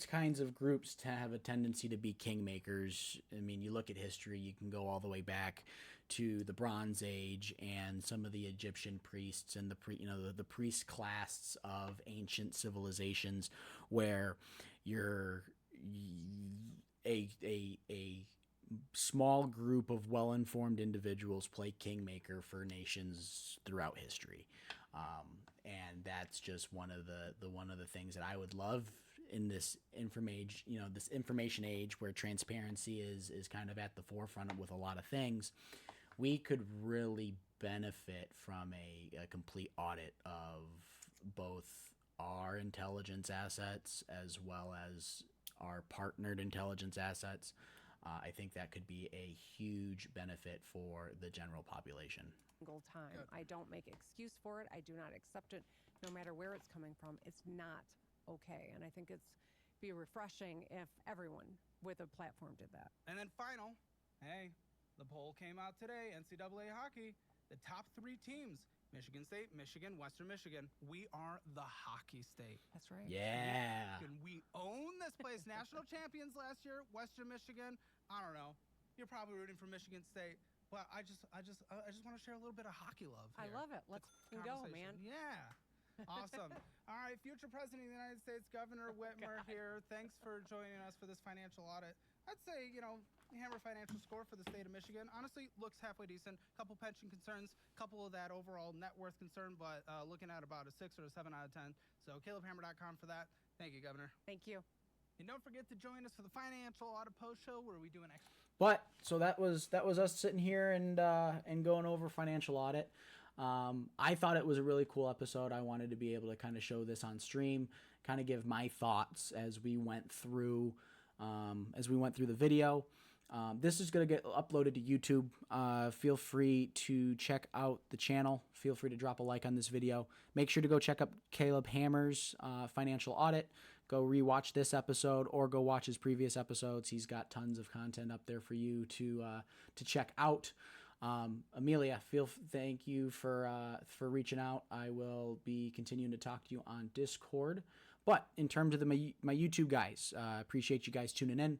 kinds of groups have a tendency to be kingmakers. You look at history, you can go all the way back to the Bronze Age and some of the Egyptian priests and the priest class of ancient civilizations, where you're a small group of well-informed individuals play kingmaker for nations throughout history. And that's just one of the things that I would love in this information age where transparency is kind of at the forefront with a lot of things. We could really benefit from a complete audit of both our intelligence assets as well as our partnered intelligence assets. I think that could be a huge benefit for the general population. Time. Good. I don't make excuse for it. I do not accept it, no matter where it's coming from. It's not okay, and I think it's be refreshing if everyone with a platform did that. And then final, the poll came out today, NCAA hockey, the top 3 teams, Michigan State, Michigan, Western Michigan. We are the hockey state. That's right. Yeah. We own this place. National champions last year, Western Michigan. I don't know. You're probably rooting for Michigan State. Well, I just want to share a little bit of hockey love here. I love it. Let's go, man. Yeah. Awesome. All right, future President of the United States, Governor Whitmer here. Thanks for joining us for this financial audit. I'd say, Hammer financial score for the state of Michigan honestly looks halfway decent. Couple pension concerns, couple of that overall net worth concern, but looking at about a 6 or a 7 out of 10. So CalebHammer.com for that. Thank you, Governor. Thank you. And don't forget to join us for the financial audit post show where we do an extra. But so that was us sitting here and going over financial audit. I thought it was a really cool episode. I wanted to be able to kind of show this on stream, kind of give my thoughts as we went through the video. This is going to get uploaded to YouTube. Feel free to check out the channel. Feel free to drop a like on this video. Make sure to go check out Caleb Hammer's financial audit. Go rewatch this episode or go watch his previous episodes. He's got tons of content up there for you to check out. Amelia, thank you for reaching out. I will be continuing to talk to you on Discord. But in terms of my YouTube guys, appreciate you guys tuning in.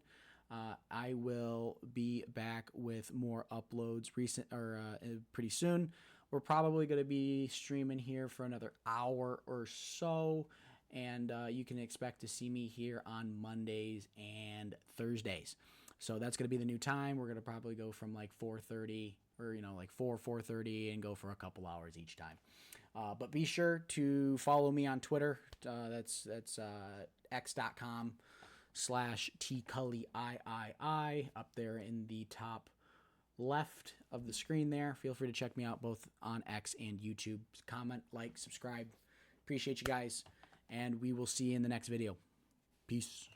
I will be back with more uploads pretty soon. We're probably going to be streaming here for another hour or so. And you can expect to see me here on Mondays and Thursdays. So that's going to be the new time. We're going to probably go from like 4:30 or, 4:30 and go for a couple hours each time. But be sure to follow me on Twitter. That's x.com/Tcully III up there in the top left of the screen there. Feel free to check me out both on X and YouTube. Comment, like, subscribe. Appreciate you guys. And we will see you in the next video. Peace.